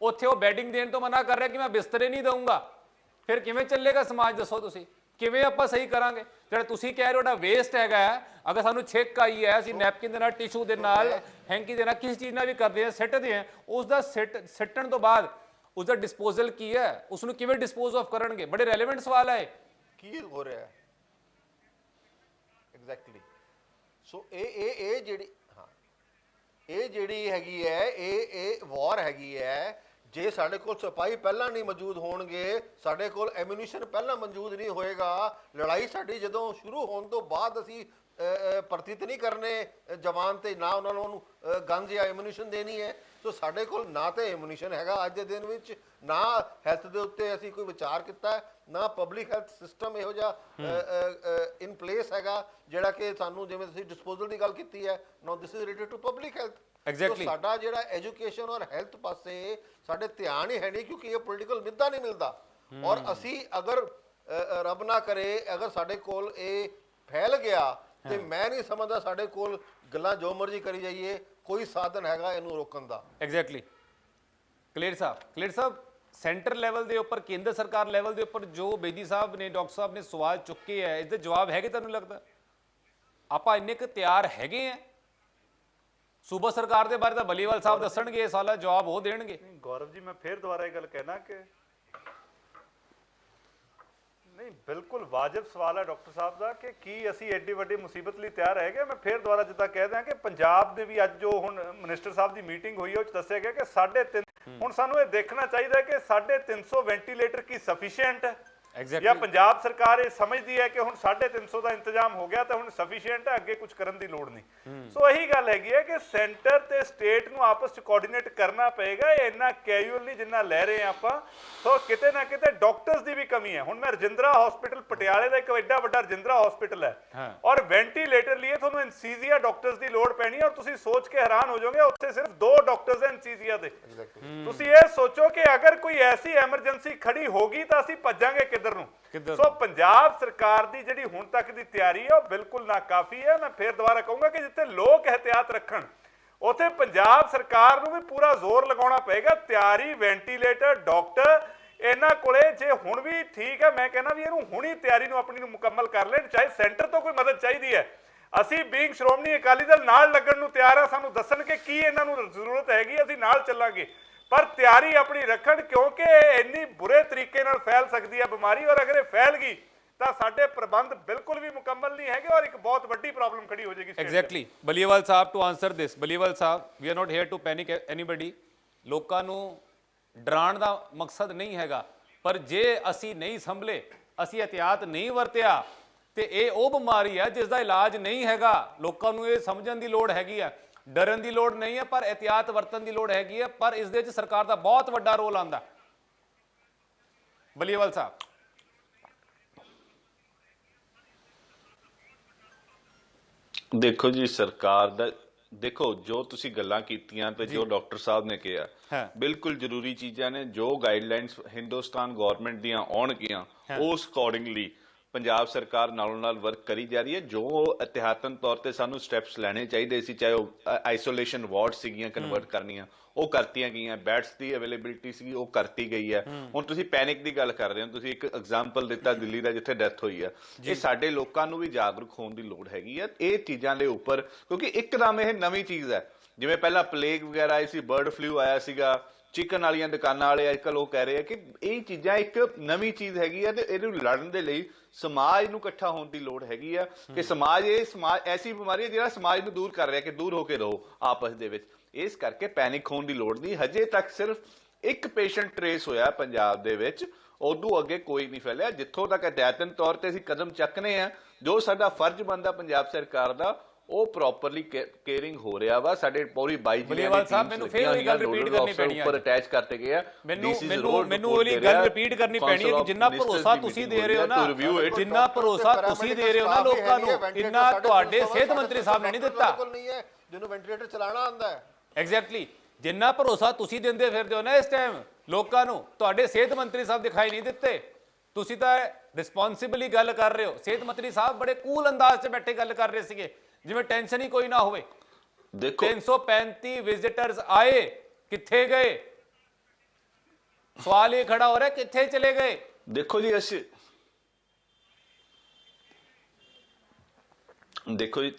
ਉੱਥੇ ਉਹ ਬੈਡਿੰਗ ਦੇਣ ਤੋਂ ਮਨਾ ਕਰ ਰਿਹਾ ਕਿ ਮੈਂ ਬਿਸਤਰੇ ਨਹੀਂ ਦਊਂਗਾ। ਫਿਰ ਕਿਵੇਂ ਚੱਲੇਗਾ ਸਮਾਜ, ਦੱਸੋ ਤੁਸੀਂ ਕਿਵੇਂ ਆਪਾਂ ਸਹੀ ਕਰਾਂਗੇ? ਜਿਹੜਾ ਤੁਸੀਂ ਕਹਿ ਰਹੇ ਹੋ ਜਿਹੜਾ ਵੇਸਟ ਹੈਗਾ, ਅਗਰ ਸਾਨੂੰ ਛਿੱਕ ਆਈ ਹੈ ਅਸੀਂ ਨੈਪਕਿਨ ਦੇ ਨਾਲ, ਟਿਸ਼ੂ ਦੇ ਨਾਲ, ਹੈਂਕੀ ਦੇ ਨਾਲ, ਕਿਸੇ ਚੀਜ਼ ਨਾਲ ਵੀ ਕਰਦੇ ਹਾਂ, ਸਿੱਟਦੇ ਹਾਂ, ਉਸ ਦਾ ਸਿੱਟਣ ਤੋਂ ਬਾਅਦ ਉਸ ਦਾ ਡਿਸਪੋਜ਼ਲ ਕੀ ਹੈ, ਉਸ ਨੂੰ ਕਿਵੇਂ ਡਿਸਪੋਜ਼ ਆਫ ਕਰਨਗੇ? ਬੜੇ ਰੈਲੇਵੈਂਟ ਸਵਾਲ ਹੈ। ਕੀ ਹੋ ਰਿਹਾ ਹੈ ਐਗਜ਼ੈਕਟਲੀ? ਸੋ ਇਹ ਜਿਹੜੀ ਹੈਗੀ ਹੈ ਇਹ ਵਾਰ ਹੈਗੀ ਹੈ। ਜੇ ਸਾਡੇ ਕੋਲ ਸਿਪਾਹੀ ਪਹਿਲਾਂ ਨਹੀਂ ਮੌਜੂਦ ਹੋਣਗੇ, ਸਾਡੇ ਕੋਲ ਐਮੂਨੀਸ਼ਨ ਪਹਿਲਾਂ ਮੌਜੂਦ ਨਹੀਂ ਹੋਏਗਾ, ਲੜਾਈ ਸਾਡੀ ਜਦੋਂ ਸ਼ੁਰੂ ਹੋਣ ਤੋਂ ਬਾਅਦ ਅਸੀਂ ਭਰਤੀ ਨਹੀਂ ਕਰਨੇ ਜਵਾਨ ਤੇ ਨਾ ਉਹਨਾਂ ਨੂੰ ਗਨਜ਼ ਜਾਂ ਐਮੂਨੀਸ਼ਨ ਦੇਣੀ ਹੈ। ਸੋ ਸਾਡੇ ਕੋਲ ਨਾ ਤਾਂ ਐਮੂਨੀਸ਼ਨ ਹੈਗਾ ਅੱਜ ਦੇ ਦਿਨ ਵਿੱਚ, ਨਾ ਹੈਲਥ ਦੇ ਉੱਤੇ ਅਸੀਂ ਕੋਈ ਵਿਚਾਰ ਕੀਤਾ, ਨਾ ਪਬਲਿਕ ਹੈਲਥ ਸਿਸਟਮ ਇਹੋ ਜਿਹਾ ਇਨ ਪਲੇਸ ਹੈਗਾ ਜਿਹੜਾ ਕਿ ਸਾਨੂੰ, ਜਿਵੇਂ ਤੁਸੀਂ ਡਿਸਪੋਜ਼ਲ ਦੀ ਗੱਲ ਕੀਤੀ ਹੈ, now this is related to public health. Exactly ਸਾਡਾ ਜਿਹੜਾ ਐਜੂਕੇਸ਼ਨ ਔਰ ਹੈਲਥ ਪਾਸੇ ਸਾਡੇ ਧਿਆਨ ਹੀ ਹੈ ਨਹੀਂ, ਕਿਉਂਕਿ ਇਹ ਪੋਲੀਟੀਕਲ ਮੁੱਦਾ ਨਹੀਂ ਮਿਲਦਾ। ਔਰ ਅਸੀਂ ਅਗਰ ਰੱਬ ਨਾ ਕਰੇ ਅਗਰ ਸਾਡੇ ਕੋਲ ਇਹ ਫੈਲ ਗਿਆ ਤੇ ਮੈਂ ਨਹੀਂ ਸਮਝਦਾ ਸਾਡੇ ਕੋਲ ਗੱਲਾਂ ਜੋ ਮਰਜ਼ੀ ਕਰੀ ਜਾਈਏ ਕੋਈ ਸਾਧਨ ਹੈਗਾ ਇਹਨੂੰ ਰੋਕਣ ਦਾ। ਐਗਜ਼ੈਕਟਲੀ। ਕਲੀਅਰ ਸਾਹਿਬ, ਸੈਂਟਰ ਲੈਵਲ ਦੇ ਉੱਪਰ, ਕੇਂਦਰ ਸਰਕਾਰ ਲੈਵਲ ਦੇ ਉੱਪਰ ਜੋ ਬੇਦੀ ਸਾਹਿਬ ਨੇ, ਡਾਕਟਰ ਸਾਹਿਬ ਨੇ ਸਵਾਲ ਚੁੱਕੇ ਹੈ, ਇਸਦੇ ਜਵਾਬ ਹੈਗੇ ਤੁਹਾਨੂੰ ਲੱਗਦਾ? ਆਪਾਂ ਇੰਨੇ ਕੁ ਤਿਆਰ ਹੈਗੇ ਆ? ਸੂਬਾ ਸਰਕਾਰ ਦੇ ਬਾਰੇ ਤਾਂ ਬਲੀਵਾਲ ਸਾਹਿਬ ਦੱਸਣਗੇ, ਇਹ ਸਾਲਾ ਜਵਾਬ ਉਹ ਦੇਣਗੇ। ਗੌਰਵ ਜੀ, ਮੈਂ ਫੇਰ ਦੁਬਾਰਾ ਇਹ ਗੱਲ ਕਹਿਣਾ ਕਿ ਨਹੀਂ, ਬਿਲਕੁਲ ਵਾਜਬ ਸਵਾਲ ਹੈ ਡਾਕਟਰ ਸਾਹਿਬ ਦਾ ਕਿ ਕੀ ਅਸੀਂ ਐਡੀ ਵੱਡੀ ਮੁਸੀਬਤ ਲਈ ਤਿਆਰ ਹੈਗੇ। ਮੈਂ ਫੇਰ ਦੁਬਾਰਾ ਜਿੱਦਾਂ ਕਹਿ ਦਿਆਂ ਕਿ ਪੰਜਾਬ ਦੇ ਵੀ ਅੱਜ ਜੋ ਹੁਣ ਮਿਨਿਸਟਰ ਸਾਹਿਬ ਦੀ ਮੀਟਿੰਗ ਹੋਈ ਉਹ 'ਚ ਦੱਸਿਆ ਗਿਆ ਕਿ 3.5, ਹੁਣ ਸਾਨੂੰ ਇਹ ਦੇਖਣਾ ਚਾਹੀਦਾ ਕਿ 350 ਵੈਂਟੀਲੇਟਰ ਕੀ ਸਫੀਸ਼ੀਐਂਟ ਹੈ ਜਾਂ ਪੰਜਾਬ ਸਰਕਾਰ ਇਹ ਸਮਝਦੀ ਹੈ ਕਿ ਹੁਣ 350 ਦਾ ਇੰਤਜ਼ਾਮ ਹੋ ਗਿਆ ਤਾਂ ਹੁਣ ਸਫੀਸ਼ੀਐਂਟ ਹੈ, ਅੱਗੇ ਕੁਝ ਕਰਨ ਦੀ ਲੋੜ ਨਹੀਂ। ਸੋ ਇਹੀ ਗੱਲ ਹੈਗੀ ਹੈ ਕਿ ਸੈਂਟਰ ਤੇ ਸਟੇਟ ਨੂੰ ਆਪਸ ਚ ਕੋਆਰਡੀਨੇਟ ਕਰਨਾ ਪਏਗਾ। ਇਹ ਇੰਨਾ ਕੈਜੂਅਲ ਨਹੀਂ ਜਿੰਨਾ ਲੈ ਰਹੇ ਆਪਾਂ। ਸੋ ਕਿਤੇ ਨਾ ਕਿਤੇ ਡਾਕਟਰਸ ਦੀ ਵੀ ਕਮੀ ਹੈ। ਹੁਣ ਮੈਂ ਰਜਿੰਦਰਾ ਹਸਪੀਟਲ ਪਟਿਆਲੇ ਦਾ ਇੱਕ ਐਡਾ ਵੱਡਾ ਰਜਿੰਦਰਾ ਹਸਪੀਟਲ ਹੈ ਔਰ ਵੈਂਟੀਲੇਟਰ ਲਈ ਤੁਹਾਨੂੰ ਐਨਸੀਜ਼ੀਆ ਡਾਕਟਰਸ ਦੀ ਲੋੜ ਪੈਣੀ ਹੈ ਔਰ ਤੁਸੀਂ ਸੋਚ ਕੇ ਹੈਰਾਨ ਹੋ ਜਾਓਗੇ ਉੱਥੇ ਸਿਰਫ 2 ਡਾਕਟਰਸ ਹੈ ਐਨਸੀਜ਼ੀਆ ਦੇ। ਤੁਸੀਂ ਇਹ ਸੋਚੋ ਕਿ ਅਗਰ ਕੋਈ ਐਸੀ ਐਮਰਜੈਂਸੀ ਖੜੀ ਹੋਗੀ ਤਾਂ ਅਸੀਂ ਭੱਜਾਂਗੇ ਕਿੱਧਰ ਨੂੰ। ਸੋ ਪੰਜਾਬ ਸਰਕਾਰ ਦੀ ਜਿਹੜੀ ਹੁਣ ਤੱਕ ਦੀ ਤਿਆਰੀ ਹੈ ਉਹ ਬਿਲਕੁਲ ਨਾਕਾਫੀ ਹੈ। ਮੈਂ ਫੇਰ ਦੁਬਾਰਾ ਕਹੂੰਗਾ ਕਿ ਜਿੱਥੇ ਲੋਕ ਇਹਤਿਆਤ ਰੱਖਣ ਉੱਥੇ ਪੰਜਾਬ ਸਰਕਾਰ ਨੂੰ ਵੀ ਪੂਰਾ ਜ਼ੋਰ ਲਗਾਉਣਾ ਪਏਗਾ। ਤਿਆਰੀ, ਵੈਂਟੀਲੇਟਰ, ਡਾਕਟਰ ਇਹਨਾਂ ਕੋਲੇ ਜੇ ਹੁਣ ਵੀ ਠੀਕ ਹੈ, ਮੈਂ ਕਹਿੰਦਾ ਵੀ ਇਹਨੂੰ ਹੁਣੀ ਤਿਆਰੀ ਨੂੰ ਆਪਣੀ ਨੂੰ ਮੁਕੰਮਲ ਕਰ ਲੈਣ। ਚਾਹੇ ਸੈਂਟਰ ਤੋਂ ਕੋਈ ਮਦਦ ਚਾਹੀਦੀ ਹੈ, ਅਸੀਂ ਬੀਇੰਗ ਸ਼੍ਰੋਮਣੀ ਅਕਾਲੀ ਦਲ ਨਾਲ ਲੱਗਣ ਨੂੰ ਤਿਆਰ ਹਾਂ। ਸਾਨੂੰ ਦੱਸਣ ਕਿ ਕੀ ਇਹਨਾਂ ਨੂੰ ਜ਼ਰੂਰਤ ਹੈਗੀ, ਅਸੀਂ ਨਾਲ ਚੱਲਾਂਗੇ, ਪਰ ਤਿਆਰੀ ਆਪਣੀ ਰੱਖਣ ਕਿਉਂਕਿ ਇੰਨੀ ਬੁਰੇ ਤਰੀਕੇ ਨਾਲ ਫੈਲ ਸਕਦੀ ਹੈ ਬਿਮਾਰੀ ਔਰ ਅਗਰ ਇਹ ਫੈਲ ਗਈ ਤਾਂ ਸਾਡੇ ਪ੍ਰਬੰਧ ਬਿਲਕੁਲ ਵੀ ਮੁਕੰਮਲ ਨਹੀਂ ਹੈਗੇ ਔਰ ਇੱਕ ਬਹੁਤ ਵੱਡੀ ਪ੍ਰੋਬਲਮ ਖੜੀ ਹੋ ਜਾਏਗੀ। ਐਗਜ਼ੈਕਟਲੀ। ਬਲੀਵਾਲ ਸਾਹਿਬ, ਟੂ ਆਨਸਰ ਦਿਸ, ਬਲੀਵਾਲ ਸਾਹਿਬ, we are not here to panic anybody. ਲੋਕਾਂ ਨੂੰ ਡਰਾਉਣ ਦਾ ਮਕਸਦ ਨਹੀਂ ਹੈਗਾ, ਪਰ ਜੇ ਅਸੀਂ ਨਹੀਂ ਸੰਭਲੇ, ਅਸੀਂ ਇਹਤਿਆਤ ਨਹੀਂ ਵਰਤਿਆ ਤੇ ਇਹ ਉਹ ਬਿਮਾਰੀ ਹੈ ਜਿਸ ਦਾ ਇਲਾਜ ਨਹੀਂ ਹੈਗਾ। ਲੋਕਾਂ ਨੂੰ ਇਹ ਸਮਝਣ ਦੀ ਲੋੜ ਹੈਗੀ ਹੈ, ਡਰਨ ਦੀ ਲੋੜ ਨਹੀਂ ਹੈ, ਪਰ ਇਹਤਿਆਤ ਵਰਤਣ ਦੀ ਲੋੜ ਹੈਗੀ ਹੈ। ਪਰ ਇਸ ਦੇ ਵਿੱਚ ਸਰਕਾਰ ਦਾ ਬਹੁਤ ਵੱਡਾ ਰੋਲ ਆਉਂਦਾ। ਬਲੀਵਾਲ ਸਾਹਿਬ, ਦੇਖੋ ਜੀ, ਸਰਕਾਰ ਦਾ ਦੇਖੋ ਜੋ ਤੁਸੀਂ ਗੱਲਾਂ ਕੀਤੀਆਂ ਤੇ ਜੋ ਡਾਕਟਰ ਸਾਹਿਬ ਨੇ ਕਿਹਾ ਬਿਲਕੁਲ ਜ਼ਰੂਰੀ ਚੀਜ਼ਾਂ ਨੇ। ਜੋ ਗਾਈਡਲਾਈਨਸ ਹਿੰਦੁਸਤਾਨ ਗਵਰਨਮੈਂਟ ਦੀਆਂ ਆਉਣਗੀਆਂ ਉਸ ਅਕੋਰਡਿੰਗਲੀ ਪੰਜਾਬ ਸਰਕਾਰ ਨਾਲੋਂ ਨਾਲ ਵਰਕ ਕਰੀ ਜਾ ਰਹੀ ਹੈ। ਜੋ ਇਤਿਹਾਤਨ ਤੌਰ ਤੇ ਸਾਨੂੰ ਸਟੈਪਸ ਲੈਣੇ ਚਾਹੀਦੇ ਸੀ, ਚਾਹੇ ਉਹ ਆਈਸੋਲੇਸ਼ਨ ਵਾਰਡ ਸੀਗੀਆਂ ਕਨਵਰਟ ਕਰਨੀਆਂ, ਉਹ ਕਰਤੀਆਂ ਗਈਆਂ। ਬੈਡਸ ਦੀ ਅਵੇਲੇਬਿਲਿਟੀ ਸੀ, ਉਹ ਕਰਤੀ ਗਈ ਹੈ। ਹੁਣ ਤੁਸੀਂ ਪੈਨਿਕ ਦੀ ਗੱਲ ਕਰ ਰਹੇ ਹੋ, ਤੁਸੀਂ ਇੱਕ ਐਗਜ਼ਾਮਪਲ ਦਿੱਤਾ ਦਿੱਲੀ ਦਾ ਜਿੱਥੇ ਡੈਥ ਹੋਈ ਹੈ। ਇਹ ਸਾਡੇ ਲੋਕਾਂ ਨੂੰ ਵੀ ਜਾਗਰੂਕ ਹੋਣ ਦੀ ਲੋੜ ਹੈਗੀ ਹੈ ਇਹ ਚੀਜ਼ਾਂ ਦੇ ਉੱਪਰ, ਕਿਉਂਕਿ ਇੱਕਦਮ ਇਹ ਨਵੀਂ ਚੀਜ਼ ਹੈ। ਜਿਵੇਂ ਪਹਿਲਾਂ ਪਲੇਗ ਵਗੈਰਾ ਆਈ ਸੀ, ਬਰਡ ਫਲੂ ਆਇਆ ਸੀਗਾ, ਚਿਕਨ ਵਾਲੀਆਂ ਦੁਕਾਨਾਂ ਵਾਲੇ ਅੱਜ ਕੱਲ੍ਹ ਉਹ ਕਹਿ ਰਹੇ ਆ ਕਿ ਇਹ ਚੀਜ਼ਾਂ ਇੱਕ ਨਵੀਂ ਚੀਜ਼ ਹੈਗੀ ਹੈ ਤੇ ਇਹਨੂੰ ਲੜਨ ਦੇ ਲਈ ਸਮਾਜ ਨੂੰ ਇਕੱਠਾ ਹੋਣ ਦੀ ਲੋੜ ਹੈਗੀ ਆ ਕਿ ਸਮਾਜ ਐਸੀ ਬਿਮਾਰੀ ਹੈ ਜਿਹੜਾ ਸਮਾਜ ਨੂੰ ਦੂਰ ਕਰ ਰਿਹਾ ਕਿ ਦੂਰ ਹੋ ਕੇ ਰਹੋ ਆਪਸ ਦੇ ਵਿੱਚ। ਇਸ ਕਰਕੇ ਪੈਨਿਕ ਹੋਣ ਦੀ ਲੋੜ ਨਹੀਂ। ਹਜੇ ਤੱਕ ਸਿਰਫ ਇੱਕ ਪੇਸ਼ੈਂਟ ਟ੍ਰੇਸ ਹੋਇਆ ਪੰਜਾਬ ਦੇ ਵਿੱਚ, ਉਦੋਂ ਅੱਗੇ ਕੋਈ ਨਹੀਂ ਫੈਲਿਆ। ਜਿੱਥੋਂ ਤੱਕ ਅਧਿਆਤਨ ਤੌਰ ਤੇ ਅਸੀਂ ਕਦਮ ਚੱਕਨੇ ਆ, ਜੋ ਸਾਡਾ ਫਰਜ਼ ਬਣਦਾ ਪੰਜਾਬ ਸਰਕਾਰ ਦਾ, ਉਹ ਪ੍ਰੋਪਰਲੀ ਕੇਅਰਿੰਗ ਹੋ ਰਿਹਾ ਵਾ। ਸਾਡੇ ਪੂਰੀ 22 ਜ਼ਿਲ੍ਹਿਆਂ ਸਾਹਿਬ ਮੈਨੂੰ ਫੇਰ ਉਹੀ ਗੱਲ ਰਿਪੀਟ ਕਰਨੀ ਪੈਣੀ ਹੈ, ਉੱਪਰ ਅਟੈਚ ਕਰਤੇ ਗਏ ਆ। ਮੈਨੂੰ ਉਹੀ ਗੱਲ ਰਿਪੀਟ ਕਰਨੀ ਪੈਣੀ ਹੈ ਕਿ ਜਿੰਨਾ ਭਰੋਸਾ ਤੁਸੀਂ ਦੇ ਰਹੇ ਹੋ ਨਾ, ਜਿੰਨਾ ਭਰੋਸਾ ਤੁਸੀਂ ਦੇ ਰਹੇ ਹੋ ਨਾ ਲੋਕਾਂ ਨੂੰ, ਇੰਨਾ ਤੁਹਾਡੇ ਸਿਹਤ ਮੰਤਰੀ ਸਾਹਿਬ ਨੇ ਨਹੀਂ ਦਿੱਤਾ। ਜਿਹਨੂੰ ਵੈਂਟੀਲੇਟਰ ਚਲਾਉਣਾ ਆਉਂਦਾ ਹੈ, ਐਗਜ਼ੈਕਟਲੀ ਜਿੰਨਾ ਭਰੋਸਾ ਤੁਸੀਂ ਦਿੰਦੇ ਫਿਰਦੇ ਹੋ ਨਾ ਇਸ ਟਾਈਮ ਲੋਕਾਂ ਨੂੰ, ਤੁਹਾਡੇ ਸਿਹਤ ਮੰਤਰੀ ਸਾਹਿਬ ਦਿਖਾਈ ਨਹੀਂ ਦਿੱਤੇ। ਤੁਸੀਂ ਤਾਂ ਰਿਸਪੌਂਸਿਬਲੀ ਗੱਲ ਕਰ ਰਹੇ ਹੋ। ਸਿਹਤ ਮੰਤਰੀ ਸਾਹਿਬ ਬੜੇ ਕੂਲ ਅੰਦਾਜ਼ 'ਚ ਬੈਠੇ ਗੱਲ ਕਰ ਰਹੇ ਸੀਗੇ, ਜਿਵੇਂ ਟੈਨਸ਼ਨ ਹੀ ਕੋਈ ਨਾ ਹੋਵੇ। ਦੇਖੋ 335 ਵਿਜ਼ਿਟਰਸ ਆਏ, ਕਿੱਥੇ ਗਏ? ਸਵਾਲ ਇਹ ਖੜਾ ਹੋ ਰਿਹਾ ਕਿੱਥੇ ਚਲੇ ਗਏ? ਦੇਖੋ ਜੀ ਦੇਖੋ ਜੀ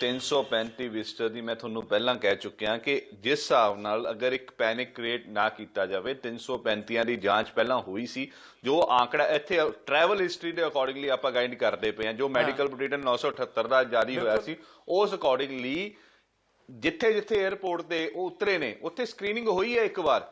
335 ਵਿਜ਼ਟਰ ਦੀ ਮੈਂ ਤੁਹਾਨੂੰ ਪਹਿਲਾਂ ਕਹਿ ਚੁੱਕਿਆ ਕਿ ਜਿਸ ਹਿਸਾਬ ਨਾਲ ਅਗਰ ਇੱਕ ਪੈਨਿਕ ਕ੍ਰੀਏਟ ਨਾ ਕੀਤਾ ਜਾਵੇ, 335 ਦੀ ਜਾਂਚ ਪਹਿਲਾਂ ਹੋਈ ਸੀ। ਜੋ ਆંકੜਾ ਇੱਥੇ ਟਰੈਵਲ ਹਿਸਟਰੀ ਦੇ ਅਕੋਰਡਿੰਗਲੀ ਆਪਾਂ ਗਾਈਡ ਕਰਦੇ ਪਏ ਹਾਂ, ਜੋ ਮੈਡੀਕਲ ਬੁਲੇਟਿਨ 978 ਦਾ ਜਾਰੀ ਹੋਇਆ ਸੀ ਉਸ ਅਕੋਰਡਿੰਗਲੀ ਜਿੱਥੇ ਜਿੱਥੇ 에ਅਰਪੋਰਟ ਤੇ ਉਹ ਉਤਰੇ ਨੇ ਉੱਥੇ ਸਕਰੀਨਿੰਗ ਹੋਈ ਹੈ ਇੱਕ ਵਾਰ।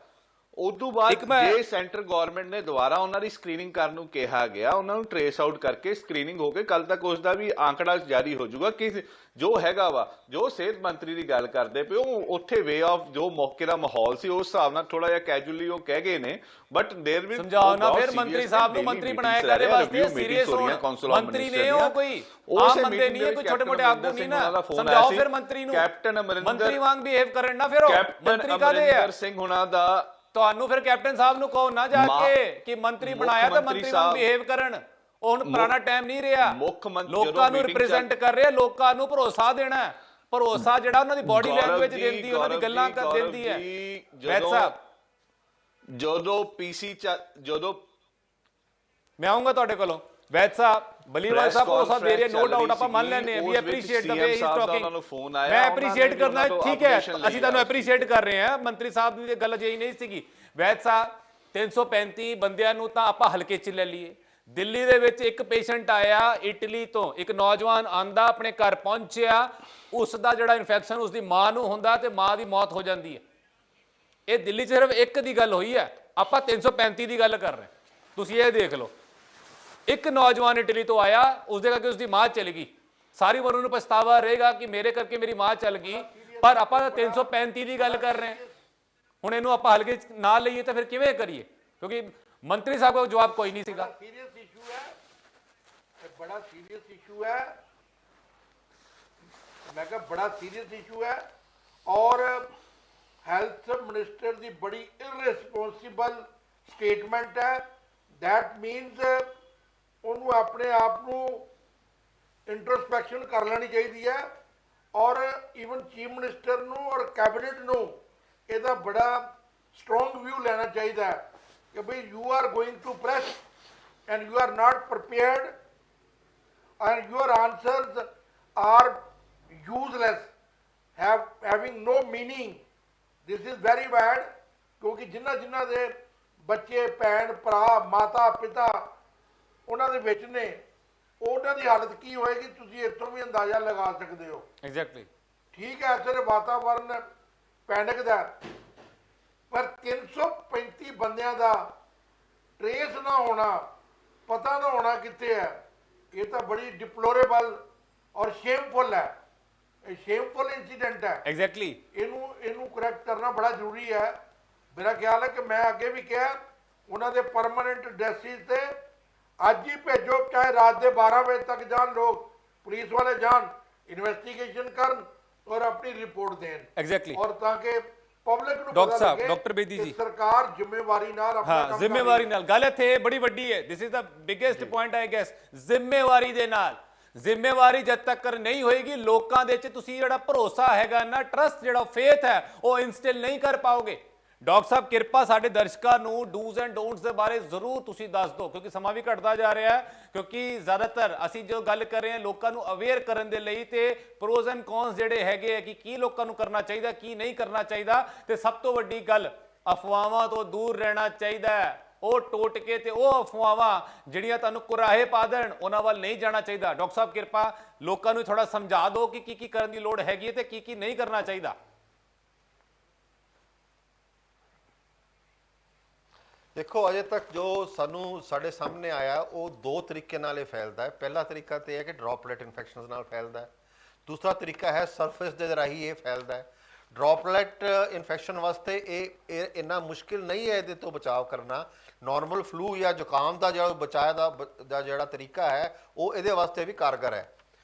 ਉਦੋਂ ਬਾਅਦ ਜੇ ਸੈਂਟਰ ਗਵਰਨਮੈਂਟ ਨੇ ਦੁਬਾਰਾ ਉਹਨਾਂ ਦੀ ਸਕਰੀਨਿੰਗ ਕਰਨ ਨੂੰ ਕਿਹਾ ਗਿਆ, ਉਹਨਾਂ ਨੂੰ ਟ੍ਰੇਸ ਆਊਟ ਕਰਕੇ ਸਕਰੀਨਿੰਗ ਹੋ ਕੇ ਕੱਲ ਤੱਕ ਉਸ ਦਾ ਵੀ ਆંકੜਾ ਜਾਰੀ ਹੋ ਜਾਊਗਾ ਕਿ ਜੋ ਹੈਗਾ ਵਾ। ਜੋ ਸਿਹਤ ਮੰਤਰੀ ਦੀ ਗੱਲ ਕਰਦੇ ਪਏ ਉਹ ਉੱਥੇ ਵੇ ਆਫ ਜੋ ਮੌਕੇ ਦਾ ਮਾਹੌਲ ਸੀ ਉਸ ਹਿਸਾਬ ਨਾਲ ਥੋੜਾ ਜਿਹਾ ਕੈਜੂਅਲੀ ਉਹ ਕਹਿ ਗਏ ਨੇ, ਬਟ ਦੇਰ ਵੀ ਸਮਝਾਓ ਨਾ ਫਿਰ ਮੰਤਰੀ ਸਾਹਿਬ ਨੂੰ। ਮੰਤਰੀ ਬਣਾਇਆ ਕਰੇ ਵਾਸਤੇ ਸੀਰੀਅਸ ਹੋਣ ਮੰਤਰੀ ਨੇ, ਉਹ ਕੋਈ ਆਮ ਬੰਦੇ ਨਹੀਂ ਹੈ, ਕੋਈ ਛੋਟੇ ਮੋਟੇ ਆਗੂ ਨਹੀਂ ਨਾ। ਸਮਝਾਓ ਫਿਰ ਮੰਤਰੀ ਨੂੰ, ਕੈਪਟਨ ਅਮਰਿੰਦਰ ਮੰਤਰੀ ਵਾਂਗ ਬਿਹੇਵ ਕਰਨ ਨਾ। ਫਿਰ ਉਹ ਮੰਤਰੀ ਕਾਹਦੇ ਆ? ਸਿੰਘ ਹੁਣਾਂ ਦਾ ਤੁਹਾਨੂੰ ਫਿਰ ਕੈਪਟਨ ਸਾਹਿਬ ਨੂੰ ਕਹੋ ਨਾ ਜਾ ਕੇ ਕਿ ਮੰਤਰੀ ਬਣਾਇਆ ਤਾਂ ਮੰਤਰੀ ਵਾਂਗ ਬਿਹੇਵ ਕਰਨ। ਉਹ ਹੁਣ ਪੁਰਾਣਾ ਟਾਈਮ ਨਹੀਂ ਰਿਹਾ, ਲੋਕਾਂ ਨੂੰ ਰਿਪਰੈਜ਼ੈਂਟ ਕਰ ਰਹੇ, ਲੋਕਾਂ ਨੂੰ ਭਰੋਸਾ ਦੇਣਾ। ਭਰੋਸਾ ਜਿਹੜਾ ਉਹਨਾਂ ਦੀ ਬਾਡੀ ਲੈਂਗੁਏਜ ਦਿੰਦੀ, ਉਹਨਾਂ ਦੀ ਗੱਲਾਂ ਦਿੰਦੀ ਹੈ। ਵੈਦ ਸਾਹਿਬ ਜਦੋਂ ਮੈਂ ਆਉਂਗਾ ਤੁਹਾਡੇ ਕੋਲੋਂ, ਵੈਦ ਸਾਹਿਬ ਬਲੀਵਾਲ ਸਾਹਿਬ ਭਰੋਸਾ ਦੇ ਰਹੇ, ਨੋ ਡਾਊਟ, ਆਪਾਂ ਮੰਨ ਲੈਂਦੇ ਹਾਂ, we appreciate the way he is talking. ਮੈਂ ਐਪਰੀਸ਼ੀਏਟ ਕਰਨਾ, ਠੀਕ ਹੈ, ਅਸੀਂ ਤੁਹਾਨੂੰ ਐਪਰੀਸ਼ੀਏਟ ਕਰ ਰਹੇ ਹਾਂ। ਮੰਤਰੀ ਸਾਹਿਬ ਦੀ ਗੱਲ ਅਜਿਹੀ ਨਹੀਂ ਸੀਗੀ। ਵੈਦ ਸਾਹਿਬ 335 ਬੰਦਿਆਂ ਨੂੰ ਤਾਂ ਆਪਾਂ ਹਲਕੇ 'ਚ ਲੈ ਲਈਏ। ਦਿੱਲੀ ਦੇ ਵਿੱਚ ਇੱਕ ਪੇਸ਼ੈਂਟ ਆਇਆ ਇਟਲੀ ਤੋਂ, ਇੱਕ ਨੌਜਵਾਨ ਆਂਦਾ ਆਪਣੇ ਘਰ ਪਹੁੰਚਿਆ, ਉਸ ਦਾ ਜਿਹੜਾ ਇਨਫੈਕਸ਼ਨ ਉਸ ਦੀ ਮਾਂ ਨੂੰ ਹੁੰਦਾ ਤੇ ਮਾਂ ਦੀ ਮੌਤ ਹੋ ਜਾਂਦੀ ਹੈ। ਇਹ ਦਿੱਲੀ 'ਚ ਸਿਰਫ ਇੱਕ ਦੀ ਗੱਲ ਹੋਈ ਹੈ, ਆਪਾਂ 335 ਦੀ ਗੱਲ ਕਰ ਰਹੇ। ਤੁਸੀਂ ਇਹ ਦੇਖ ਲਓ, ਇੱਕ ਨੌਜਵਾਨ ਇਟਲੀ ਤੋਂ ਆਇਆ, ਉਸਦੇ ਕਰਕੇ ਉਸਦੀ ਮਾਂ ਚਲ ਗਈ। ਸਾਰੀ ਉਮਰ ਉਹਨੂੰ ਪਛਤਾਵਾ ਰਹੇਗਾ ਕਿ ਮੇਰੇ ਕਰਕੇ ਮੇਰੀ ਮਾਂ ਚਲ ਗਈ, ਪਰ ਆਪਾਂ 335 ਦੀ ਗੱਲ ਕਰ ਰਹੇ ਹਾਂ। ਹੁਣ ਇਹਨੂੰ ਆਪਾਂ ਹਲਕੇ 'ਚ ਨਾ ਲਈਏ ਤਾਂ ਫਿਰ ਕਿਵੇਂ ਕਰੀਏ? ਕਿਉਂਕਿ ਮੰਤਰੀ ਸਾਹਿਬ ਕੋਲ ਜਵਾਬ ਕੋਈ ਨਹੀਂ ਸੀਗਾ। सीरियस इशू है, बड़ा सीरियस इशू है। मैं कहा बड़ा सीरियस इशू है और हेल्थ मिनिस्टर की बड़ी इररिस्पॉन्सिबल स्टेटमेंट है। दैट मीनस ਉਹਨੂੰ ਆਪਣੇ ਆਪ ਨੂੰ ਇੰਟਰੋਸਪੈਕਸ਼ਨ ਕਰ ਲੈਣੀ ਚਾਹੀਦੀ ਹੈ ਔਰ ਈਵਨ ਚੀਫ ਮਿਨਿਸਟਰ ਨੂੰ ਔਰ ਕੈਬਨਿਟ ਨੂੰ ਇਹਦਾ ਬੜਾ ਸਟਰੋਂਗ ਵਿਊ ਲੈਣਾ ਚਾਹੀਦਾ ਹੈ ਕਿ ਭਈ you are going to press and you are not prepared and your answers are useless, having no meaning. This is very bad ਕਿਉਂਕਿ ਜਿਨ੍ਹਾਂ ਦੇ ਬੱਚੇ ਭੈਣ ਭਰਾ ਮਾਤਾ ਪਿਤਾ ਉਹਨਾਂ ਦੇ ਵਿੱਚ ਨੇ, ਉਹਨਾਂ ਦੀ ਹਾਲਤ ਕੀ ਹੋਏਗੀ ਤੁਸੀਂ ਇੱਥੋਂ ਵੀ ਅੰਦਾਜ਼ਾ ਲਗਾ ਸਕਦੇ ਹੋ। ਐਗਜ਼ੈਕਟਲੀ ਠੀਕ ਹੈ, ਇੱਥੇ ਵਾਤਾਵਰਨ ਪੈਨਿਕ ਦਾ, ਪਰ 335 ਬੰਦਿਆਂ ਦਾ ਟ੍ਰੇਸ ਨਾ ਹੋਣਾ, ਪਤਾ ਨਾ ਹੋਣਾ ਕਿੱਥੇ ਹੈ, ਇਹ ਤਾਂ ਬੜੀ ਡਿਪਲੋਰੇਬਲ ਔਰ ਸ਼ੇਮਫੁਲ ਹੈ। ਇਹ ਸ਼ੇਮਫੁਲ ਇਨਸੀਡੈਂਟ ਹੈ। ਐਗਜ਼ੈਕਟਲੀ ਇਹਨੂੰ ਕਰੈਕਟ ਕਰਨਾ ਬੜਾ ਜ਼ਰੂਰੀ ਹੈ। ਮੇਰਾ ਖਿਆਲ ਹੈ ਕਿ ਮੈਂ ਅੱਗੇ ਵੀ ਕਿਹਾ ਉਹਨਾਂ ਦੇ ਪਰਮਾਨੈਂਟ ਐਡਰੈਸਿਸ ਤੇ ਅੱਜ ਹੀ ਭੇਜੋ, ਚਾਹੇ ਰਾਤ ਦੇ 12 ਵਜੇ ਤੱਕ ਜਾਣ, ਲੋਕ ਪੁਲਿਸ ਵਾਲੇ ਜਾਣ, ਇਨਵੈਸਟੀਗੇਸ਼ਨ ਕਰਨ ਔਰ ਆਪਣੀ ਰਿਪੋਰਟ ਦੇਣ ਐਗਜ਼ੈਕਟਲੀ ਔਰ ਤਾਂ ਕਿ ਪਬਲਿਕ ਨੂੰ ਡਾਕਟਰ ਪਤਾ ਸਾਹਿਬ, ਲੱਗੇ ਡਾਕਟਰ ਬੇਦੀ ਕਿ ਜੀ। ਸਰਕਾਰ ਜ਼ਿੰਮੇਵਾਰੀ ਨਾਲ ਆਪਣਾ ਕੰਮ ਹਾਂ ਕਰ ਜ਼ਿੰਮੇਵਾਰੀ ਰਹੀ ਹੈ। ਨਾਲ ਗੱਲ ਇੱਥੇ ਬੜੀ ਵੱਡੀ ਹੈ। This is the biggest point I guess. ਜ਼ਿੰਮੇਵਾਰੀ ਦੇ ਨਾਲ, ਜ਼ਿੰਮੇਵਾਰੀ ਜਦ ਤੱਕ ਨਹੀਂ ਹੋਏਗੀ ਲੋਕਾਂ ਦੇ ਵਿੱਚ ਤੁਸੀਂ ਜਿਹੜਾ ਭਰੋਸਾ ਹੈਗਾ ਨਾ, ਟਰਸਟ ਜਿਹੜਾ ਫੇਥ ਹੈ, ਉਹ ਇਨਸਟਿਲ ਨਹੀਂ ਕਰ ਪਾਓਗੇ। ਡਾਕਟਰ ਸਾਹਿਬ ਕਿਰਪਾ ਸਾਡੇ ਦਰਸ਼ਕਾਂ ਨੂੰ ਡੂਜ਼ ਐਂਡ ਡੋਂਟਸ ਦੇ ਬਾਰੇ ਜ਼ਰੂਰ ਤੁਸੀਂ ਦੱਸ ਦਿਓ, ਕਿਉਂਕਿ ਸਮਾਂ ਵੀ ਘਟਦਾ ਜਾ ਰਿਹਾ ਹੈ। ਕਿਉਂਕਿ ਜ਼ਿਆਦਾਤਰ ਅਸੀਂ ਜੋ ਗੱਲ ਕਰ ਰਹੇ ਹਾਂ ਲੋਕਾਂ ਨੂੰ ਅਵੇਅਰ ਕਰਨ ਦੇ ਲਈ, ਤੇ ਪ੍ਰੋਜ਼ ਐਂਡ ਕੌਨਸ ਜਿਹੜੇ ਹੈਗੇ ਆ ਕਿ ਕੀ ਲੋਕਾਂ ਨੂੰ ਕਰਨਾ ਚਾਹੀਦਾ, ਕੀ ਨਹੀਂ ਕਰਨਾ ਚਾਹੀਦਾ। ਤੇ ਸਭ ਤੋਂ ਵੱਡੀ ਗੱਲ, ਅਫਵਾਹਾਂ ਤੋਂ ਦੂਰ ਰਹਿਣਾ ਚਾਹੀਦਾ ਹੈ। ਉਹ ਟੋਟਕੇ ਤੇ ਉਹ ਅਫਵਾਹਾਂ ਜਿਹੜੀਆਂ ਤੁਹਾਨੂੰ ਕੁਰਾਹੇ ਪਾ ਦੇਣ, ਉਹਨਾਂ ਵੱਲ ਨਹੀਂ ਜਾਣਾ ਚਾਹੀਦਾ। ਡਾਕਟਰ ਸਾਹਿਬ ਕਿਰਪਾ ਲੋਕਾਂ ਨੂੰ ਥੋੜਾ ਸਮਝਾ ਦਿਓ ਕਿ ਕੀ ਕਰਨ ਦੀ ਲੋੜ ਹੈਗੀ ਹੈ ਤੇ ਕੀ ਨਹੀਂ ਕਰਨਾ ਚਾਹੀਦਾ। ਦੇਖੋ ਅਜੇ ਤੱਕ ਜੋ ਸਾਨੂੰ ਸਾਡੇ ਸਾਹਮਣੇ ਆਇਆ ਉਹ ਦੋ ਤਰੀਕੇ ਨਾਲ ਇਹ ਫੈਲਦਾ ਹੈ। ਪਹਿਲਾ ਤਰੀਕਾ ਤੇ ਹੈ ਕਿ ਡ੍ਰੌਪਲੇਟ ਇਨਫੈਕਸ਼ਨਸ ਨਾਲ ਫੈਲਦਾ ਹੈ। ਦੂਸਰਾ ਤਰੀਕਾ ਹੈ ਸਰਫੇਸ ਦੇ ਰਾਹੀਂ ਇਹ ਫੈਲਦਾ ਹੈ। ਡ੍ਰੌਪਲੇਟ ਇਨਫੈਕਸ਼ਨ ਵਾਸਤੇ ਇਹ ਇੰਨਾ ਮੁਸ਼ਕਿਲ ਨਹੀਂ ਹੈ ਇਹਦੇ ਤੋਂ ਬਚਾਅ ਕਰਨਾ। ਨਾਰਮਲ ਫਲੂ ਜਾਂ ਜ਼ੁਕਾਮ ਦਾ ਜਿਹੜਾ ਬਚਾਅ ਦਾ ਜਿਹੜਾ ਤਰੀਕਾ ਹੈ ਉਹ ਇਹਦੇ ਵਾਸਤੇ ਵੀ ਕਾਰਗਰ ਹੈ।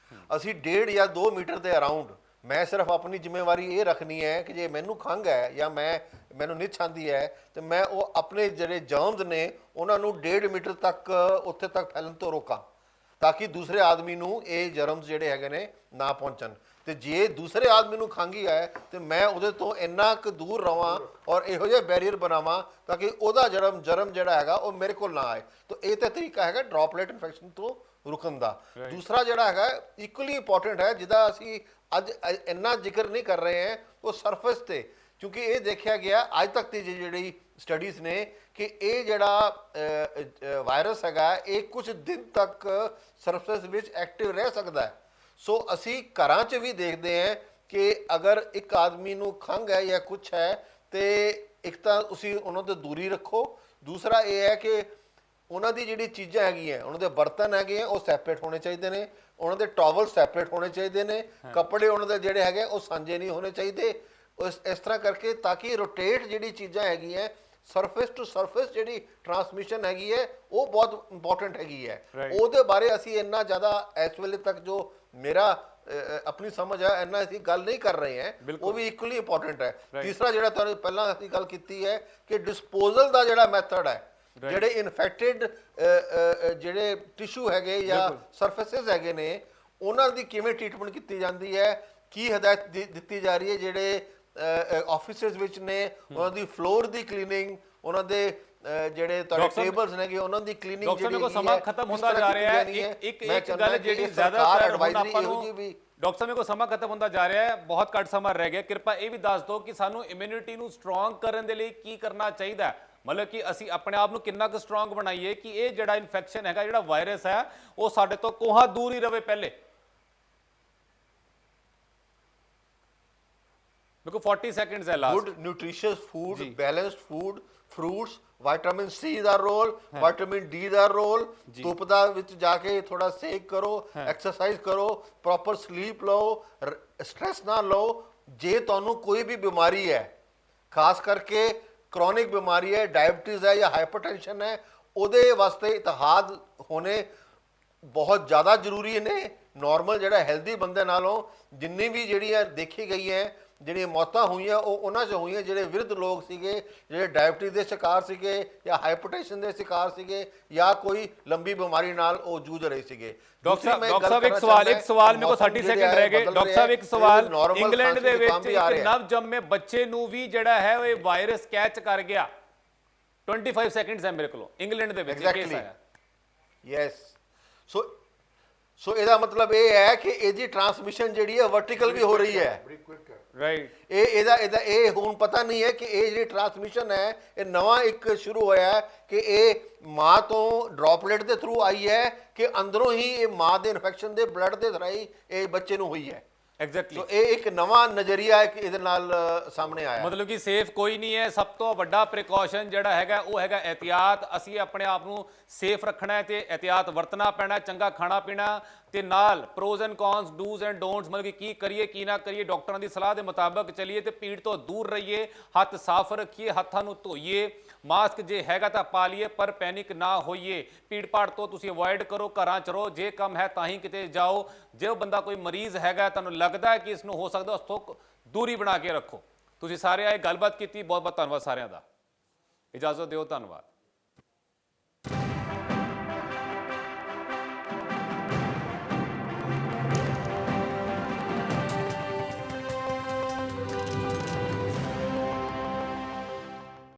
ਅਸੀਂ 1.5 ਜਾਂ 2 ਮੀਟਰ ਦੇ ਅਰਾਊਂਡ, ਮੈਂ ਸਿਰਫ ਆਪਣੀ ਜ਼ਿੰਮੇਵਾਰੀ ਇਹ ਰੱਖਣੀ ਹੈ ਕਿ ਜੇ ਮੈਨੂੰ ਖੰਘ ਹੈ ਜਾਂ ਮੈਨੂੰ ਨਿੱਛ ਆਉਂਦੀ ਹੈ ਤੇ ਮੈਂ ਉਹ ਆਪਣੇ ਜਿਹੜੇ ਜਰਮਸ ਨੇ ਉਹਨਾਂ ਨੂੰ 1.5 ਮੀਟਰ ਤੱਕ ਉੱਥੇ ਤੱਕ ਫੈਲਣ ਤੋਂ ਰੋਕਾਂ, ਤਾਂ ਕਿ ਦੂਸਰੇ ਆਦਮੀ ਨੂੰ ਇਹ ਜਰਮਸ ਜਿਹੜੇ ਹੈਗੇ ਨੇ ਨਾ ਪਹੁੰਚਣ। ਤੇ ਜੇ ਦੂਸਰੇ ਆਦਮੀ ਨੂੰ ਖੰਘ ਹੀ ਹੈ ਤੇ ਮੈਂ ਉਹਦੇ ਤੋਂ ਇੰਨਾ ਕੁ ਦੂਰ ਰਵਾਂ ਔਰ ਇਹੋ ਜਿਹਾ ਬੈਰੀਅਰ ਬਣਾਵਾਂ ਤਾਂ ਕਿ ਉਹਦਾ ਜਰਮ ਜਿਹੜਾ ਹੈਗਾ ਉਹ ਮੇਰੇ ਕੋਲ ਨਾ ਆਏ। ਤਾਂ ਇਹ ਤਾਂ ਤਰੀਕਾ ਹੈਗਾ ਡ੍ਰੌਪਲੇਟ ਇਨਫੈਕਸ਼ਨ ਤੋਂ ਰੁਕਣ ਦਾ। ਦੂਸਰਾ ਜਿਹੜਾ ਹੈਗਾ ਇਕੁਅਲੀ ਇੰਪੋਰਟੈਂਟ ਹੈ, ਜਿਹਦਾ ਅਸੀਂ ਅੱਜ ਇੰਨਾ ਜ਼ਿਕਰ ਨਹੀਂ ਕਰ ਰਹੇ ਹਾਂ, ਉਹ ਸਰਫੇਸ ਤੇ, ਕਿਉਂਕਿ ਇਹ ਦੇਖਿਆ ਗਿਆ ਅੱਜ ਤੱਕ ਦੀ ਜਿਹੜੀ ਸਟੱਡੀਜ਼ ਨੇ ਕਿ ਇਹ ਜਿਹੜਾ ਵਾਇਰਸ ਹੈਗਾ ਇਹ ਕੁਝ ਦਿਨ ਤੱਕ ਸਰਫੇਸ ਵਿੱਚ ਐਕਟਿਵ ਰਹਿ ਸਕਦਾ ਹੈ। ਸੋ ਅਸੀਂ ਘਰਾਂ 'ਚ ਵੀ ਦੇਖਦੇ ਹਾਂ ਕਿ ਅਗਰ ਇੱਕ ਆਦਮੀ ਨੂੰ ਖੰਘ ਹੈ ਜਾਂ ਕੁਛ ਹੈ ਤੇ ਇੱਕ ਤਾਂ ਤੁਸੀਂ ਉਹਨਾਂ ਤੋਂ ਦੂਰੀ ਰੱਖੋ। ਦੂਸਰਾ ਇਹ ਹੈ ਕਿ ਉਹਨਾਂ ਦੀ ਜਿਹੜੀ ਚੀਜ਼ਾਂ ਹੈਗੀਆਂ, ਉਹਨਾਂ ਦੇ ਬਰਤਨ ਹੈਗੇ ਆ ਉਹ ਸੈਪਰੇਟ ਹੋਣੇ ਚਾਹੀਦੇ ਨੇ, ਉਹਨਾਂ ਦੇ ਟਾਵਲ ਸੈਪਰੇਟ ਹੋਣੇ ਚਾਹੀਦੇ ਨੇ, ਕੱਪੜੇ ਉਹਨਾਂ ਦੇ ਜਿਹੜੇ ਹੈਗੇ ਉਹ ਸਾਂਝੇ ਨਹੀਂ ਹੋਣੇ ਚਾਹੀਦੇ। ਇਸ ਤਰ੍ਹਾਂ ਕਰਕੇ ਤਾਂ ਕਿ ਰੋਟੇਟ ਜਿਹੜੀ ਚੀਜ਼ਾਂ ਹੈਗੀਆਂ, ਸਰਫੇਸ ਟੂ ਸਰਫੇਸ ਜਿਹੜੀ ਟਰਾਂਸਮਿਸ਼ਨ ਹੈਗੀ ਹੈ ਉਹ ਬਹੁਤ ਇੰਪੋਰਟੈਂਟ ਹੈਗੀ ਹੈ। ਉਹਦੇ ਬਾਰੇ ਅਸੀਂ ਇੰਨਾ ਜ਼ਿਆਦਾ ਇਸ ਵੇਲੇ ਤੱਕ ਜੋ ਮੇਰਾ ਆਪਣੀ ਸਮਝ ਹੈ ਇੰਨਾ ਅਸੀਂ ਗੱਲ ਨਹੀਂ ਕਰ ਰਹੇ ਹਾਂ, ਉਹ ਵੀ ਇਕੁਅਲੀ ਇੰਪੋਰਟੈਂਟ ਹੈ। ਤੀਸਰਾ ਜਿਹੜਾ ਤੁਹਾਨੂੰ ਪਹਿਲਾਂ ਅਸੀਂ ਗੱਲ ਕੀਤੀ ਹੈ ਕਿ ਡਿਸਪੋਜ਼ਲ ਦਾ ਜਿਹੜਾ ਮੈਥਡ ਹੈ, ਜਿਹੜੇ ਇਨਫੈਕਟਡ ਜਿਹੜੇ ਟਿਸ਼ੂ ਹੈਗੇ ਜਾਂ ਸਰਫੇਸਿਸ ਹੈਗੇ ਨੇ ਉਹਨਾਂ ਦੀ ਕਿਵੇਂ ਟ੍ਰੀਟਮੈਂਟ ਕੀਤੀ ਜਾਂਦੀ ਹੈ, ਕੀ ਹਦਾਇਤ ਦਿੱਤੀ ਜਾ ਰਹੀ ਹੈ ਜਿਹੜੇ ਆਫਿਸਿਸ ਵਿੱਚ ਨੇ, ਉਹਨਾਂ ਦੀ ਫਲੋਰ ਦੀ ਕਲੀਨਿੰਗ, ਉਹਨਾਂ ਦੇ ਜਿਹੜੇ ਤੁਹਾਡੇ ਟੇਬਲਸ ਨੇਗੇ ਉਹਨਾਂ ਦੀ ਕਲੀਨਿੰਗ ਜਿਹੜੀ ਹੈ। ਸਮਾਂ ਖਤਮ ਹੁੰਦਾ ਜਾ ਰਿਹਾ ਹੈ। ਇੱਕ ਗੱਲ ਜਿਹੜੀ ਜ਼ਿਆਦਾਤਰ ਆਪਾਂ ਨੂੰ ਡਾਕਟਰ ਸਾਹਿਬ, ਕੋ ਸਮਾਂ ਖਤਮ ਹੁੰਦਾ ਜਾ ਰਿਹਾ ਹੈ, ਬਹੁਤ ਘੱਟ ਸਮਾਂ ਰਹਿ ਗਿਆ। ਕਿਰਪਾ ਇਹ ਵੀ ਦੱਸ ਦਿਓ ਕਿ ਸਾਨੂੰ ਇਮਿਊਨਿਟੀ ਨੂੰ ਸਟਰੋਂਗ ਕਰਨ ਦੇ ਲਈ ਕੀ ਕਰਨਾ ਚਾਹੀਦਾ ਹੈ, ਮਤਲਬ ਕਿ ਅਸੀਂ ਆਪਣੇ ਆਪ ਨੂੰ ਕਿੰਨਾ ਕੁ ਸਟਰੋਂਗ ਬਣਾਈਏ ਕਿ ਇਹ ਜਿਹੜਾ ਇਨਫੈਕਸ਼ਨ ਹੈਗਾ, ਜਿਹੜਾ ਵਾਇਰਸ ਹੈ, ਉਹ ਸਾਡੇ ਤੋਂ ਕੋਹਾਂ ਦੂਰ ਹੀ ਰਵੇ। ਪਹਿਲੇ ਦੇਖੋ 40 ਸੈਕਿੰਡਸ ਹੈ last. Good nutritious food, balanced food, fruits, vitamin C ਦਾ ਰੋਲ, ਵਿਟਾਮਿਨ ਡੀ ਦਾ ਰੋਲ, ਧੁੱਪ ਦਾ ਵਿੱਚ ਜਾ ਕੇ ਥੋੜਾ ਸੇਕ ਕਰੋ, ਐਕਸਰਸਾਈਜ਼ ਕਰੋ, ਪ੍ਰੋਪਰ ਸਲੀਪ ਲਓ, ਸਟ੍ਰੈਸ ਨਾ ਲਓ। ਜੇ ਤੁਹਾਨੂੰ ਕੋਈ ਵੀ ਬਿਮਾਰੀ ਹੈ, ਖਾਸ ਕਰਕੇ ਕ੍ਰੋਨਿਕ ਬਿਮਾਰੀ ਹੈ, ਡਾਇਬਟੀਜ਼ ਹੈ ਜਾਂ ਹਾਈਪਰਟੈਂਸ਼ਨ ਹੈ, ਉਹਦੇ ਵਾਸਤੇ ਇਤਿਹਾਦ ਹੋਣੇ ਬਹੁਤ ਜ਼ਿਆਦਾ ਜ਼ਰੂਰੀ ਨੇ। ਨਾਰਮਲ ਜਿਹੜਾ ਹੈਲਦੀ ਬੰਦੇ ਨਾਲੋਂ ਜਿੰਨੀ ਵੀ ਜਿਹੜੀਆਂ ਦੇਖੀ ਗਈ ਹੈ ਜਿਹੜੀਆਂ ਮੌਤਾਂ ਹੋਈਆਂ ਉਹ ਉਹਨਾਂ 'ਚ ਹੋਈਆਂ ਜਿਹੜੇ ਵਿਰਧ ਲੋਕ ਸੀਗੇ, ਜਿਹੜੇ ਡਾਇਬਟੀਜ਼ ਦੇ ਸ਼ਿਕਾਰ ਸੀਗੇ ਜਾਂ ਹਾਈਪਰਟੈਂਸ਼ਨ ਦੇ ਸ਼ਿਕਾਰ ਸੀਗੇ ਜਾਂ ਕੋਈ ਲੰਬੀ ਬਿਮਾਰੀ ਨਾਲ ਉਹ ਜੂਝ ਰਹੇ ਸੀਗੇ। ਡਾਕਟਰ ਸਾਹਿਬ ਇੱਕ ਸਵਾਲ ਮੇਰੇ ਕੋਲ 30 ਸੈਕਿੰਡ ਰਹਿ ਗਏ। ਡਾਕਟਰ ਸਾਹਿਬ ਇੱਕ ਸਵਾਲ, ਇੰਗਲੈਂਡ ਦੇ ਵਿੱਚ ਇੱਕ ਨਵ ਜੰਮੇ ਬੱਚੇ ਨੂੰ ਵੀ ਜਿਹੜਾ ਹੈ ਉਹ ਵਾਇਰਸ ਕੈਚ ਕਰ ਗਿਆ। 25 ਸੈਕਿੰਡਸ ਹੈ ਮੇਰੇ ਕੋਲ। ਇੰਗਲੈਂਡ ਦੇ ਵਿੱਚ ਕੇਸ ਆਇਆ। ਯੈਸ, ਸੋ ਇਹਦਾ ਮਤਲਬ ਇਹ ਹੈ ਕਿ ਇਹਦੀ ਟਰਾਂਸਮਿਸ਼ਨ ਜਿਹੜੀ ਹੈ ਵਰਟੀਕਲ ਵੀ ਹੋ ਰਹੀ ਹੈ। ਰਾਈਟ, ਇਹ ਹੁਣ ਪਤਾ ਨਹੀਂ ਹੈ ਕਿ ਇਹ ਜਿਹੜੀ ਟਰਾਂਸਮਿਸ਼ਨ ਹੈ ਇਹ ਨਵਾਂ ਇੱਕ ਸ਼ੁਰੂ ਹੋਇਆ ਹੈ ਕਿ ਇਹ ਮਾਂ ਤੋਂ ਡ੍ਰੌਪਲੇਟ ਦੇ ਥਰੂ ਆਈ ਹੈ ਕਿ ਅੰਦਰੋਂ ਹੀ ਇਹ ਮਾਂ ਦੇ ਇਨਫੈਕਸ਼ਨ ਦੇ ਬਲੱਡ ਦੇ ਰਾਹੀਂ ਇਹ ਬੱਚੇ ਨੂੰ ਹੋਈ ਹੈ। ਐਗਜ਼ੈਕਟਲੀ। ਸੋ ਇਹ ਇੱਕ ਨਵਾਂ ਨਜ਼ਰੀਆ ਇੱਕ ਇਹਦੇ ਨਾਲ ਸਾਹਮਣੇ ਆਇਆ। ਮਤਲਬ ਕਿ ਸੇਫ ਕੋਈ ਨਹੀਂ ਹੈ, ਸਭ ਤੋਂ ਵੱਡਾ ਪ੍ਰੀਕਾਸ਼ਨ ਜਿਹੜਾ ਹੈਗਾ ਉਹ ਹੈਗਾ ਇਹਤਿਆਤ। ਅਸੀਂ ਆਪਣੇ ਆਪ ਨੂੰ ਸੇਫ ਰੱਖਣਾ ਹੈ ਤੇ ਇਹਤਿਆਤ ਵਰਤਣਾ ਪੈਣਾ, ਚੰਗਾ ਖਾਣਾ ਪੀਣਾ ਤੇ ਨਾਲ pros and cons, dos and don'ts, ਮਤਲਬ ਕਿ ਕੀ ਕਰੀਏ ਕੀ ਨਾ ਕਰੀਏ, ਡਾਕਟਰਾਂ ਦੀ ਸਲਾਹ ਦੇ ਮੁਤਾਬਕ ਚੱਲੀਏ ਤੇ ਭੀੜ ਤੋਂ ਦੂਰ ਰਹੀਏ, ਹੱਥ ਸਾਫ਼ ਰੱਖੀਏ, ਹੱਥਾਂ ਨੂੰ ਧੋਈਏ, ਮਾਸਕ ਜੇ ਹੈਗਾ ਤਾਂ ਪਾ ਲਈਏ, ਪਰ ਪੈਨਿਕ ਨਾ ਹੋਈਏ। ਭੀੜ ਭਾੜ ਤੋਂ ਤੁਸੀਂ ਅਵੋਇਡ ਕਰੋ, ਘਰਾਂ 'ਚ ਰਹੋ, ਜੇ ਕੰਮ ਹੈ ਤਾਂ ਹੀ ਕਿਤੇ ਜਾਓ। ਜੇ ਉਹ ਬੰਦਾ ਕੋਈ ਮਰੀਜ਼ ਹੈਗਾ, ਤੁਹਾਨੂੰ ਲੱਗਦਾ ਹੈ ਕਿ ਇਸ ਨੂੰ ਹੋ ਸਕਦਾ, ਉਸ ਤੋਂ ਦੂਰੀ ਬਣਾ ਕੇ ਰੱਖੋ। ਤੁਸੀਂ ਸਾਰੇ ਆਏ, ਗੱਲਬਾਤ ਕੀਤੀ, ਬਹੁਤ ਬਹੁਤ ਧੰਨਵਾਦ ਸਾਰਿਆਂ ਦਾ। ਇਜਾਜ਼ਤ ਦਿਓ, ਧੰਨਵਾਦ।